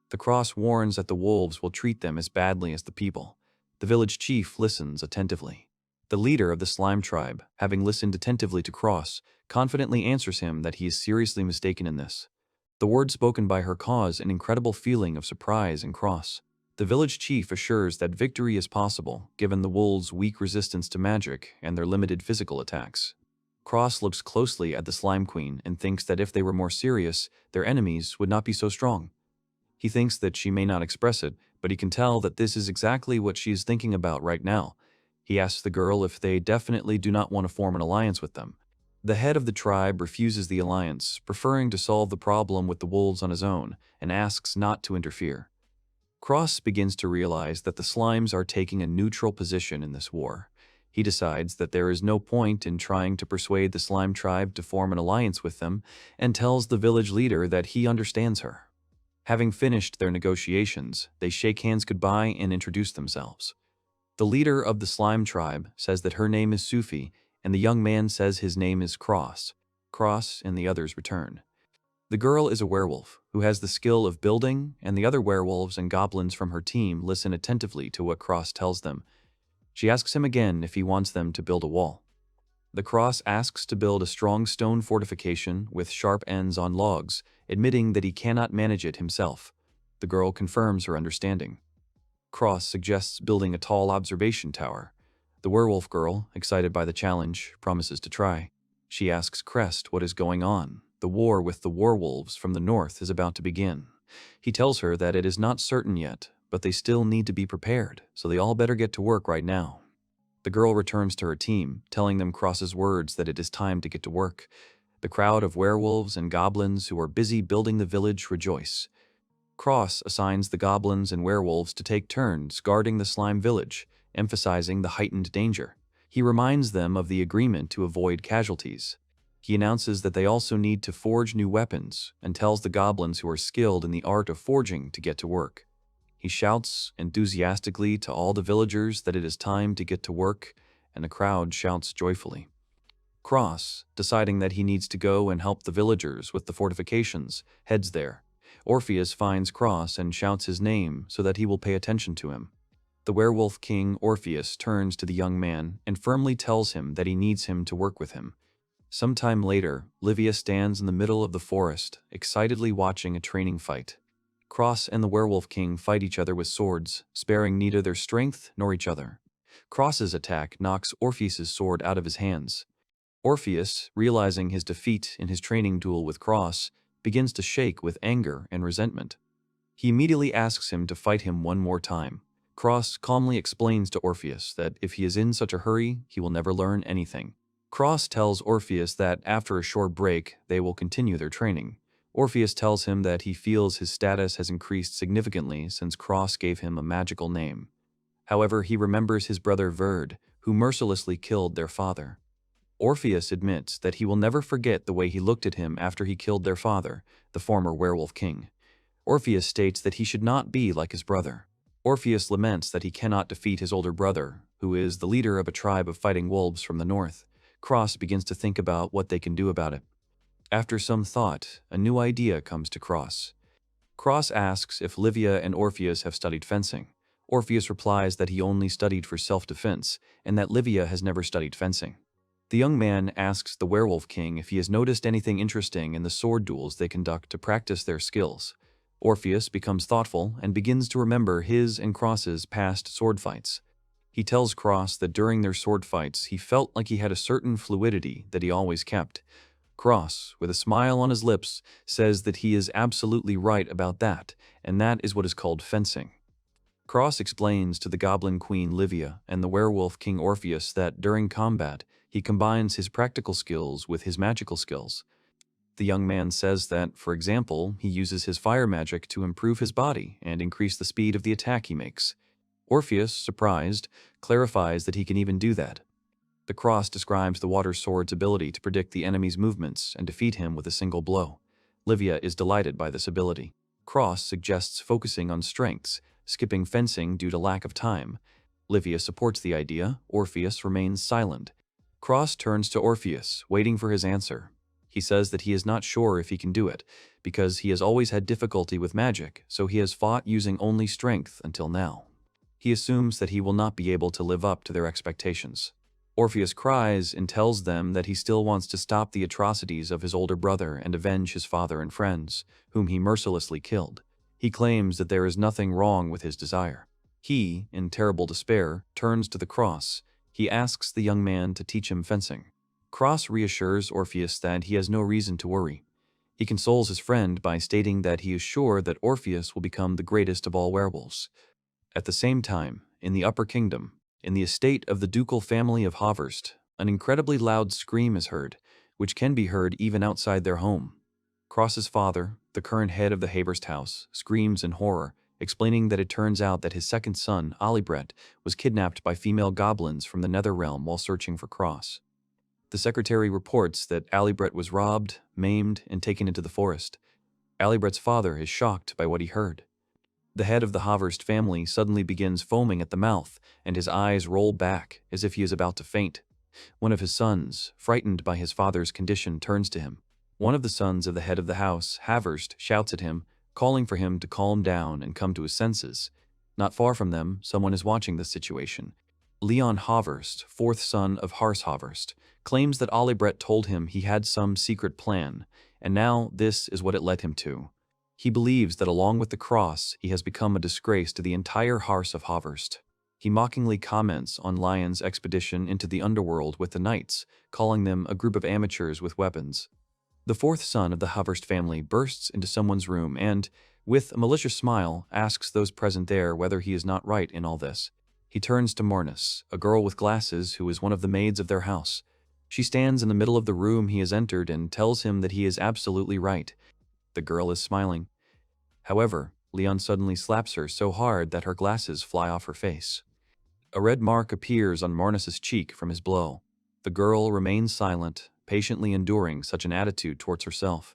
The Cross warns that the wolves will treat them as badly as the people. The village chief listens attentively. The leader of the slime tribe, having listened attentively to Cross, confidently answers him that he is seriously mistaken in this. The words spoken by her cause an incredible feeling of surprise in Cross. The village chief assures that victory is possible, given the wolves' weak resistance to magic and their limited physical attacks. Cross looks closely at the Slime Queen and thinks that if they were more serious, their enemies would not be so strong. He thinks that she may not express it, but he can tell that this is exactly what she is thinking about right now. He asks the girl if they definitely do not want to form an alliance with them. The head of the tribe refuses the alliance, preferring to solve the problem with the wolves on his own, and asks not to interfere. Cross begins to realize that the slimes are taking a neutral position in this war. He decides that there is no point in trying to persuade the slime tribe to form an alliance with them, and tells the village leader that he understands her. Having finished their negotiations, they shake hands goodbye and introduce themselves. The leader of the slime tribe says that her name is Sufi, and the young man says his name is Cross. Cross and the others return. The girl is a werewolf who has the skill of building, and the other werewolves and goblins from her team listen attentively to what Cross tells them. She asks him again if he wants them to build a wall. The Cross asks to build a strong stone fortification with sharp ends on logs, admitting that he cannot manage it himself. The girl confirms her understanding. Cross suggests building a tall observation tower. The werewolf girl, excited by the challenge, promises to try. She asks Crest what is going on. The war with the werewolves from the north is about to begin. He tells her that it is not certain yet, but they still need to be prepared, so they all better get to work right now. The girl returns to her team, telling them Cross's words that it is time to get to work. The crowd of werewolves and goblins who are busy building the village rejoice. Cross assigns the goblins and werewolves to take turns guarding the slime village, emphasizing the heightened danger. He reminds them of the agreement to avoid casualties. He announces that they also need to forge new weapons and tells the goblins who are skilled in the art of forging to get to work. He shouts enthusiastically to all the villagers that it is time to get to work, and the crowd shouts joyfully. Cross, deciding that he needs to go and help the villagers with the fortifications, heads there. Orpheus finds Cross and shouts his name so that he will pay attention to him. The werewolf king Orpheus turns to the young man and firmly tells him that he needs him to work with him. Sometime later, Livia stands in the middle of the forest, excitedly watching a training fight. Cross and the werewolf king fight each other with swords, sparing neither their strength nor each other. Cross's attack knocks Orpheus's sword out of his hands. Orpheus, realizing his defeat in his training duel with Cross, begins to shake with anger and resentment. He immediately asks him to fight him one more time. Cross calmly explains to Orpheus that if he is in such a hurry, he will never learn anything. Cross tells Orpheus that after a short break, they will continue their training. Orpheus tells him that he feels his status has increased significantly since Cross gave him a magical name. However, he remembers his brother Verd, who mercilessly killed their father. Orpheus admits that he will never forget the way he looked at him after he killed their father, the former werewolf king. Orpheus states that he should not be like his brother. Orpheus laments that he cannot defeat his older brother, who is the leader of a tribe of fighting wolves from the north. Cross begins to think about what they can do about it. After some thought, a new idea comes to Cross. Cross asks if Livia and Orpheus have studied fencing. Orpheus replies that he only studied for self-defense, and that Livia has never studied fencing. The young man asks the werewolf king if he has noticed anything interesting in the sword duels they conduct to practice their skills. Orpheus becomes thoughtful and begins to remember his and Cross's past sword fights. He tells Cross that during their sword fights he felt like he had a certain fluidity that he always kept. Cross, with a smile on his lips, says that he is absolutely right about that, and that is what is called fencing. Cross explains to the Goblin Queen Livia and the Werewolf King Orpheus that during combat, he combines his practical skills with his magical skills. The young man says that, for example, he uses his fire magic to improve his body and increase the speed of the attack he makes. Orpheus, surprised, clarifies that he can even do that. The Cross describes the water sword's ability to predict the enemy's movements and defeat him with a single blow. Livia is delighted by this ability. Cross suggests focusing on strengths, skipping fencing due to lack of time. Livia supports the idea. Orpheus remains silent. Cross turns to Orpheus, waiting for his answer. He says that he is not sure if he can do it, because he has always had difficulty with magic, so he has fought using only strength until now. He assumes that he will not be able to live up to their expectations. Orpheus cries and tells them that he still wants to stop the atrocities of his older brother and avenge his father and friends, whom he mercilessly killed. He claims that there is nothing wrong with his desire. He, in terrible despair, turns to the Cross. He asks the young man to teach him fencing. Cross reassures Orpheus that he has no reason to worry. He consoles his friend by stating that he is sure that Orpheus will become the greatest of all werewolves. At the same time, in the Upper Kingdom, in the estate of the ducal family of Haverst, an incredibly loud scream is heard, which can be heard even outside their home. Cross's father, the current head of the Haverst house, screams in horror, explaining that it turns out that his second son, Alibret, was kidnapped by female goblins from the Netherrealm while searching for Cross. The secretary reports that Alibret was robbed, maimed, and taken into the forest. Alibret's father is shocked by what he heard. The head of the Haverst family suddenly begins foaming at the mouth, and his eyes roll back as if he is about to faint. One of his sons, frightened by his father's condition, turns to him. One of the sons of the head of the house, Haverst, shouts at him, calling for him to calm down and come to his senses. Not far from them, someone is watching this situation. Leon Haverst, fourth son of Hars Haverst, claims that Alibret told him he had some secret plan, and now this is what it led him to. He believes that along with the Cross, he has become a disgrace to the entire Hars of Haverst. He mockingly comments on Lion's expedition into the underworld with the Knights, calling them a group of amateurs with weapons. The fourth son of the Haverst family bursts into someone's room and, with a malicious smile, asks those present there whether he is not right in all this. He turns to Marnis, a girl with glasses who is one of the maids of their house. She stands in the middle of the room he has entered and tells him that he is absolutely right. The girl is smiling. However, Leon suddenly slaps her so hard that her glasses fly off her face. A red mark appears on Marnis's cheek from his blow. The girl remains silent, patiently enduring such an attitude towards herself.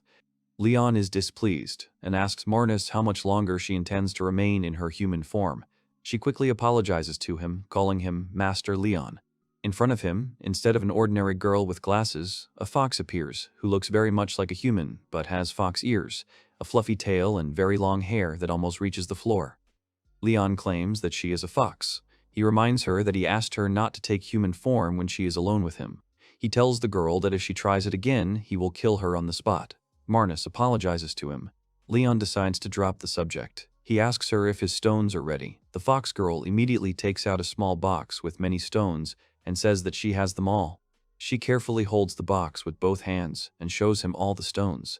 Leon is displeased and asks Marnis how much longer she intends to remain in her human form. She quickly apologizes to him, calling him Master Leon. In front of him, instead of an ordinary girl with glasses, a fox appears, who looks very much like a human, but has fox ears, a fluffy tail, and very long hair that almost reaches the floor. Leon claims that she is a fox. He reminds her that he asked her not to take human form when she is alone with him. He tells the girl that if she tries it again, he will kill her on the spot. Marnis apologizes to him. Leon decides to drop the subject. He asks her if his stones are ready. The fox girl immediately takes out a small box with many stones and says that she has them all. She carefully holds the box with both hands and shows him all the stones.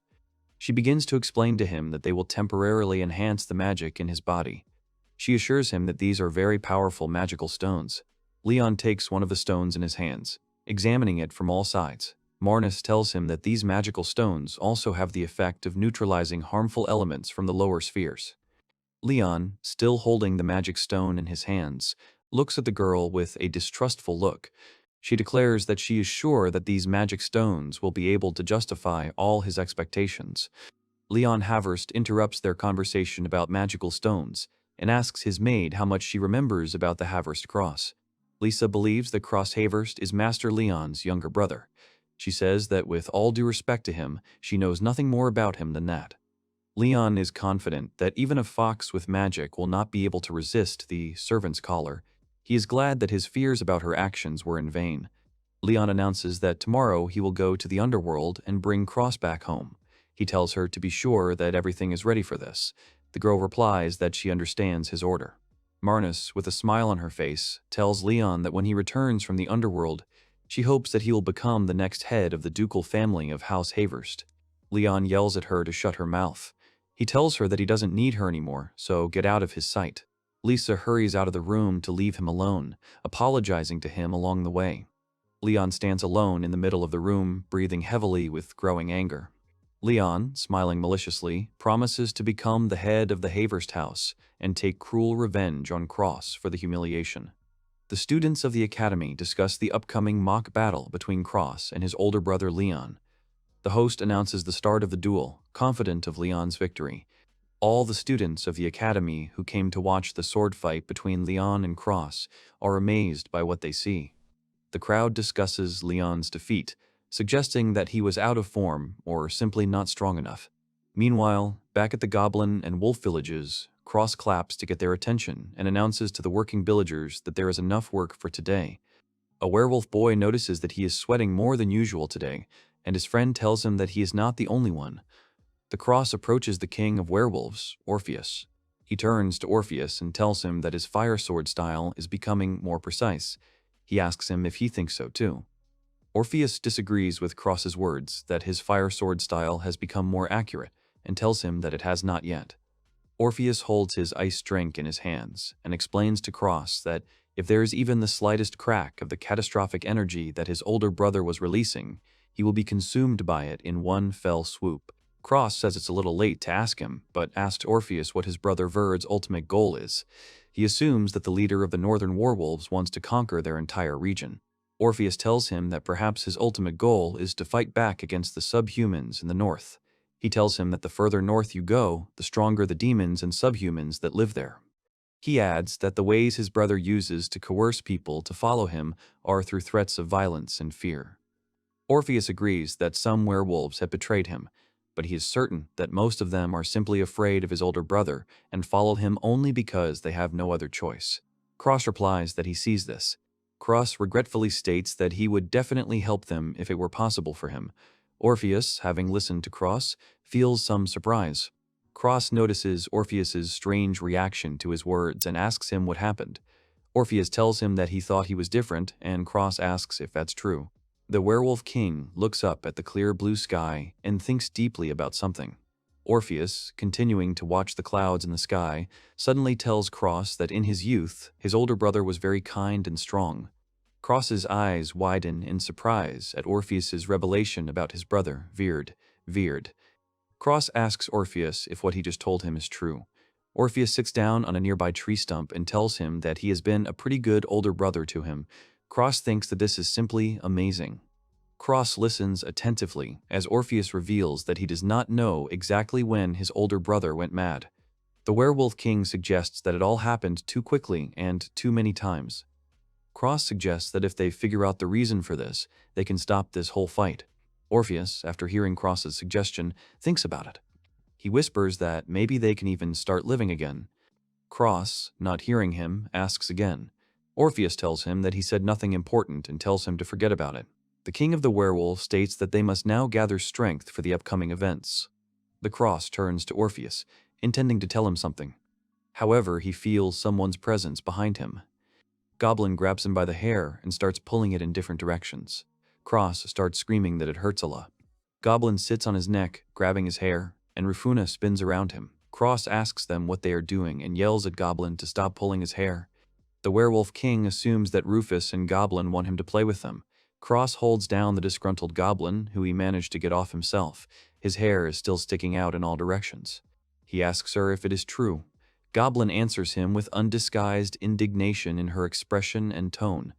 She begins to explain to him that they will temporarily enhance the magic in his body. She assures him that these are very powerful magical stones. Leon takes one of the stones in his hands, examining it from all sides. Marnus tells him that these magical stones also have the effect of neutralizing harmful elements from the lower spheres. Leon, still holding the magic stone in his hands, looks at the girl with a distrustful look. She declares that she is sure that these magic stones will be able to justify all his expectations. Leon Haverst interrupts their conversation about magical stones and asks his maid how much she remembers about the Haverst cross. Lisa believes that Cross Haverst is Master Leon's younger brother. She says that with all due respect to him, she knows nothing more about him than that. Leon is confident that even a fox with magic will not be able to resist the servant's collar. He is glad that his fears about her actions were in vain. Leon announces that tomorrow he will go to the underworld and bring Cross back home. He tells her to be sure that everything is ready for this. The girl replies that she understands his order. Marnus, with a smile on her face, tells Leon that when he returns from the underworld, she hopes that he will become the next head of the ducal family of House Haverst. Leon yells at her to shut her mouth. He tells her that he doesn't need her anymore, so get out of his sight. Lisa hurries out of the room to leave him alone, apologizing to him along the way. Leon stands alone in the middle of the room, breathing heavily with growing anger. Leon, smiling maliciously, promises to become the head of the Haverst house and take cruel revenge on Cross for the humiliation. The students of the academy discuss the upcoming mock battle between Cross and his older brother Leon. The host announces the start of the duel, confident of Leon's victory. All the students of the academy who came to watch the sword fight between Leon and Cross are amazed by what they see. The crowd discusses Leon's defeat, suggesting that he was out of form or simply not strong enough. Meanwhile, back at the Goblin and Wolf villages, Cross claps to get their attention and announces to the working villagers that there is enough work for today. A werewolf boy notices that he is sweating more than usual today, and his friend tells him that he is not the only one. The Cross approaches the king of werewolves, Orpheus. He turns to Orpheus and tells him that his fire sword style is becoming more precise. He asks him if he thinks so too. Orpheus disagrees with Cross's words that his fire sword style has become more accurate and tells him that it has not yet. Orpheus holds his ice drink in his hands and explains to Cross that if there is even the slightest crack of the catastrophic energy that his older brother was releasing, he will be consumed by it in one fell swoop. Cross says it's a little late to ask him, but asks Orpheus what his brother Verd's ultimate goal is. He assumes that the leader of the northern werewolves wants to conquer their entire region. Orpheus tells him that perhaps his ultimate goal is to fight back against the subhumans in the north. He tells him that the further north you go, the stronger the demons and subhumans that live there. He adds that the ways his brother uses to coerce people to follow him are through threats of violence and fear. Orpheus agrees that some werewolves have betrayed him, but he is certain that most of them are simply afraid of his older brother and follow him only because they have no other choice. Cross replies that he sees this. Cross regretfully states that he would definitely help them if it were possible for him. Orpheus, having listened to Cross, feels some surprise. Cross notices Orpheus's strange reaction to his words and asks him what happened. Orpheus tells him that he thought he was different, and Cross asks if that's true. The werewolf king looks up at the clear blue sky and thinks deeply about something. Orpheus, continuing to watch the clouds in the sky, suddenly tells Cross that in his youth, his older brother was very kind and strong. Cross's eyes widen in surprise at Orpheus's revelation about his brother, Veerd. Cross asks Orpheus if what he just told him is true. Orpheus sits down on a nearby tree stump and tells him that he has been a pretty good older brother to him. Cross thinks that this is simply amazing. Cross listens attentively as Orpheus reveals that he does not know exactly when his older brother went mad. The werewolf king suggests that it all happened too quickly and too many times. Cross suggests that if they figure out the reason for this, they can stop this whole fight. Orpheus, after hearing Cross's suggestion, thinks about it. He whispers that maybe they can even start living again. Cross, not hearing him, asks again. Orpheus tells him that he said nothing important and tells him to forget about it. The king of the werewolves states that they must now gather strength for the upcoming events. The Cross turns to Orpheus, intending to tell him something. However, he feels someone's presence behind him. Goblin grabs him by the hair and starts pulling it in different directions. Cross starts screaming that it hurts a lot. Goblin sits on his neck, grabbing his hair, and Rufuna spins around him. Cross asks them what they are doing and yells at Goblin to stop pulling his hair. The Werewolf King assumes that Rufus and Goblin want him to play with them. Cross holds down the disgruntled Goblin, who he managed to get off himself. His hair is still sticking out in all directions. He asks her if it is true. Goblin answers him with undisguised indignation in her expression and tone.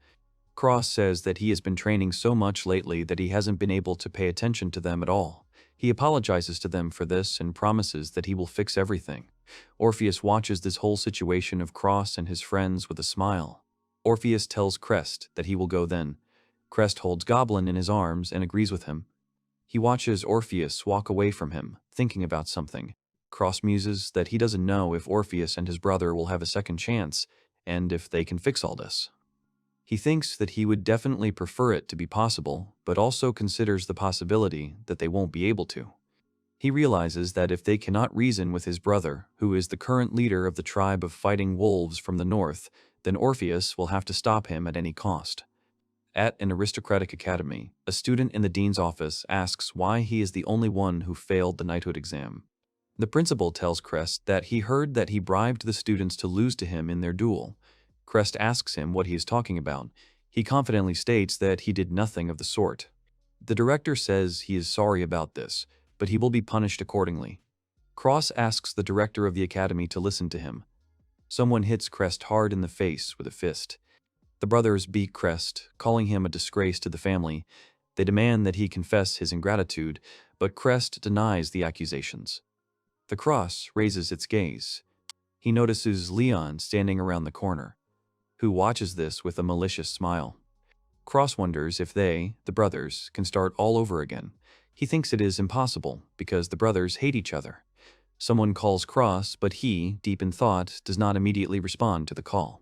Cross says that he has been training so much lately that he hasn't been able to pay attention to them at all. He apologizes to them for this and promises that he will fix everything. Orpheus watches this whole situation of Cross and his friends with a smile. Orpheus tells Crest that he will go then. Crest holds Goblin in his arms and agrees with him. He watches Orpheus walk away from him, thinking about something. Cross muses that he doesn't know if Orpheus and his brother will have a second chance, and if they can fix all this. He thinks that he would definitely prefer it to be possible, but also considers the possibility that they won't be able to. He realizes that if they cannot reason with his brother, who is the current leader of the tribe of fighting wolves from the north, then Orpheus will have to stop him at any cost. At an aristocratic academy, a student in the dean's office asks why he is the only one who failed the knighthood exam. The principal tells Crest that he heard that he bribed the students to lose to him in their duel. Crest asks him what he is talking about. He confidently states that he did nothing of the sort. The director says he is sorry about this, but he will be punished accordingly. Cross asks the director of the academy to listen to him. Someone hits Crest hard in the face with a fist. The brothers beat Crest, calling him a disgrace to the family. They demand that he confess his ingratitude, but Crest denies the accusations. The cross raises its gaze. He notices Leon standing around the corner, who watches this with a malicious smile. Cross wonders if they, the brothers, can start all over again. He thinks it is impossible because the brothers hate each other. Someone calls Cross, but he, deep in thought, does not immediately respond to the call.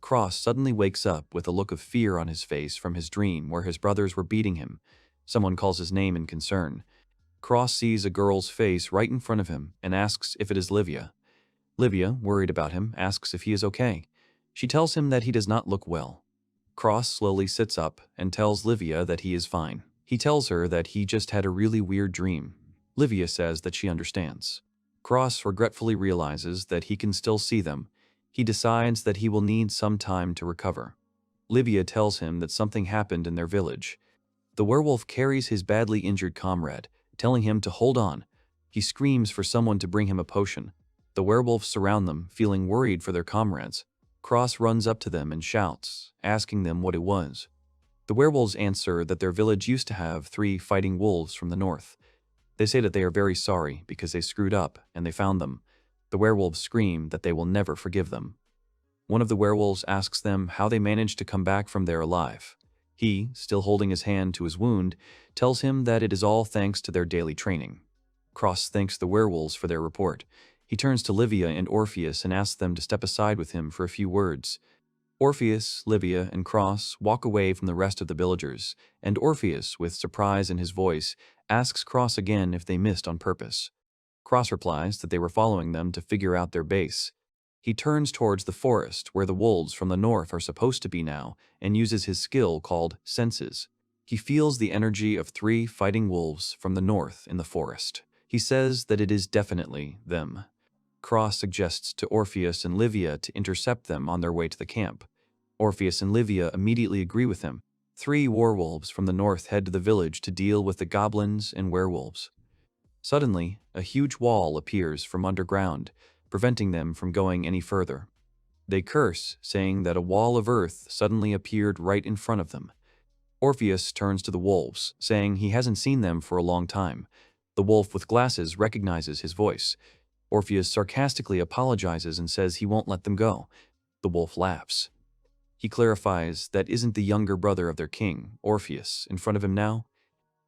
Cross suddenly wakes up with a look of fear on his face from his dream where his brothers were beating him. Someone calls his name in concern. Cross sees a girl's face right in front of him and asks if it is Livia. Livia, worried about him, asks if he is okay. She tells him that he does not look well. Cross slowly sits up and tells Livia that he is fine. He tells her that he just had a really weird dream. Livia says that she understands. Cross regretfully realizes that he can still see them. He decides that he will need some time to recover. Livia tells him that something happened in their village. The werewolf carries his badly injured comrade, telling him to hold on. He screams for someone to bring him a potion. The werewolves surround them, feeling worried for their comrades. Cross runs up to them and shouts, asking them what it was. The werewolves answer that their village used to have 3 fighting wolves from the north. They say that they are very sorry because they screwed up and they found them. The werewolves scream that they will never forgive them. One of the werewolves asks them how they managed to come back from there alive. He, still holding his hand to his wound, tells him that it is all thanks to their daily training. Cross thanks the werewolves for their report. He turns to Livia and Orpheus and asks them to step aside with him for a few words. Orpheus, Livia, and Cross walk away from the rest of the villagers, and Orpheus, with surprise in his voice, asks Cross again if they missed on purpose. Cross replies that they were following them to figure out their base. He turns towards the forest where the wolves from the north are supposed to be now and uses his skill called senses. He feels the energy of 3 fighting wolves from the north in the forest. He says that it is definitely them. Cross suggests to Orpheus and Livia to intercept them on their way to the camp. Orpheus and Livia immediately agree with him. 3 werewolves from the north head to the village to deal with the goblins and werewolves. Suddenly, a huge wall appears from underground, preventing them from going any further. They curse, saying that a wall of earth suddenly appeared right in front of them. Orpheus turns to the wolves, saying he hasn't seen them for a long time. The wolf with glasses recognizes his voice. Orpheus sarcastically apologizes and says he won't let them go. The wolf laughs. He clarifies that isn't the younger brother of their king, Orpheus, in front of him now?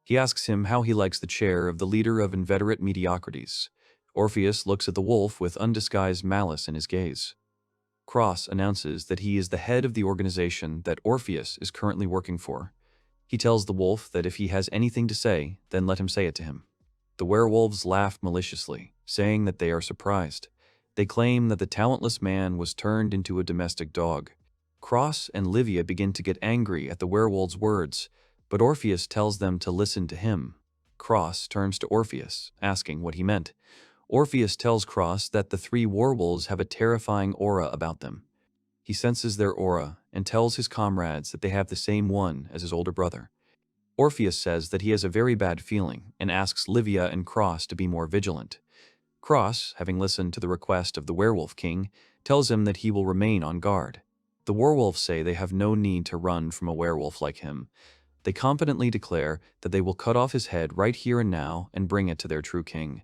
He asks him how he likes the chair of the leader of inveterate mediocrities. Orpheus looks at the wolf with undisguised malice in his gaze. Cross announces that he is the head of the organization that Orpheus is currently working for. He tells the wolf that if he has anything to say, then let him say it to him. The werewolves laugh maliciously, saying that they are surprised. They claim that the talentless man was turned into a domestic dog. Cross and Livia begin to get angry at the werewolves' words, but Orpheus tells them to listen to him. Cross turns to Orpheus, asking what he meant. Orpheus tells Cross that the three werewolves have a terrifying aura about them. He senses their aura and tells his comrades that they have the same one as his older brother. Orpheus says that he has a very bad feeling and asks Livia and Cross to be more vigilant. Cross, having listened to the request of the werewolf king, tells him that he will remain on guard. The werewolves say they have no need to run from a werewolf like him. They confidently declare that they will cut off his head right here and now and bring it to their true king.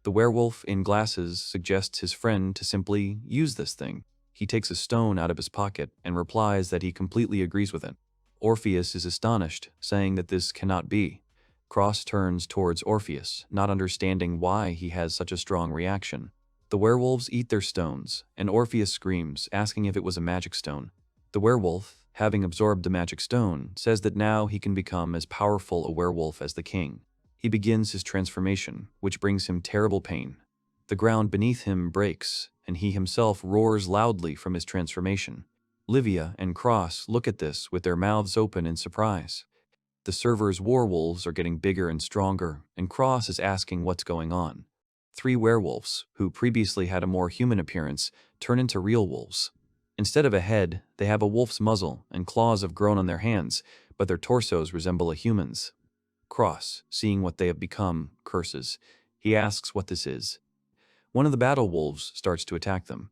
The werewolf in glasses suggests his friend to simply use this thing. He takes a stone out of his pocket and replies that he completely agrees with it. Orpheus is astonished, saying that this cannot be. Cross turns towards Orpheus, not understanding why he has such a strong reaction. The werewolves eat their stones, and Orpheus screams, asking if it was a magic stone. The werewolf, having absorbed the magic stone, says that now he can become as powerful a werewolf as the king. He begins his transformation, which brings him terrible pain. The ground beneath him breaks, and he himself roars loudly from his transformation. Livia and Cross look at this with their mouths open in surprise. The server's werewolves are getting bigger and stronger, and Cross is asking what's going on. Three werewolves, who previously had a more human appearance, turn into real wolves. Instead of a head, they have a wolf's muzzle, and claws have grown on their hands, but their torsos resemble a human's. Cross, seeing what they have become, curses. He asks what this is. One of the battle wolves starts to attack them.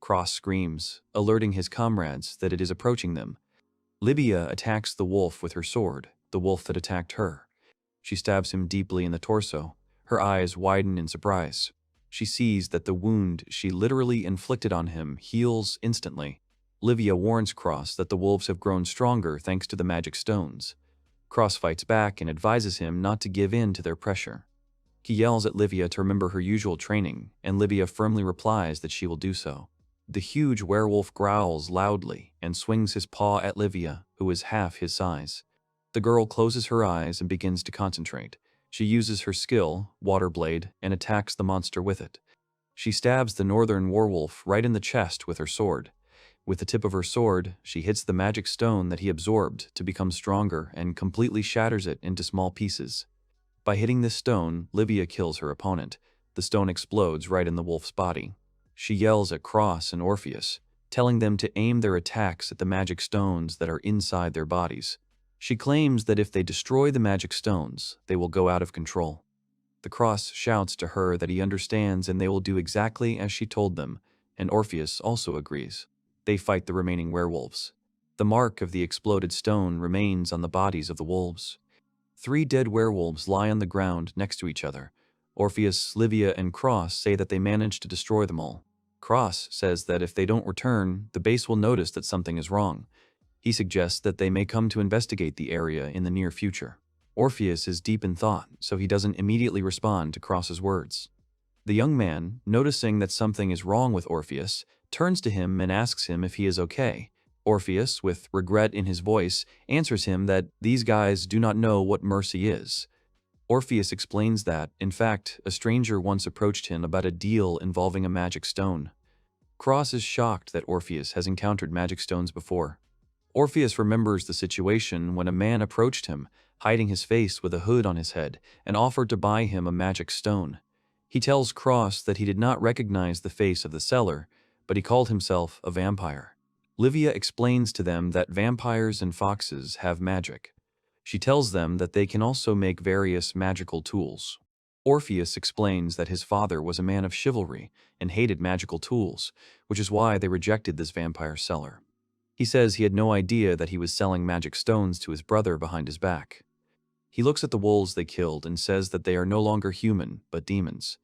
Cross screams, alerting his comrades that it is approaching them. Livia attacks the wolf with her sword, the wolf that attacked her. She stabs him deeply in the torso. Her eyes widen in surprise. She sees that the wound she literally inflicted on him heals instantly. Livia warns Cross that the wolves have grown stronger thanks to the magic stones. Cross fights back and advises him not to give in to their pressure. He yells at Livia to remember her usual training, and Livia firmly replies that she will do so. The huge werewolf growls loudly and swings his paw at Livia, who is half his size. The girl closes her eyes and begins to concentrate. She uses her skill, Water Blade, and attacks the monster with it. She stabs the northern werewolf right in the chest with her sword. With the tip of her sword, she hits the magic stone that he absorbed to become stronger and completely shatters it into small pieces. By hitting this stone, Livia kills her opponent. The stone explodes right in the wolf's body. She yells at Cross and Orpheus, telling them to aim their attacks at the magic stones that are inside their bodies. She claims that if they destroy the magic stones, they will go out of control. The Cross shouts to her that he understands and they will do exactly as she told them, and Orpheus also agrees. They fight the remaining werewolves. The mark of the exploded stone remains on the bodies of the wolves. 3 dead werewolves lie on the ground next to each other. Orpheus, Livia, and Cross say that they managed to destroy them all. Cross says that if they don't return, the base will notice that something is wrong. He suggests that they may come to investigate the area in the near future. Orpheus is deep in thought, so he doesn't immediately respond to Cross's words. The young man, noticing that something is wrong with Orpheus, turns to him and asks him if he is okay. Orpheus, with regret in his voice, answers him that these guys do not know what mercy is. Orpheus explains that, in fact, a stranger once approached him about a deal involving a magic stone. Cross is shocked that Orpheus has encountered magic stones before. Orpheus remembers the situation when a man approached him, hiding his face with a hood on his head, and offered to buy him a magic stone. He tells Cross that he did not recognize the face of the seller, but he called himself a vampire. Livia explains to them that vampires and foxes have magic. She tells them that they can also make various magical tools. Orpheus explains that his father was a man of chivalry and hated magical tools, which is why they rejected this vampire seller. He says he had no idea that he was selling magic stones to his brother behind his back. He looks at the wolves they killed and says that they are no longer human, but demons.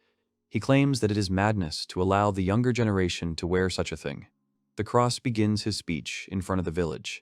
He claims that it is madness to allow the younger generation to wear such a thing. The Cross begins his speech in front of the village.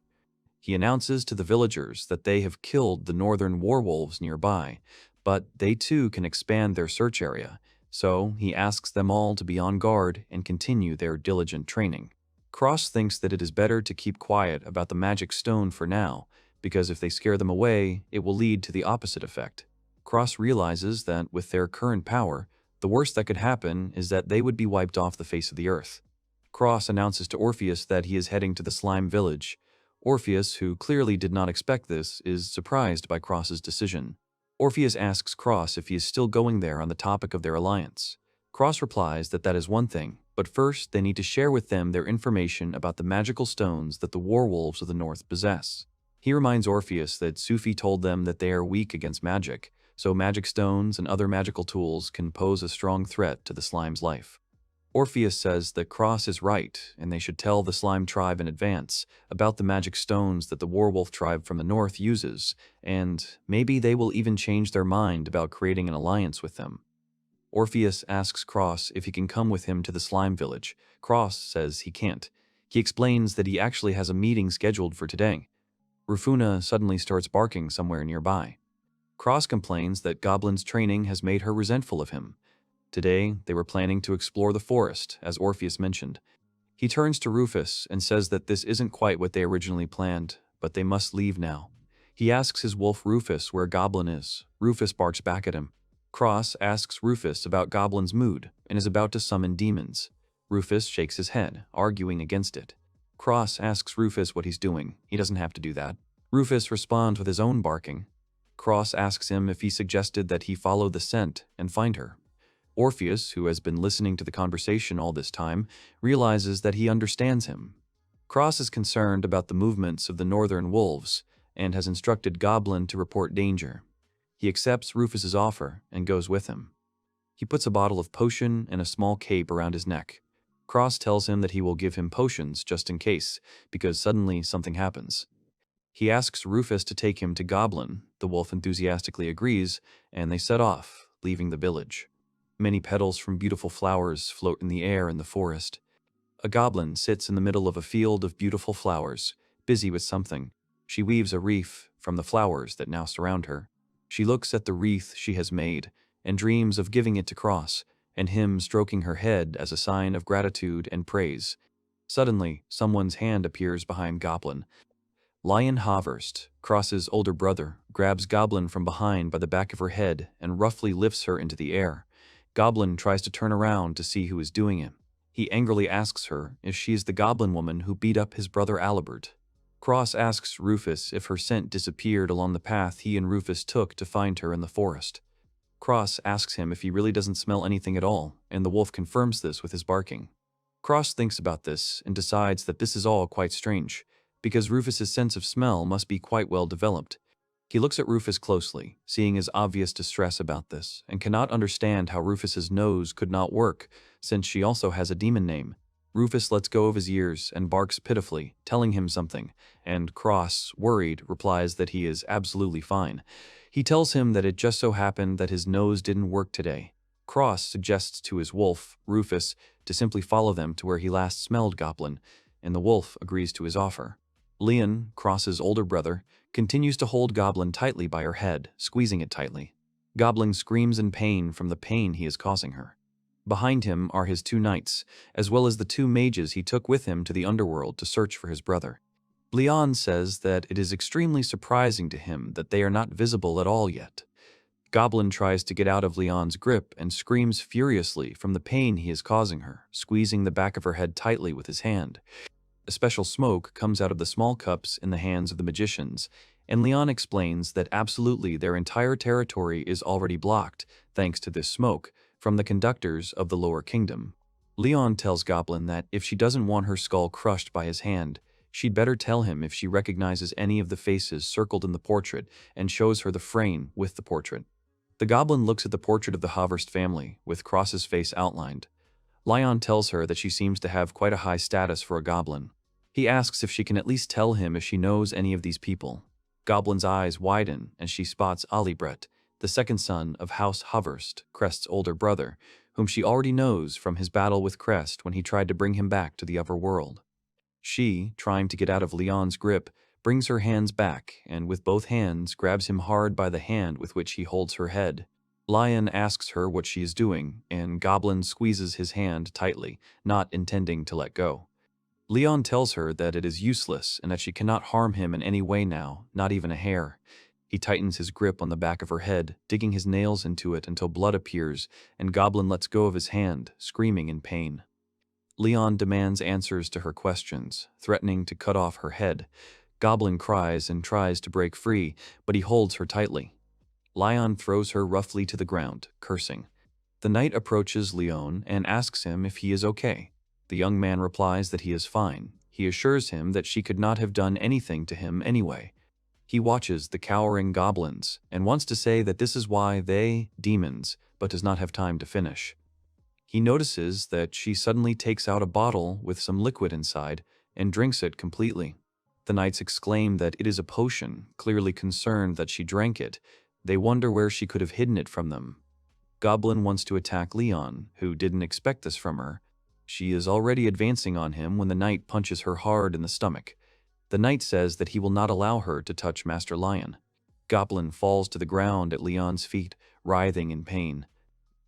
He announces to the villagers that they have killed the northern werewolves nearby, but they too can expand their search area, so he asks them all to be on guard and continue their diligent training. Cross thinks that it is better to keep quiet about the magic stone for now, because if they scare them away, it will lead to the opposite effect. Cross realizes that with their current power, The worst that could happen is that they would be wiped off the face of the earth. Cross announces to Orpheus that he is heading to the slime village. Orpheus, who clearly did not expect this, is surprised by Cross's decision. Orpheus asks Cross if he is still going there on the topic of their alliance. Cross replies that that is one thing, but first they need to share with them their information about the magical stones that the werewolves of the north possess. He reminds Orpheus that Sufi told them that they are weak against magic, so magic stones and other magical tools can pose a strong threat to the slime's life. Orpheus says that Cross is right, and they should tell the slime tribe in advance about the magic stones that the werewolf tribe from the north uses, and maybe they will even change their mind about creating an alliance with them. Orpheus asks Cross if he can come with him to the slime village. Cross says he can't. He explains that he actually has a meeting scheduled for today. Rufuna suddenly starts barking somewhere nearby. Cross complains that Goblin's training has made her resentful of him. Today, they were planning to explore the forest, as Orpheus mentioned. He turns to Rufus and says that this isn't quite what they originally planned, but they must leave now. He asks his wolf Rufus where Goblin is. Rufus barks back at him. Cross asks Rufus about Goblin's mood and is about to summon demons. Rufus shakes his head, arguing against it. Cross asks Rufus what he's doing. He doesn't have to do that. Rufus responds with his own barking. Cross asks him if he suggested that he follow the scent and find her. Orpheus, who has been listening to the conversation all this time, realizes that he understands him. Cross is concerned about the movements of the northern wolves and has instructed Goblin to report danger. He accepts Rufus's offer and goes with him. He puts a bottle of potion and a small cape around his neck. Cross tells him that he will give him potions just in case, because suddenly something happens. He asks Rufus to take him to Goblin. The wolf enthusiastically agrees, and they set off, leaving the village. Many petals from beautiful flowers float in the air in the forest. A goblin sits in the middle of a field of beautiful flowers, busy with something. She weaves a wreath from the flowers that now surround her. She looks at the wreath she has made and dreams of giving it to Cross, and him stroking her head as a sign of gratitude and praise. Suddenly, someone's hand appears behind Goblin. Lion Haverst, Cross's older brother, grabs Goblin from behind by the back of her head and roughly lifts her into the air. Goblin tries to turn around to see who is doing it. He angrily asks her if she is the goblin woman who beat up his brother Alibert. Cross asks Rufus if her scent disappeared along the path he and Rufus took to find her in the forest. Cross asks him if he really doesn't smell anything at all, and the wolf confirms this with his barking. Cross thinks about this and decides that this is all quite strange, because Rufus's sense of smell must be quite well developed. He looks at Rufus closely, seeing his obvious distress about this, and cannot understand how Rufus's nose could not work, since she also has a demon name. Rufus lets go of his ears and barks pitifully, telling him something, and Cross, worried, replies that he is absolutely fine. He tells him that it just so happened that his nose didn't work today. Cross suggests to his wolf, Rufus, to simply follow them to where he last smelled Goblin, and the wolf agrees to his offer. Leon, Cross's older brother, continues to hold Goblin tightly by her head, squeezing it tightly. Goblin screams in pain from the pain he is causing her. Behind him are his two knights, as well as the two mages he took with him to the underworld to search for his brother. Leon says that it is extremely surprising to him that they are not visible at all yet. Goblin tries to get out of Leon's grip and screams furiously from the pain he is causing her, squeezing the back of her head tightly with his hand. A special smoke comes out of the small cups in the hands of the magicians, and Leon explains that absolutely their entire territory is already blocked, thanks to this smoke, from the conductors of the lower kingdom. Leon tells Goblin that if she doesn't want her skull crushed by his hand, she'd better tell him if she recognizes any of the faces circled in the portrait and shows her the frame with the portrait. The Goblin looks at the portrait of the Haverst family, with Cross's face outlined. Leon tells her that she seems to have quite a high status for a goblin. He asks if she can at least tell him if she knows any of these people. Goblin's eyes widen as she spots Alibret, the second son of House Haverst, Crest's older brother, whom she already knows from his battle with Crest when he tried to bring him back to the overworld. She, trying to get out of Leon's grip, brings her hands back and with both hands grabs him hard by the hand with which he holds her head. Lion asks her what she is doing, and Goblin squeezes his hand tightly, not intending to let go. Leon tells her that it is useless and that she cannot harm him in any way now, not even a hair. He tightens his grip on the back of her head, digging his nails into it until blood appears, and Goblin lets go of his hand, screaming in pain. Leon demands answers to her questions, threatening to cut off her head. Goblin cries and tries to break free, but he holds her tightly. Leon throws her roughly to the ground, cursing. The knight approaches Leon and asks him if he is okay. The young man replies that he is fine. He assures him that she could not have done anything to him anyway. He watches the cowering goblins and wants to say that this is why they, demons, but does not have time to finish. He notices that she suddenly takes out a bottle with some liquid inside and drinks it completely. The knights exclaim that it is a potion, clearly concerned that she drank it. They wonder where she could have hidden it from them. Goblin wants to attack Leon, who didn't expect this from her. She is already advancing on him when the knight punches her hard in the stomach. The knight says that he will not allow her to touch Master Lion. Goblin falls to the ground at Leon's feet, writhing in pain.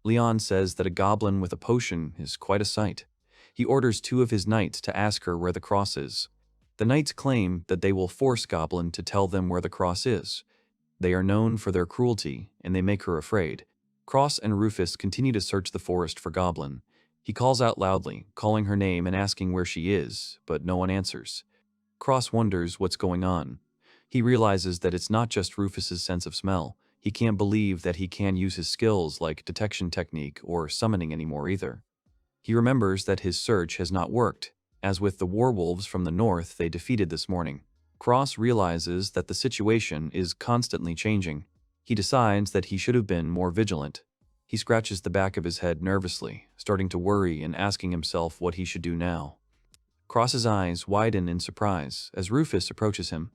Leon says that a goblin with a potion is quite a sight. He orders 2 of his knights to ask her where the cross is. The knights claim that they will force Goblin to tell them where the cross is. They are known for their cruelty, and they make her afraid. Cross and Rufus continue to search the forest for Goblin. He calls out loudly, calling her name and asking where she is, but no one answers. Cross wonders what's going on. He realizes that it's not just Rufus's sense of smell. He can't believe that he can use his skills like detection technique or summoning anymore either. He remembers that his search has not worked, as with the werewolves from the north they defeated this morning. Cross realizes that the situation is constantly changing. He decides that he should have been more vigilant. He scratches the back of his head nervously, starting to worry and asking himself what he should do now. Cross's eyes widen in surprise as Rufus approaches him.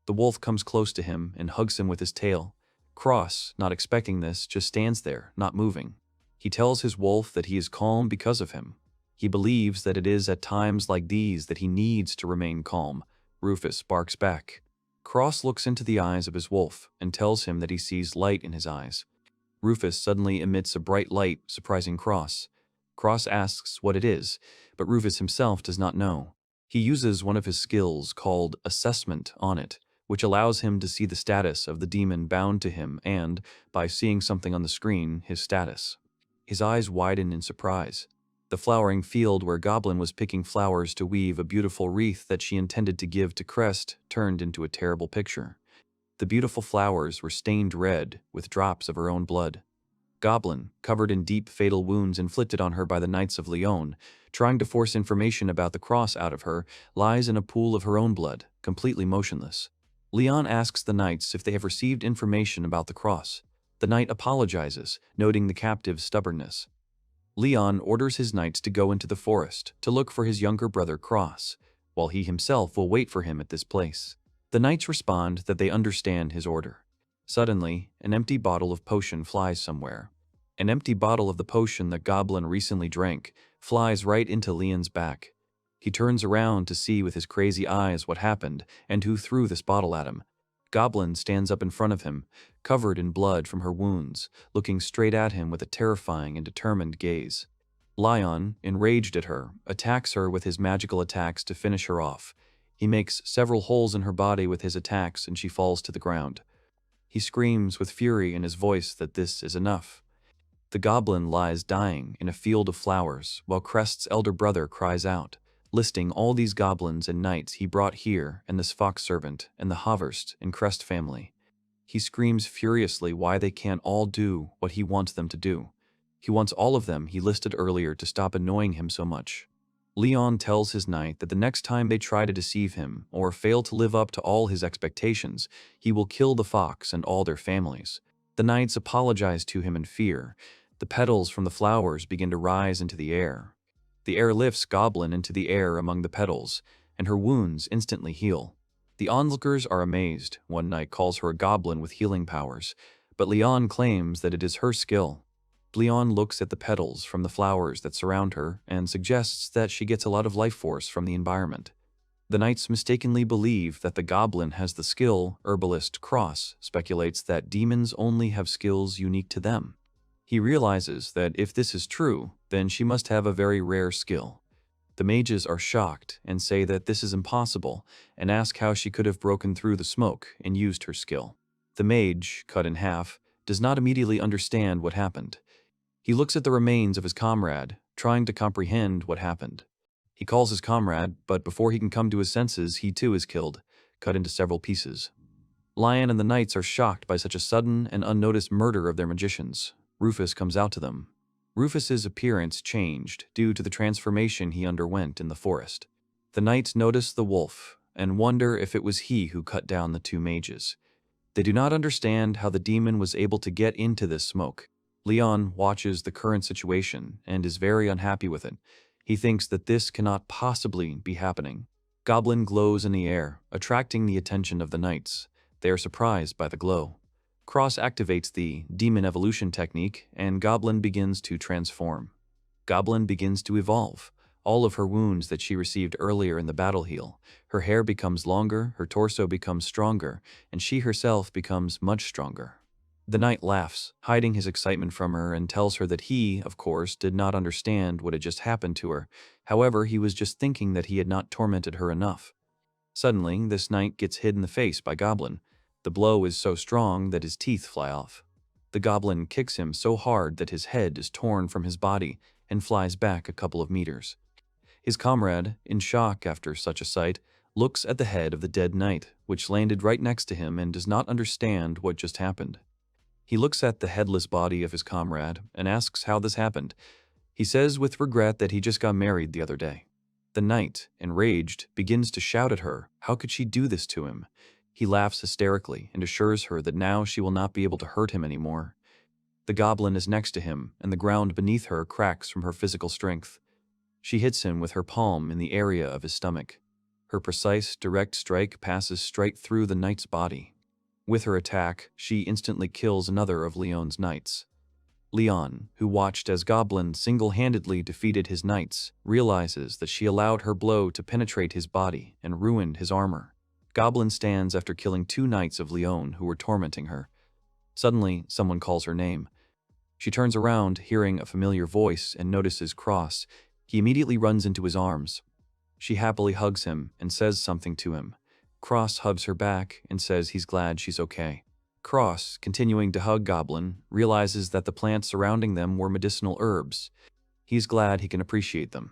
The wolf comes close to him and hugs him with his tail. Cross, not expecting this, just stands there, not moving. He tells his wolf that he is calm because of him. He believes that it is at times like these that he needs to remain calm. Rufus barks back. Cross looks into the eyes of his wolf and tells him that he sees light in his eyes. Rufus suddenly emits a bright light, surprising Cross. Cross asks what it is, but Rufus himself does not know. He uses one of his skills called Assessment on it, which allows him to see the status of the demon bound to him and, by seeing something on the screen, his status. His eyes widen in surprise. The flowering field where Goblin was picking flowers to weave a beautiful wreath that she intended to give to Crest turned into a terrible picture. The beautiful flowers were stained red with drops of her own blood. Goblin, covered in deep fatal wounds inflicted on her by the Knights of Leon, trying to force information about the cross out of her, lies in a pool of her own blood, completely motionless. Leon asks the knights if they have received information about the cross. The knight apologizes, noting the captive's stubbornness. Leon orders his knights to go into the forest to look for his younger brother Cross, while he himself will wait for him at this place. The knights respond that they understand his order. Suddenly, an empty bottle of potion flies somewhere. An empty bottle of the potion that Goblin recently drank flies right into Leon's back. He turns around to see with his crazy eyes what happened and who threw this bottle at him. Goblin stands up in front of him, covered in blood from her wounds, looking straight at him with a terrifying and determined gaze. Leon, enraged at her, attacks her with his magical attacks to finish her off. He makes several holes in her body with his attacks and she falls to the ground. He screams with fury in his voice that this is enough. The goblin lies dying in a field of flowers while Crest's elder brother cries out, listing all these goblins and knights he brought here and this fox servant and the Haverst and Crest family. He screams furiously why they can't all do what he wants them to do. He wants all of them he listed earlier to stop annoying him so much. Leon tells his knight that the next time they try to deceive him or fail to live up to all his expectations, he will kill the fox and all their families. The knights apologize to him in fear. The petals from the flowers begin to rise into the air. The air lifts Goblin into the air among the petals, and her wounds instantly heal. The onlookers are amazed. One knight calls her a goblin with healing powers, but Leon claims that it is her skill. Leon looks at the petals from the flowers that surround her and suggests that she gets a lot of life force from the environment. The knights mistakenly believe that the goblin has the skill. Herbalist Cross speculates that demons only have skills unique to them. He realizes that if this is true, then she must have a very rare skill. The mages are shocked and say that this is impossible and ask how she could have broken through the smoke and used her skill. The mage, cut in half, does not immediately understand what happened. He looks at the remains of his comrade, trying to comprehend what happened. He calls his comrade, but before he can come to his senses, he too is killed, cut into several pieces. Lion and the knights are shocked by such a sudden and unnoticed murder of their magicians. Rufus comes out to them. Rufus's appearance changed due to the transformation he underwent in the forest. The knights notice the wolf and wonder if it was he who cut down the two mages. They do not understand how the demon was able to get into this smoke. Leon watches the current situation and is very unhappy with it. He thinks that this cannot possibly be happening. Goblin glows in the air, attracting the attention of the knights. They are surprised by the glow. Cross activates the demon evolution technique, and Goblin begins to transform. Goblin begins to evolve. All of her wounds that she received earlier in the battle heal. Her hair becomes longer, her torso becomes stronger, and she herself becomes much stronger. The knight laughs, hiding his excitement from her, and tells her that he, of course, did not understand what had just happened to her. However, he was just thinking that he had not tormented her enough. Suddenly, this knight gets hit in the face by Goblin. The blow is so strong that his teeth fly off. The Goblin kicks him so hard that his head is torn from his body and flies back a couple of meters. His comrade, in shock after such a sight, looks at the head of the dead knight, which landed right next to him, and does not understand what just happened. He looks at the headless body of his comrade and asks how this happened. He says with regret that he just got married the other day. The knight, enraged, begins to shout at her. How could she do this to him? He laughs hysterically and assures her that now she will not be able to hurt him anymore. The Goblin is next to him, and the ground beneath her cracks from her physical strength. She hits him with her palm in the area of his stomach. Her precise, direct strike passes straight through the knight's body. With her attack, she instantly kills another of Leon's knights. Leon, who watched as Goblin single-handedly defeated his knights, realizes that she allowed her blow to penetrate his body and ruined his armor. Goblin stands after killing two knights of Leon who were tormenting her. Suddenly, someone calls her name. She turns around, hearing a familiar voice, and notices Cross. He immediately runs into his arms. She happily hugs him and says something to him. Cross hugs her back and says he's glad she's okay. Cross, continuing to hug Goblin, realizes that the plants surrounding them were medicinal herbs. He's glad he can appreciate them.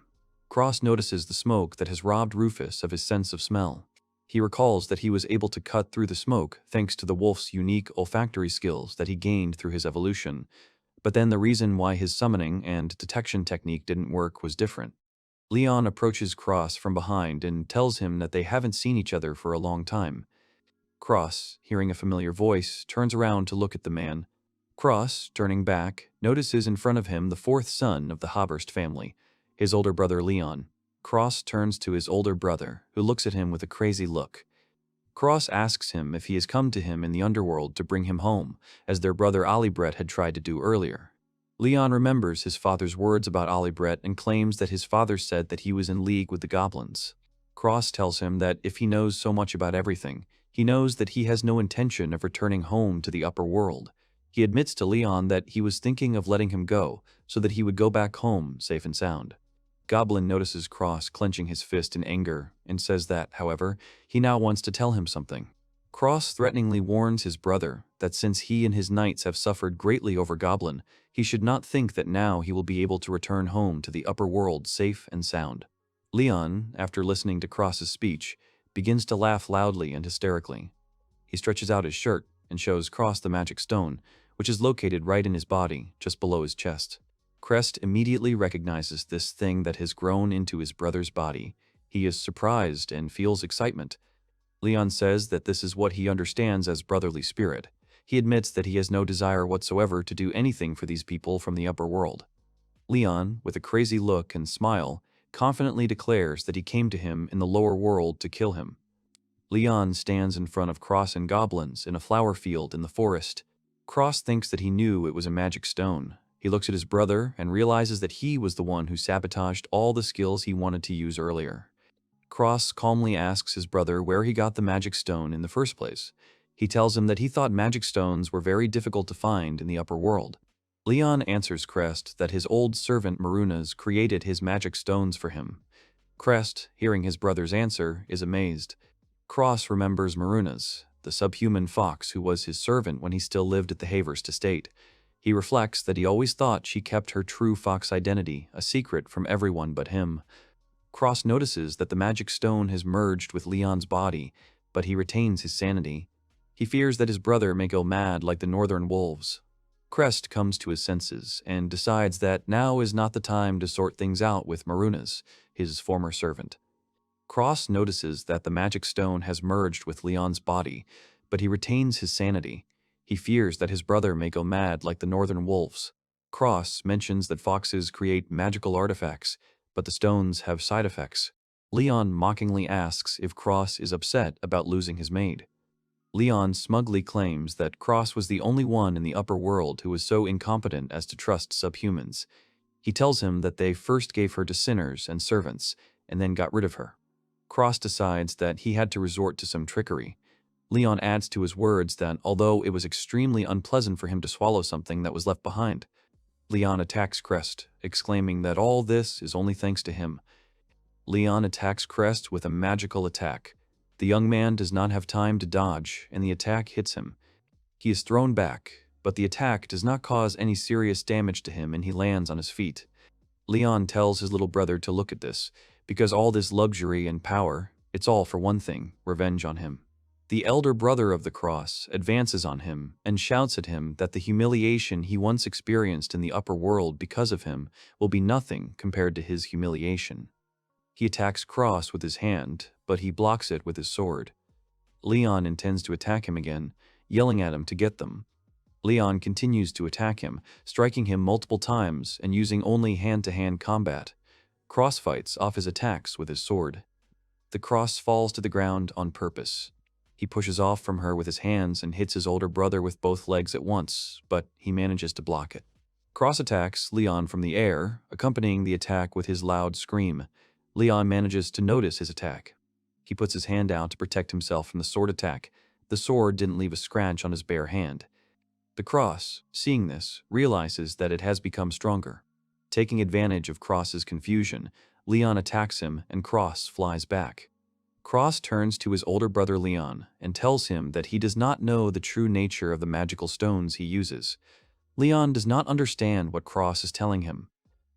Cross notices the smoke that has robbed Rufus of his sense of smell. He recalls that he was able to cut through the smoke thanks to the wolf's unique olfactory skills that he gained through his evolution. But then the reason why his summoning and detection technique didn't work was different. Leon approaches Cross from behind and tells him that they haven't seen each other for a long time. Cross, hearing a familiar voice, turns around to look at the man. Cross, turning back, notices in front of him the fourth son of the Haberst family, his older brother Leon. Cross turns to his older brother, who looks at him with a crazy look. Cross asks him if he has come to him in the underworld to bring him home, as their brother Alibret had tried to do earlier. Leon remembers his father's words about Alibret and claims that his father said that he was in league with the goblins. Cross tells him that if he knows so much about everything, he knows that he has no intention of returning home to the upper world. He admits to Leon that he was thinking of letting him go so that he would go back home safe and sound. Goblin notices Cross clenching his fist in anger and says that, however, he now wants to tell him something. Cross threateningly warns his brother that since he and his knights have suffered greatly over Goblin, he should not think that now he will be able to return home to the upper world safe and sound. Leon, after listening to Cross's speech, begins to laugh loudly and hysterically. He stretches out his shirt and shows Cross the magic stone, which is located right in his body, just below his chest. Crest immediately recognizes this thing that has grown into his brother's body. He is surprised and feels excitement. Leon says that this is what he understands as brotherly spirit. He admits that he has no desire whatsoever to do anything for these people from the upper world. Leon, with a crazy look and smile, confidently declares that he came to him in the lower world to kill him. Leon stands in front of Cross and goblins in a flower field in the forest. Cross thinks that he knew it was a magic stone. He looks at his brother and realizes that he was the one who sabotaged all the skills he wanted to use earlier. Cross calmly asks his brother where he got the magic stone in the first place. He tells him that he thought magic stones were very difficult to find in the upper world. Leon answers Crest that his old servant Marunas created his magic stones for him. Crest, hearing his brother's answer, is amazed. Cross remembers Marunas, the subhuman fox who was his servant when he still lived at the Havers estate. He reflects that he always thought she kept her true fox identity a secret from everyone but him. Cross notices that the magic stone has merged with Leon's body, but he retains his sanity. He fears that his brother may go mad like the northern wolves. Crest comes to his senses and decides that now is not the time to sort things out with Marunas, his former servant. Cross notices that the magic stone has merged with Leon's body, but he retains his sanity. He fears that his brother may go mad like the northern wolves. Cross mentions that foxes create magical artifacts, but the stones have side effects. Leon mockingly asks if Cross is upset about losing his maid. Leon smugly claims that Cross was the only one in the upper world who was so incompetent as to trust subhumans. He tells him that they first gave her to sinners and servants, and then got rid of her. Cross decides that he had to resort to some trickery. Leon adds to his words that although it was extremely unpleasant for him to swallow something that was left behind, Leon attacks Crest, exclaiming that all this is only thanks to him. Leon attacks Crest with a magical attack. The young man does not have time to dodge, and the attack hits him. He is thrown back, but the attack does not cause any serious damage to him and he lands on his feet. Leon tells his little brother to look at this, because all this luxury and power, it's all for one thing, revenge on him. The elder brother of the Cross advances on him and shouts at him that the humiliation he once experienced in the upper world because of him will be nothing compared to his humiliation. He attacks Cross with his hand, but he blocks it with his sword. Leon intends to attack him again, yelling at him to get them. Leon continues to attack him, striking him multiple times and using only hand-to-hand combat. Cross fights off his attacks with his sword. The Cross falls to the ground on purpose. He pushes off from her with his hands and hits his older brother with both legs at once, but he manages to block it. Cross attacks Leon from the air, accompanying the attack with his loud scream. Leon manages to notice his attack. He puts his hand out to protect himself from the sword attack. The sword didn't leave a scratch on his bare hand. The Cross, seeing this, realizes that it has become stronger. Taking advantage of Cross's confusion, Leon attacks him and Cross flies back. Cross turns to his older brother Leon and tells him that he does not know the true nature of the magical stones he uses. Leon does not understand what Cross is telling him.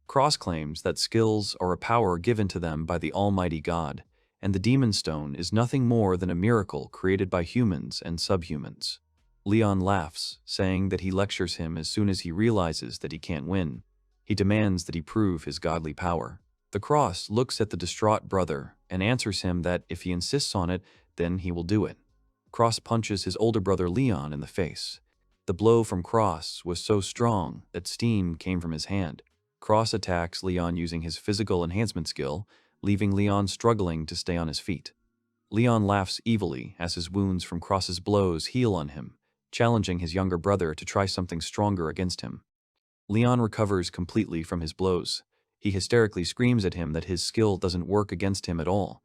Cross claims that skills are a power given to them by the Almighty God, and the Demon Stone is nothing more than a miracle created by humans and subhumans. Leon laughs, saying that he lectures him as soon as he realizes that he can't win. He demands that he prove his godly power. The Cross looks at the distraught brother and answers him that if he insists on it, then he will do it. Cross punches his older brother Leon in the face. The blow from Cross was so strong that steam came from his hand. Cross attacks Leon using his physical enhancement skill, leaving Leon struggling to stay on his feet. Leon laughs evilly as his wounds from Cross's blows heal on him, challenging his younger brother to try something stronger against him. Leon recovers completely from his blows. He hysterically screams at him that his skill doesn't work against him at all.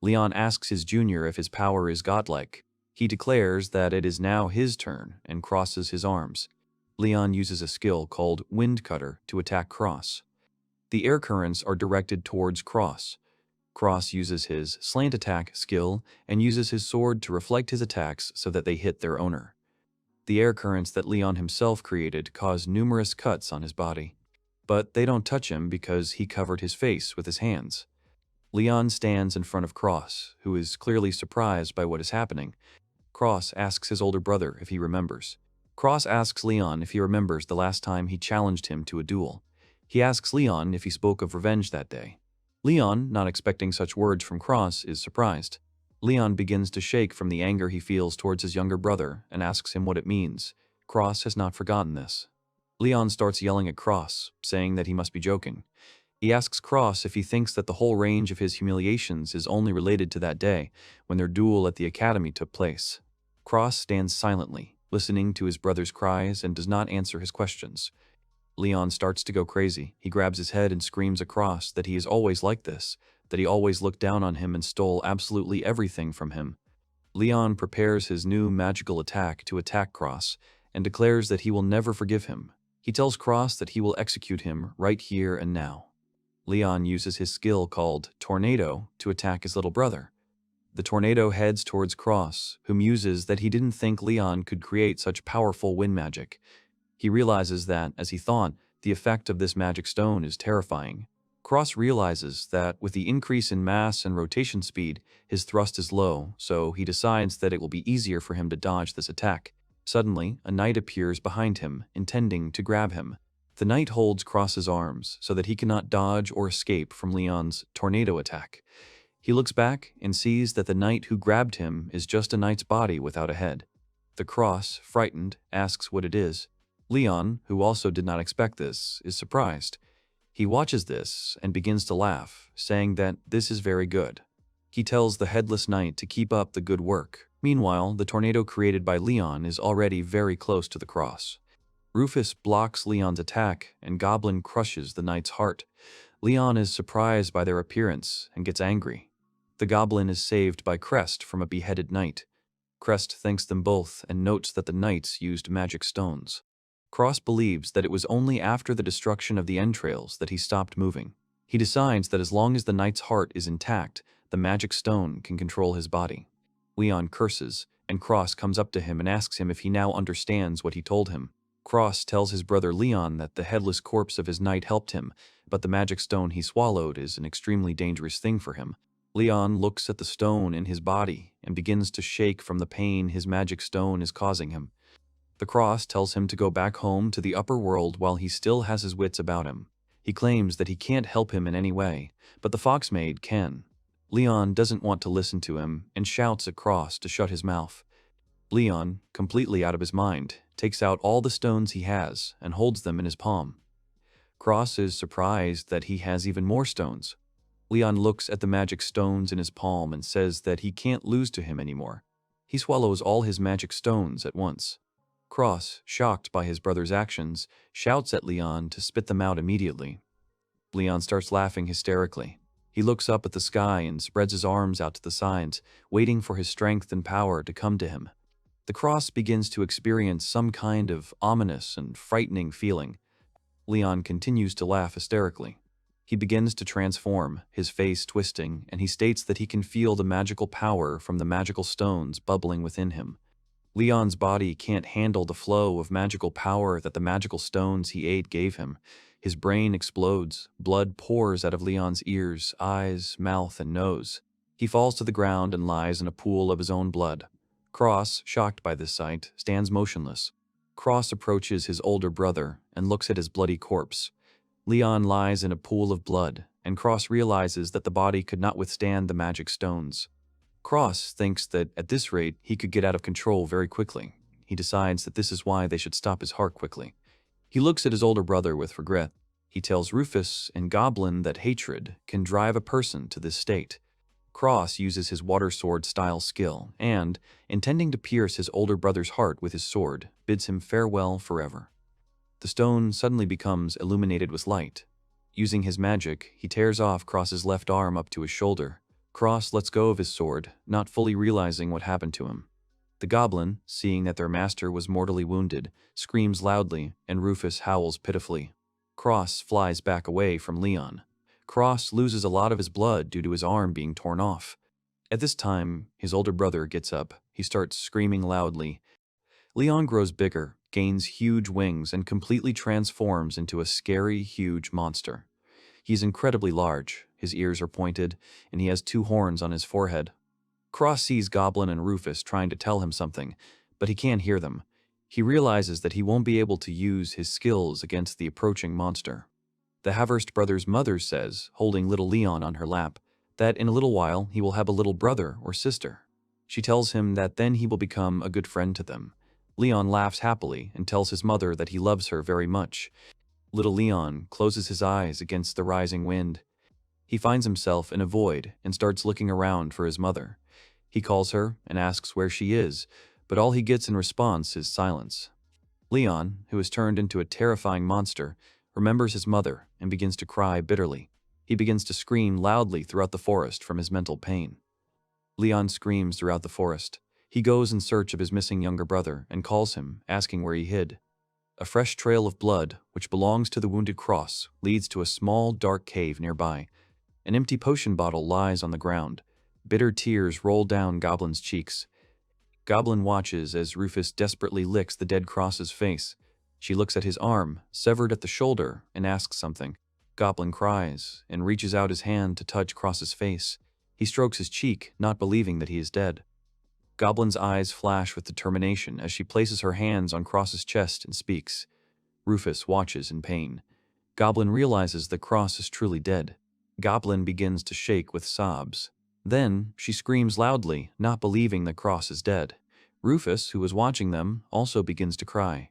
Leon asks his junior if his power is godlike. He declares that it is now his turn and crosses his arms. Leon uses a skill called Wind Cutter to attack Cross. The air currents are directed towards Cross. Cross uses his Slant Attack skill and uses his sword to reflect his attacks so that they hit their owner. The air currents that Leon himself created cause numerous cuts on his body, but they don't touch him because he covered his face with his hands. Leon stands in front of Cross, who is clearly surprised by what is happening. Cross asks his older brother if he remembers. Cross asks Leon if he remembers the last time he challenged him to a duel. He asks Leon if he spoke of revenge that day. Leon, not expecting such words from Cross, is surprised. Leon begins to shake from the anger he feels towards his younger brother and asks him what it means. Cross has not forgotten this. Leon starts yelling at Cross, saying that he must be joking. He asks Cross if he thinks that the whole range of his humiliations is only related to that day, when their duel at the academy took place. Cross stands silently, listening to his brother's cries and does not answer his questions. Leon starts to go crazy. He grabs his head and screams at Cross that he is always like this, that he always looked down on him and stole absolutely everything from him. Leon prepares his new magical attack to attack Cross and declares that he will never forgive him. He tells Cross that he will execute him right here and now. Leon uses his skill called Tornado to attack his little brother. The tornado heads towards Cross, who muses that he didn't think Leon could create such powerful wind magic. He realizes that, as he thought, the effect of this magic stone is terrifying. Cross realizes that, with the increase in mass and rotation speed, his thrust is low, so he decides that it will be easier for him to dodge this attack. Suddenly, a knight appears behind him, intending to grab him. The knight holds Cross's arms so that he cannot dodge or escape from Leon's tornado attack. He looks back and sees that the knight who grabbed him is just a knight's body without a head. The Cross, frightened, asks what it is. Leon, who also did not expect this, is surprised. He watches this and begins to laugh, saying that this is very good. He tells the headless knight to keep up the good work. Meanwhile, the tornado created by Leon is already very close to the Cross. Rufus blocks Leon's attack, and Goblin crushes the knight's heart. Leon is surprised by their appearance and gets angry. The Goblin is saved by Crest from a beheaded knight. Crest thanks them both and notes that the knights used magic stones. Cross believes that it was only after the destruction of the entrails that he stopped moving. He decides that as long as the knight's heart is intact, the magic stone can control his body. Leon curses, and Cross comes up to him and asks him if he now understands what he told him. Cross tells his brother Leon that the headless corpse of his knight helped him, but the magic stone he swallowed is an extremely dangerous thing for him. Leon looks at the stone in his body and begins to shake from the pain his magic stone is causing him. The Cross tells him to go back home to the upper world while he still has his wits about him. He claims that he can't help him in any way, but the Foxmaid can. Leon doesn't want to listen to him and shouts at Cross to shut his mouth. Leon, completely out of his mind, takes out all the stones he has and holds them in his palm. Cross is surprised that he has even more stones. Leon looks at the magic stones in his palm and says that he can't lose to him anymore. He swallows all his magic stones at once. Cross, shocked by his brother's actions, shouts at Leon to spit them out immediately. Leon starts laughing hysterically. He looks up at the sky and spreads his arms out to the sides, waiting for his strength and power to come to him. The Cross begins to experience some kind of ominous and frightening feeling. Leon continues to laugh hysterically. He begins to transform, his face twisting, and he states that he can feel the magical power from the magical stones bubbling within him. Leon's body can't handle the flow of magical power that the magical stones he ate gave him. His brain explodes, blood pours out of Leon's ears, eyes, mouth, and nose. He falls to the ground and lies in a pool of his own blood. Cross, shocked by this sight, stands motionless. Cross approaches his older brother and looks at his bloody corpse. Leon lies in a pool of blood, and Cross realizes that the body could not withstand the magic stones. Cross thinks that at this rate he could get out of control very quickly. He decides that this is why they should stop his heart quickly. He looks at his older brother with regret. He tells Rufus and Goblin that hatred can drive a person to this state. Cross uses his water sword style skill and, intending to pierce his older brother's heart with his sword, bids him farewell forever. The stone suddenly becomes illuminated with light. Using his magic, he tears off Cross's left arm up to his shoulder. Cross lets go of his sword, not fully realizing what happened to him. The Goblin, seeing that their master was mortally wounded, screams loudly, and Rufus howls pitifully. Cross flies back away from Leon. Cross loses a lot of his blood due to his arm being torn off. At this time, his older brother gets up. He starts screaming loudly. Leon grows bigger, gains huge wings, and completely transforms into a scary, huge monster. He's incredibly large, his ears are pointed, and he has 2 horns on his forehead. Cross sees Goblin and Rufus trying to tell him something, but he can't hear them. He realizes that he won't be able to use his skills against the approaching monster. The Haverst brothers' mother says, holding little Leon on her lap, that in a little while he will have a little brother or sister. She tells him that then he will become a good friend to them. Leon laughs happily and tells his mother that he loves her very much. Little Leon closes his eyes against the rising wind. He finds himself in a void and starts looking around for his mother. He calls her and asks where she is, but all he gets in response is silence. Leon, who has turned into a terrifying monster, remembers his mother and begins to cry bitterly. He begins to scream loudly throughout the forest from his mental pain. Leon screams throughout the forest. He goes in search of his missing younger brother and calls him, asking where he hid. A fresh trail of blood, which belongs to the wounded Cross, leads to a small, dark cave nearby. An empty potion bottle lies on the ground. Bitter tears roll down Goblin's cheeks. Goblin watches as Rufus desperately licks the dead Cross's face. She looks at his arm, severed at the shoulder, and asks something. Goblin cries and reaches out his hand to touch Cross's face. He strokes his cheek, not believing that he is dead. Goblin's eyes flash with determination as she places her hands on Cross's chest and speaks. Rufus watches in pain. Goblin realizes that Cross is truly dead. Goblin begins to shake with sobs. Then, she screams loudly, not believing that Cross is dead. Rufus, who was watching them, also begins to cry.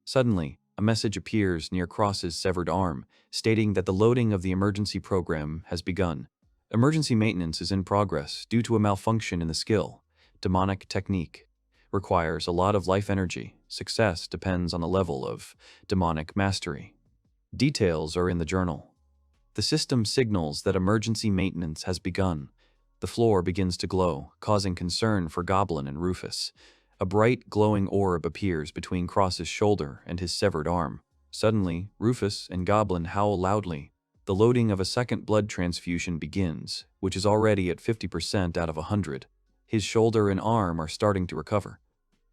Suddenly, a message appears near Cross's severed arm, stating that the loading of the emergency program has begun. Emergency maintenance is in progress due to a malfunction in the skill. Demonic technique. Requires a lot of life energy. Success depends on the level of demonic mastery. Details are in the journal. The system signals that emergency maintenance has begun. The floor begins to glow, causing concern for Goblin and Rufus. A bright, glowing orb appears between Cross's shoulder and his severed arm. Suddenly, Rufus and Goblin howl loudly. The loading of a second blood transfusion begins, which is already at 50% out of 100. His shoulder and arm are starting to recover.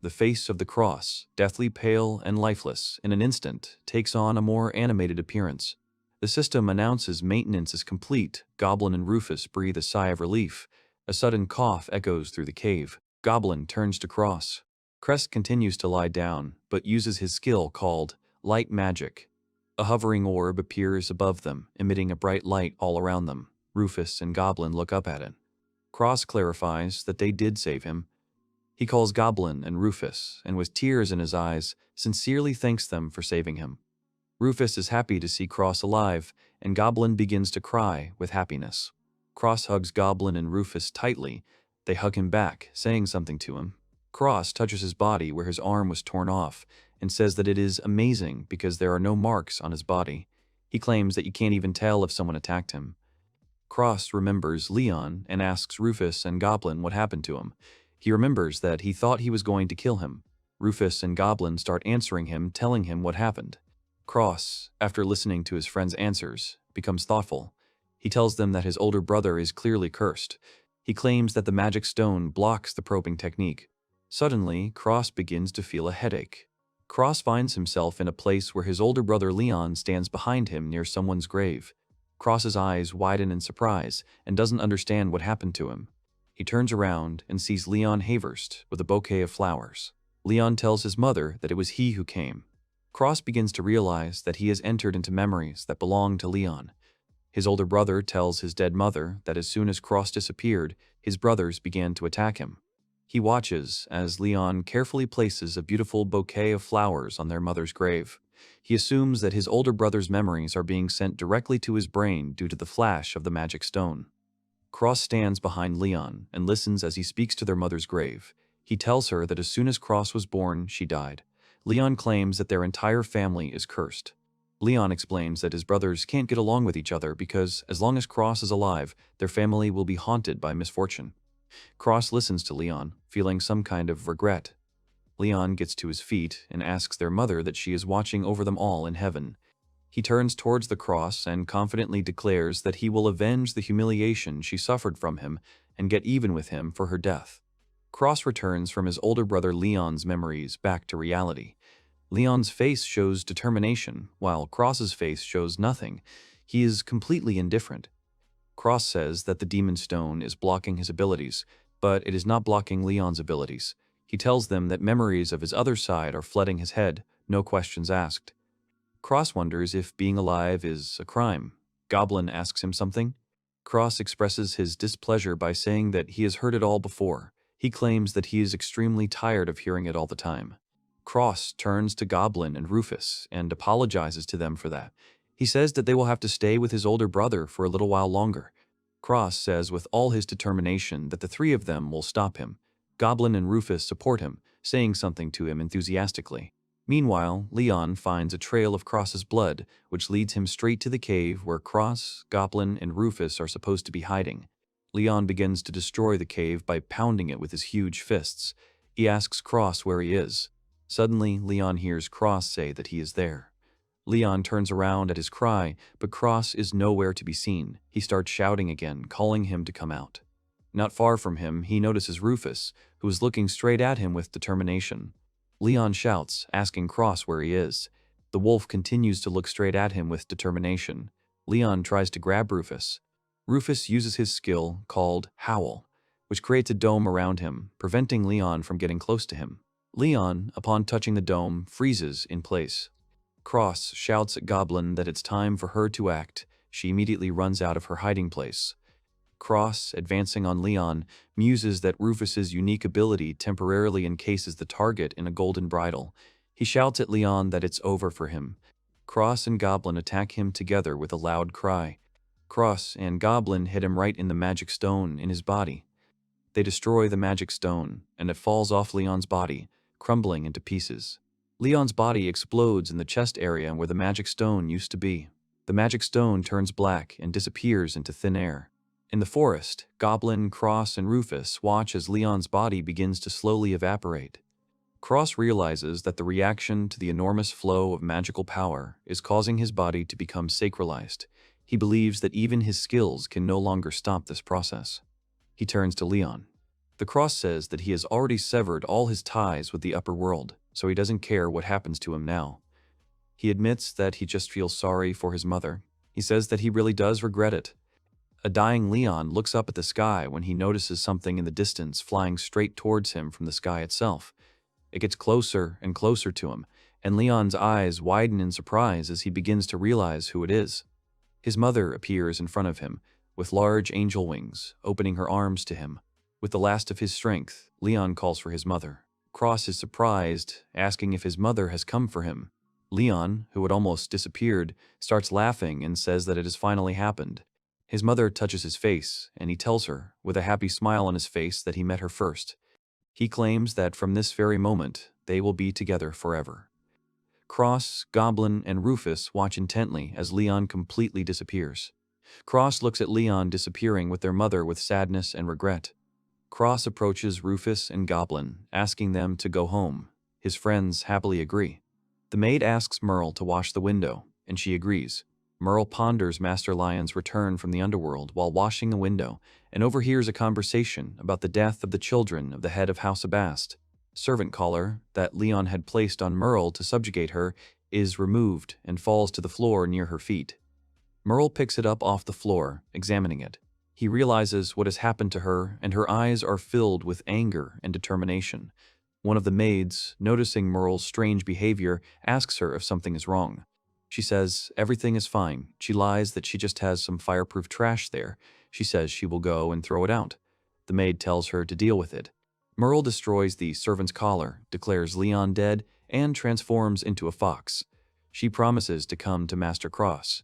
The face of the Cross, deathly pale and lifeless, in an instant, takes on a more animated appearance. The system announces maintenance is complete. Goblin and Rufus breathe a sigh of relief. A sudden cough echoes through the cave. Goblin turns to Cross. Crest continues to lie down, but uses his skill called Light Magic. A hovering orb appears above them, emitting a bright light all around them. Rufus and Goblin look up at it. Cross clarifies that they did save him. He calls Goblin and Rufus, and with tears in his eyes, sincerely thanks them for saving him. Rufus is happy to see Cross alive, and Goblin begins to cry with happiness. Cross hugs Goblin and Rufus tightly. They hug him back, saying something to him. Cross touches his body where his arm was torn off, and says that it is amazing because there are no marks on his body. He claims that you can't even tell if someone attacked him. Cross remembers Leon and asks Rufus and Goblin what happened to him. He remembers that he thought he was going to kill him. Rufus and Goblin start answering him, telling him what happened. Cross, after listening to his friends' answers, becomes thoughtful. He tells them that his older brother is clearly cursed. He claims that the magic stone blocks the probing technique. Suddenly, Cross begins to feel a headache. Cross finds himself in a place where his older brother Leon stands behind him near someone's grave. Cross's eyes widen in surprise and doesn't understand what happened to him. He turns around and sees Leon Haverst with a bouquet of flowers. Leon tells his mother that it was he who came. Cross begins to realize that he has entered into memories that belong to Leon. His older brother tells his dead mother that as soon as Cross disappeared, his brothers began to attack him. He watches as Leon carefully places a beautiful bouquet of flowers on their mother's grave. He assumes that his older brother's memories are being sent directly to his brain due to the flash of the magic stone. Cross stands behind Leon and listens as he speaks to their mother's grave. He tells her that as soon as Cross was born, she died. Leon claims that their entire family is cursed. Leon explains that his brothers can't get along with each other because, as long as Cross is alive, their family will be haunted by misfortune. Cross listens to Leon, feeling some kind of regret. Leon gets to his feet and asks their mother that she is watching over them all in heaven. He turns towards the Cross and confidently declares that he will avenge the humiliation she suffered from him and get even with him for her death. Cross returns from his older brother Leon's memories back to reality. Leon's face shows determination, while Cross's face shows nothing. He is completely indifferent. Cross says that the demon stone is blocking his abilities, but it is not blocking Leon's abilities. He tells them that memories of his other side are flooding his head, no questions asked. Cross wonders if being alive is a crime. Goblin asks him something. Cross expresses his displeasure by saying that he has heard it all before. He claims that he is extremely tired of hearing it all the time. Cross turns to Goblin and Rufus and apologizes to them for that. He says that they will have to stay with his older brother for a little while longer. Cross says with all his determination that the three of them will stop him. Goblin and Rufus support him, saying something to him enthusiastically. Meanwhile, Leon finds a trail of Cross's blood, which leads him straight to the cave where Cross, Goblin, and Rufus are supposed to be hiding. Leon begins to destroy the cave by pounding it with his huge fists. He asks Cross where he is. Suddenly, Leon hears Cross say that he is there. Leon turns around at his cry, but Cross is nowhere to be seen. He starts shouting again, calling him to come out. Not far from him, he notices Rufus, who is looking straight at him with determination. Leon shouts, asking Cross where he is. The wolf continues to look straight at him with determination. Leon tries to grab Rufus. Rufus uses his skill, called Howl, which creates a dome around him, preventing Leon from getting close to him. Leon, upon touching the dome, freezes in place. Cross shouts at Goblin that it's time for her to act. She immediately runs out of her hiding place. Cross, advancing on Leon, muses that Rufus's unique ability temporarily encases the target in a golden bridle. He shouts at Leon that it's over for him. Cross and Goblin attack him together with a loud cry. Cross and Goblin hit him right in the magic stone in his body. They destroy the magic stone, and it falls off Leon's body, crumbling into pieces. Leon's body explodes in the chest area where the magic stone used to be. The magic stone turns black and disappears into thin air. In the forest, Goblin, Cross, and Rufus watch as Leon's body begins to slowly evaporate. Cross realizes that the reaction to the enormous flow of magical power is causing his body to become sacralized. He believes that even his skills can no longer stop this process. He turns to Leon. The Cross says that he has already severed all his ties with the upper world, so he doesn't care what happens to him now. He admits that he just feels sorry for his mother. He says that he really does regret it. A dying Leon looks up at the sky when he notices something in the distance flying straight towards him from the sky itself. It gets closer and closer to him, and Leon's eyes widen in surprise as he begins to realize who it is. His mother appears in front of him, with large angel wings, opening her arms to him. With the last of his strength, Leon calls for his mother. Cross is surprised, asking if his mother has come for him. Leon, who had almost disappeared, starts laughing and says that it has finally happened. His mother touches his face, and he tells her, with a happy smile on his face, that he met her first. He claims that from this very moment, they will be together forever. Cross, Goblin, and Rufus watch intently as Leon completely disappears. Cross looks at Leon disappearing with their mother with sadness and regret. Cross approaches Rufus and Goblin, asking them to go home. His friends happily agree. The maid asks Merle to wash the window, and she agrees. Merle ponders Master Lion's return from the underworld while washing the window and overhears a conversation about the death of the children of the head of House Abast. Servant collar that Leon had placed on Merle to subjugate her is removed and falls to the floor near her feet. Merle picks it up off the floor, examining it. He realizes what has happened to her, and her eyes are filled with anger and determination. One of the maids, noticing Merle's strange behavior, asks her if something is wrong. She says everything is fine. She lies that she just has some fireproof trash there. She says she will go and throw it out. The maid tells her to deal with it. Merle destroys the servant's collar, declares Leon dead, and transforms into a fox. She promises to come to Master Cross.